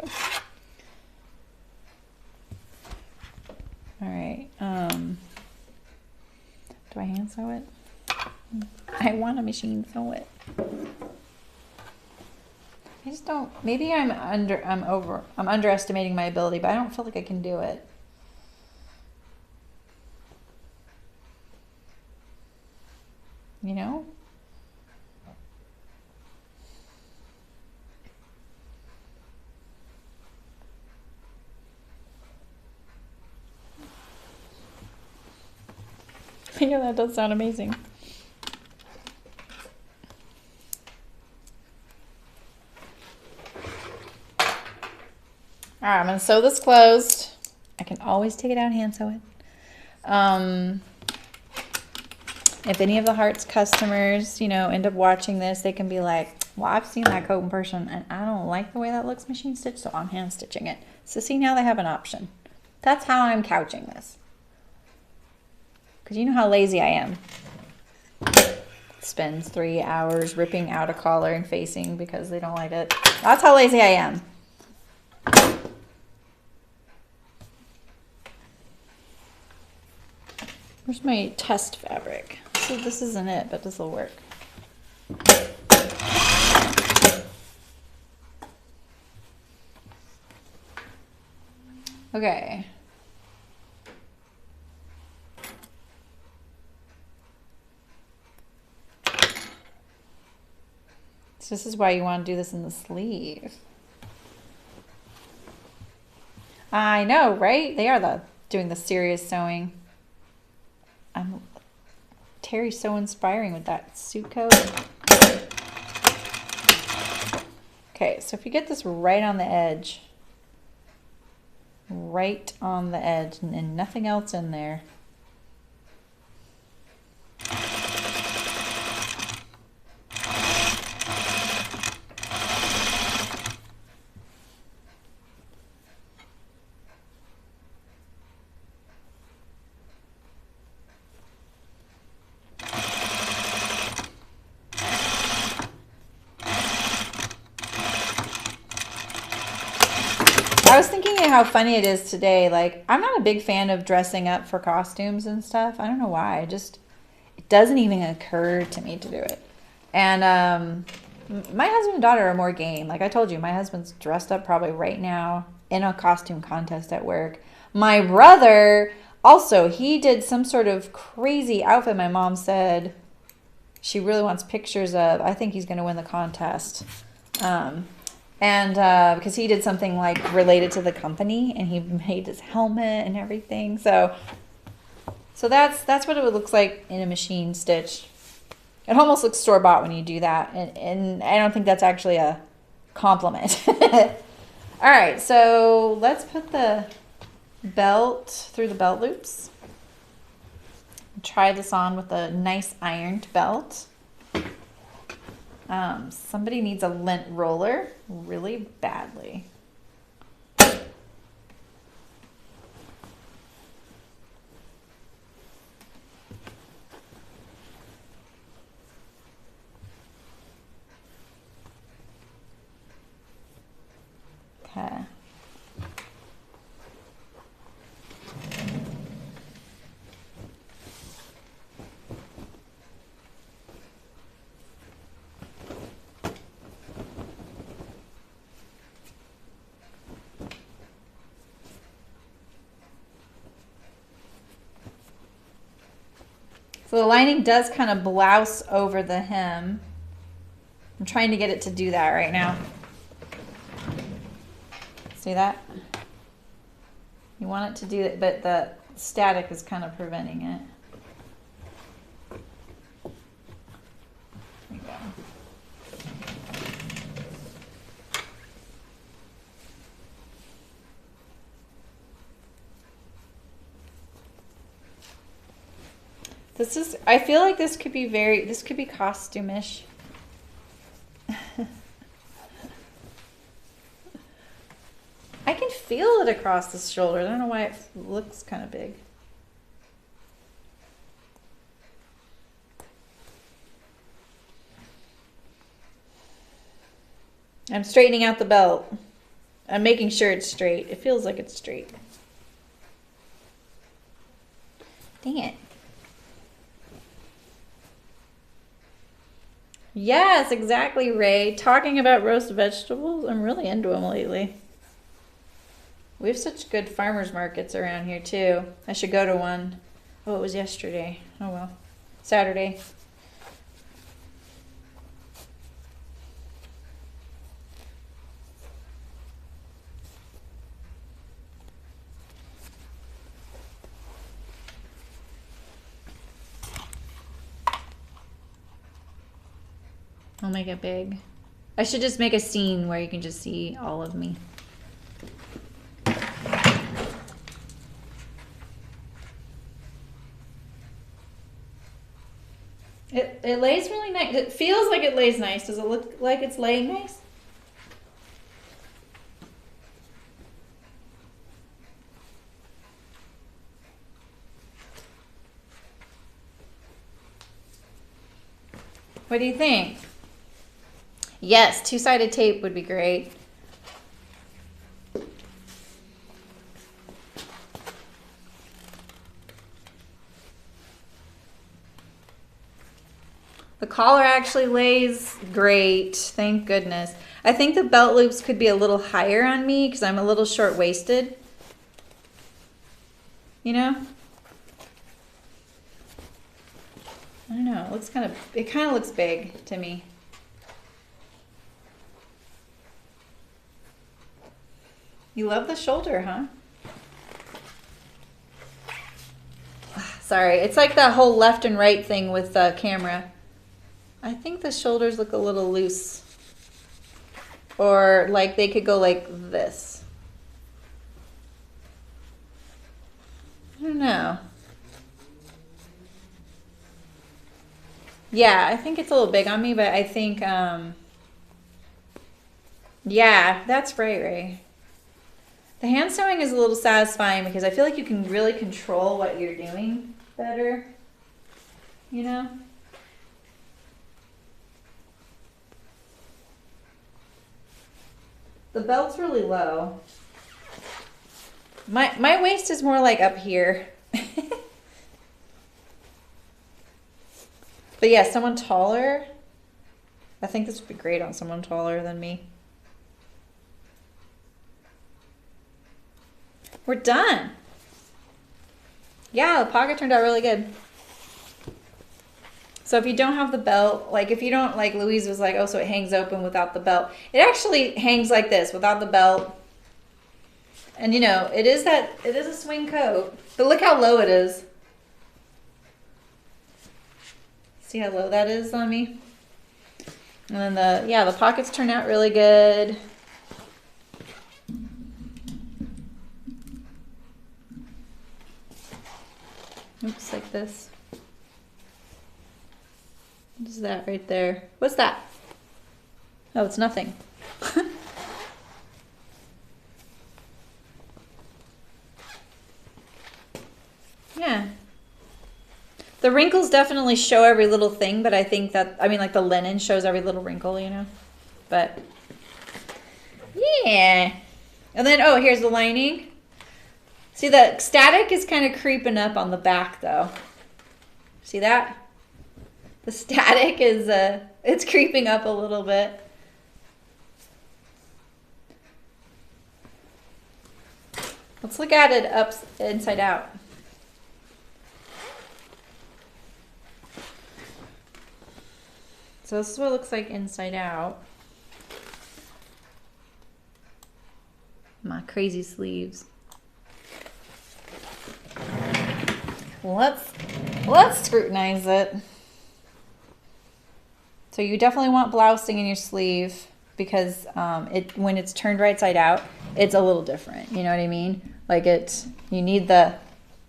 All right. Do I hand sew it? I want a machine sew it. I just don't, maybe I'm underestimating my ability, but I don't feel like I can do it. You know? Yeah, that does sound amazing. All right, I'm gonna sew this closed. I can always take it out and hand sew it. If any of the Hearts customers, you know, end up watching this, they can be like, well, I've seen that coat in person and I don't like the way that looks machine stitched, so I'm hand stitching it. So see, now they have an option. That's how I'm couching this. Because you know how lazy I am. Spends 3 hours ripping out a collar and facing because they don't like it. That's how lazy I am. Where's my test fabric? So this isn't it, but this will work. Okay. So this is why you want to do this in the sleeve. I know, right? They are doing the serious sewing. Terry's so inspiring with that suit coat. Okay, so if you get this right on the edge, and nothing else in there. I was thinking of how funny it is today. Like, I'm not a big fan of dressing up for costumes and stuff. I don't know why. It doesn't even occur to me to do it. And my husband and daughter are more game. Like I told you, my husband's dressed up probably right now in a costume contest at work. My brother also, he did some sort of crazy outfit. My mom said she really wants pictures of. I think he's going to win the contest. And because he did something like related to the company, and he made his helmet and everything. So that's what it looks like in a machine stitch. It almost looks store-bought when you do that, and I don't think that's actually a compliment. All right, so let's put the belt through the belt loops. Try this on with a nice ironed belt. Somebody needs a lint roller really badly. Okay. So the lining does kind of blouse over the hem. I'm trying to get it to do that right now. See that? You want it to do it, but the static is kind of preventing it. There you go. This is, I feel like this could be costume-ish. I can feel it across the shoulder. I don't know why it looks kind of big. I'm straightening out the belt. I'm making sure it's straight. It feels like it's straight. Dang it. Yes, exactly, Ray. Talking about roast vegetables, I'm really into them lately. We have such good farmers markets around here, too. I should go to one. Oh, it was yesterday. Oh, well. Saturday. I'll make it big. I should just make a scene where you can just see all of me. It lays really nice. It feels like it lays nice. Does it look like it's laying nice? What do you think? Yes, two-sided tape would be great. The collar actually lays great, thank goodness. I think the belt loops could be a little higher on me because I'm a little short-waisted. You know? I don't know, it kind of looks big to me. You love the shoulder, huh? Sorry, it's like that whole left and right thing with the camera. I think the shoulders look a little loose. Or like they could go like this. I don't know. Yeah, I think it's a little big on me, but I think, yeah, that's right, Ray. The hand sewing is a little satisfying because I feel like you can really control what you're doing better, you know? The belt's really low. My waist is more like up here. But yeah, someone taller. I think this would be great on someone taller than me. We're done. Yeah, the pocket turned out really good. So if you don't have the belt, like if you don't, like Louise was like, oh, so it hangs open without the belt. It actually hangs like this without the belt. And you know, it is a swing coat. But look how low it is. See how low that is on me? And then the pockets turn out really good. Oops, like this. What is that right there? What's that? Oh, it's nothing. Yeah. The wrinkles definitely show every little thing, but I think that, I mean, like the linen shows every little wrinkle, you know? But, yeah. And then, oh, here's the lining. See, the static is kind of creeping up on the back, though. See that? The static is, it's creeping up a little bit. Let's look at it inside out. So this is what it looks like inside out. My crazy sleeves. Let's scrutinize it. So you definitely want blousing in your sleeve because when it's turned right side out, it's a little different. You know what I mean? Like you need the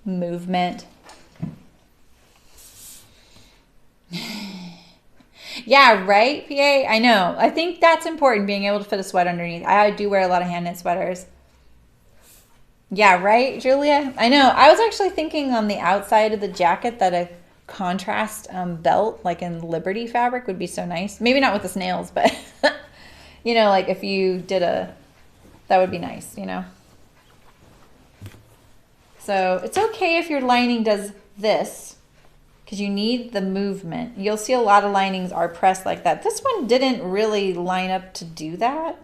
movement. Yeah, right, PA? I know. I think that's important, being able to fit a sweat underneath. I do wear a lot of hand knit sweaters. Yeah, right, Julia? I know. I was actually thinking on the outside of the jacket that a contrast belt, like in Liberty fabric, would be so nice. Maybe not with the snails, but You know, like if you did that would be nice, you know? So it's okay if your lining does this, because you need the movement. You'll see a lot of linings are pressed like that. This one didn't really line up to do that.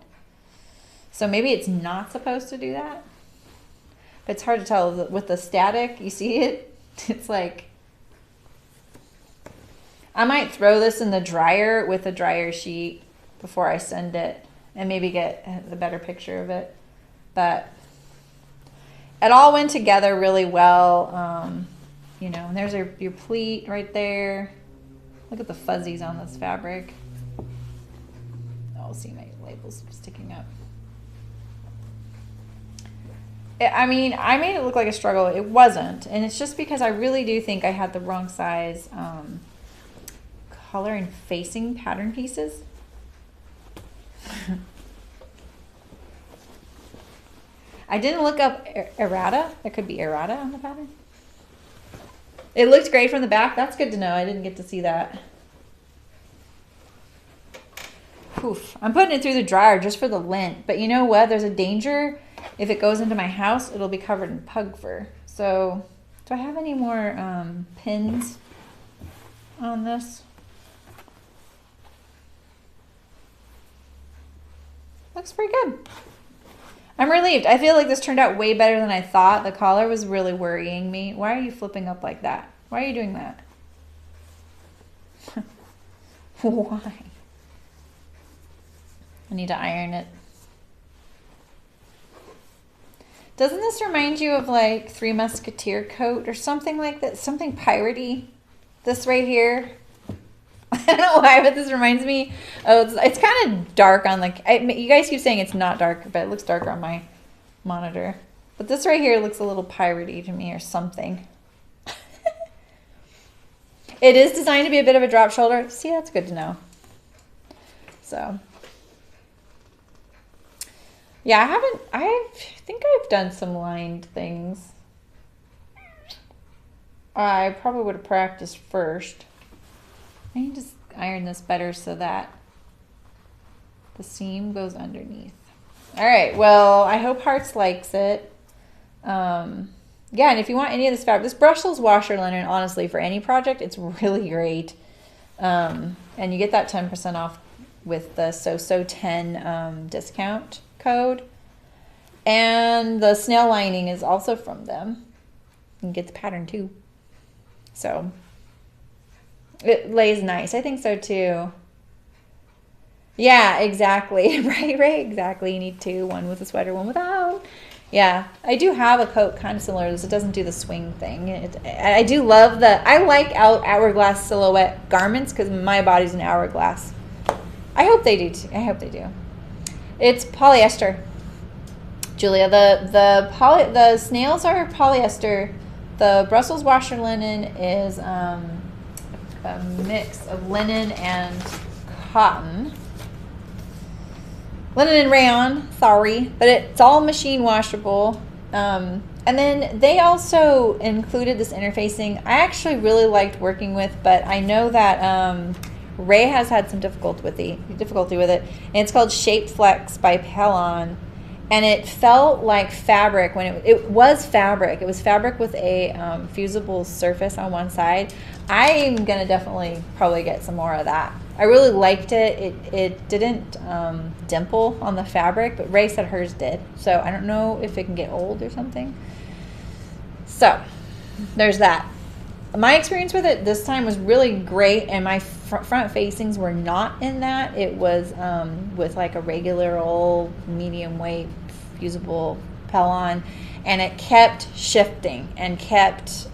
So maybe it's not supposed to do that. But it's hard to tell with the static. You see it? It's like, I might throw this in the dryer with a dryer sheet before I send it and maybe get a better picture of it. But it all went together really well. You know, and there's your pleat right there. Look at the fuzzies on this fabric. Oh, see my labels sticking up. I mean, I made it look like a struggle. It wasn't. And it's just because I really do think I had the wrong size color and facing pattern pieces. I didn't look up errata. There could be errata on the pattern. It looked great from the back. That's good to know. I didn't get to see that. Oof. I'm putting it through the dryer just for the lint. But you know what? There's a danger. If it goes into my house, it'll be covered in pug fur. So, do I have any more pins on this? Looks pretty good. I'm relieved. I feel like this turned out way better than I thought. The collar was really worrying me. Why are you flipping up like that? Why are you doing that? Why? I need to iron it. Doesn't this remind you of like Three Musketeer coat or something like that? Something piratey? This right here? I don't know why, but this reminds me. Oh, it's kind of dark on like. You guys keep saying it's not dark, but it looks darker on my monitor. But this right here looks a little piratey to me or something. It is designed to be a bit of a drop shoulder. See, that's good to know. So. Yeah, I think I've done some lined things. I probably would have practiced first. I need to iron this better so that the seam goes underneath. All right, well, I hope Hearts likes it. Yeah, and if you want any of this fabric, this brushless washer linen, honestly, for any project, it's really great. And you get that 10% off with the So10 discount code. And the snail lining is also from them. You can get the pattern too. So it lays nice. I think so too. Yeah, exactly. Right, exactly. You need two, one with a sweater, one without. Yeah, I do have a coat kind of similar to this. It doesn't do the swing thing. I do love I like hourglass silhouette garments because my body's an hourglass. I hope they do too. I hope they do. It's polyester, Julia. The snails are polyester. The Brussels washer linen is a mix of linen and cotton. Linen and rayon, sorry, but it's all machine washable. And then they also included this interfacing I actually really liked working with, but I know that Ray has had some difficulty with it, and it's called Shape Flex by Pellon, and it felt like fabric when it was fabric. It was fabric with a fusible surface on one side. I'm gonna definitely probably get some more of that. I really liked it. It didn't dimple on the fabric, but Ray said hers did. So I don't know if it can get old or something. So there's that. My experience with it this time was really great, and my front facings were not in that. It was with like a regular old medium weight fusible Pellon, and it kept shifting and kept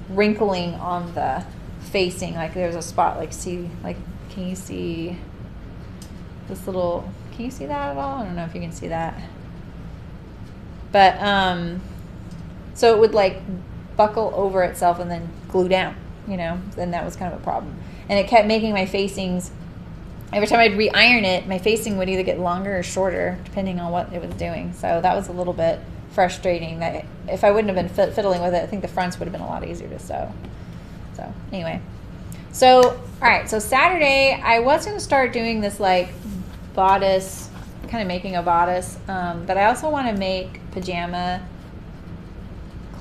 wrinkling on the facing. Like there's a spot, like see, like can you see this little, can you see that at all? I don't know if you can see that, but so it would like buckle over itself and then glue down, you know, then that was kind of a problem. And it kept making my facings, every time I'd re-iron it, my facing would either get longer or shorter depending on what it was doing. So that was a little bit frustrating. That if I wouldn't have been fiddling with it, I think the fronts would have been a lot easier to sew. So anyway, so all right, so Saturday I was going to start doing this like bodice, kind of making a bodice, but I also want to make pajamas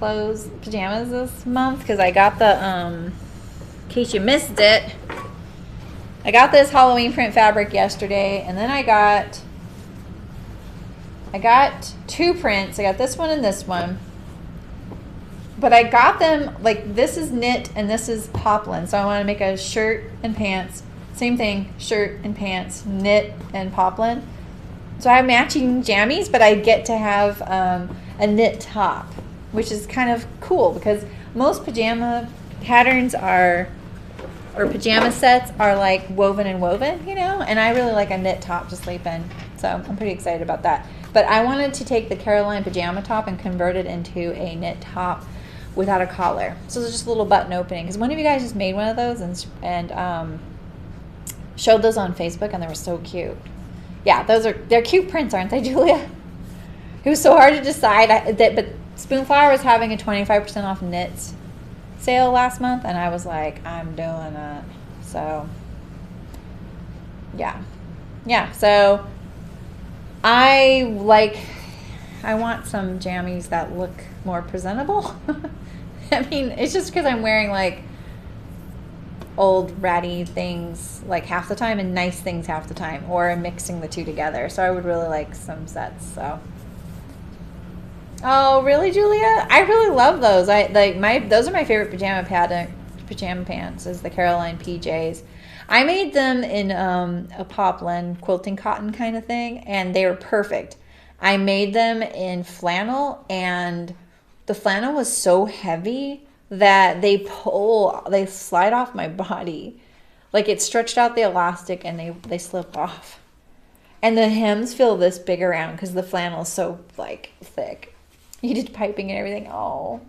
this month, because I got the, in case you missed it, I got this Halloween print fabric yesterday, and then I got two prints. I got this one and this one. But I got them, like, this is knit and this is poplin. So I want to make a shirt and pants. Same thing, shirt and pants, knit and poplin. So I have matching jammies, but I get to have a knit top, which is kind of cool, because most pajama patterns are, or pajama sets are like woven and woven, you know? And I really like a knit top to sleep in. So I'm pretty excited about that. But I wanted to take the Caroline pajama top and convert it into a knit top without a collar. So it's just a little button opening. Because one of you guys just made one of those and showed those on Facebook, and they were so cute. Yeah, they're cute prints, aren't they, Julia? It was so hard to decide. But Spoonflower was having a 25% off knits sale last month, and I was like, I'm doing it. So yeah. So I want some jammies that look more presentable. I mean, it's just because I'm wearing like old ratty things like half the time and nice things half the time, or I'm mixing the two together. So I would really like some sets. So, oh really, Julia? I really love those. Those are my favorite pajama pants, is the Caroline PJs. I made them in a poplin quilting cotton kind of thing, and they were perfect. I made them in flannel, and the flannel was so heavy that they slide off my body. Like, it stretched out the elastic and they slip off. And the hems feel this big around because the flannel is so like thick. You did piping and everything. Oh.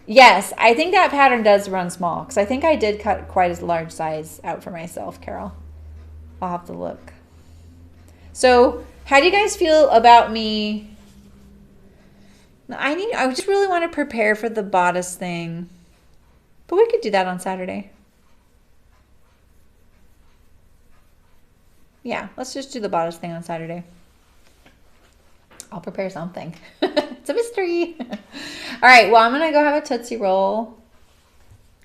Yes, I think that pattern does run small, because I think I did cut quite a large size out for myself, Carol. I'll have to look. So, how do you guys feel about me? I just really want to prepare for the bodice thing. But we could do that on Saturday. Yeah, let's just do the bodice thing on Saturday. I'll prepare something. It's a mystery. All right, well, I'm going to go have a Tootsie Roll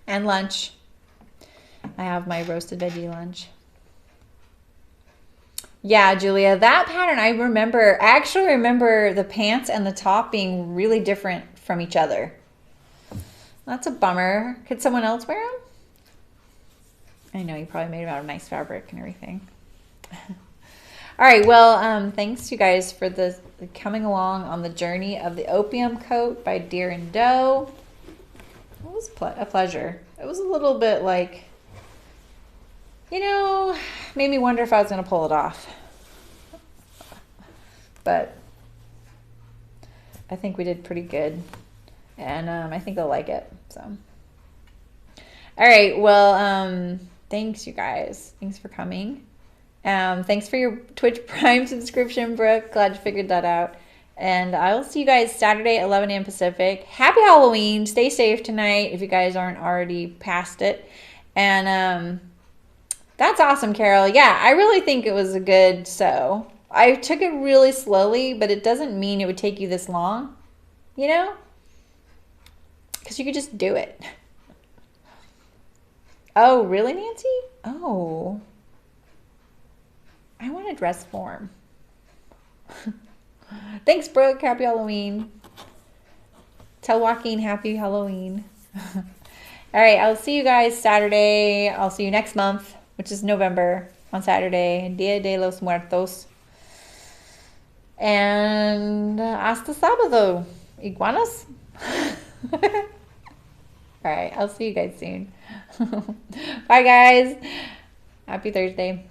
and lunch. I have my roasted veggie lunch. Yeah, Julia, that pattern, I actually remember the pants and the top being really different from each other. That's a bummer. Could someone else wear them? I know, you probably made them out of nice fabric and everything. All right, well, thanks you guys for coming along on the journey of the Opium coat by Deer and Doe. It was a pleasure. It was a little bit like, you know, made me wonder if I was going to pull it off. But I think we did pretty good. And I think they'll like it. So, all right. Well, thanks, you guys. Thanks for coming. Thanks for your Twitch Prime subscription, Brooke. Glad you figured that out. And I will see you guys Saturday at 11 a.m. Pacific. Happy Halloween. Stay safe tonight if you guys aren't already past it. And that's awesome, Carol. Yeah, I really think it was a good sew. I took it really slowly, but it doesn't mean it would take you this long, you know? Because you could just do it. Oh, really, Nancy? Oh. I want a dress form. Thanks, Brooke. Happy Halloween. Tell Joaquin happy Halloween. All right, I'll see you guys Saturday. I'll see you next month, which is November, on Saturday. Dia de los Muertos. And hasta sábado. Iguanas? All right, I'll see you guys soon. Bye, guys. Happy Thursday.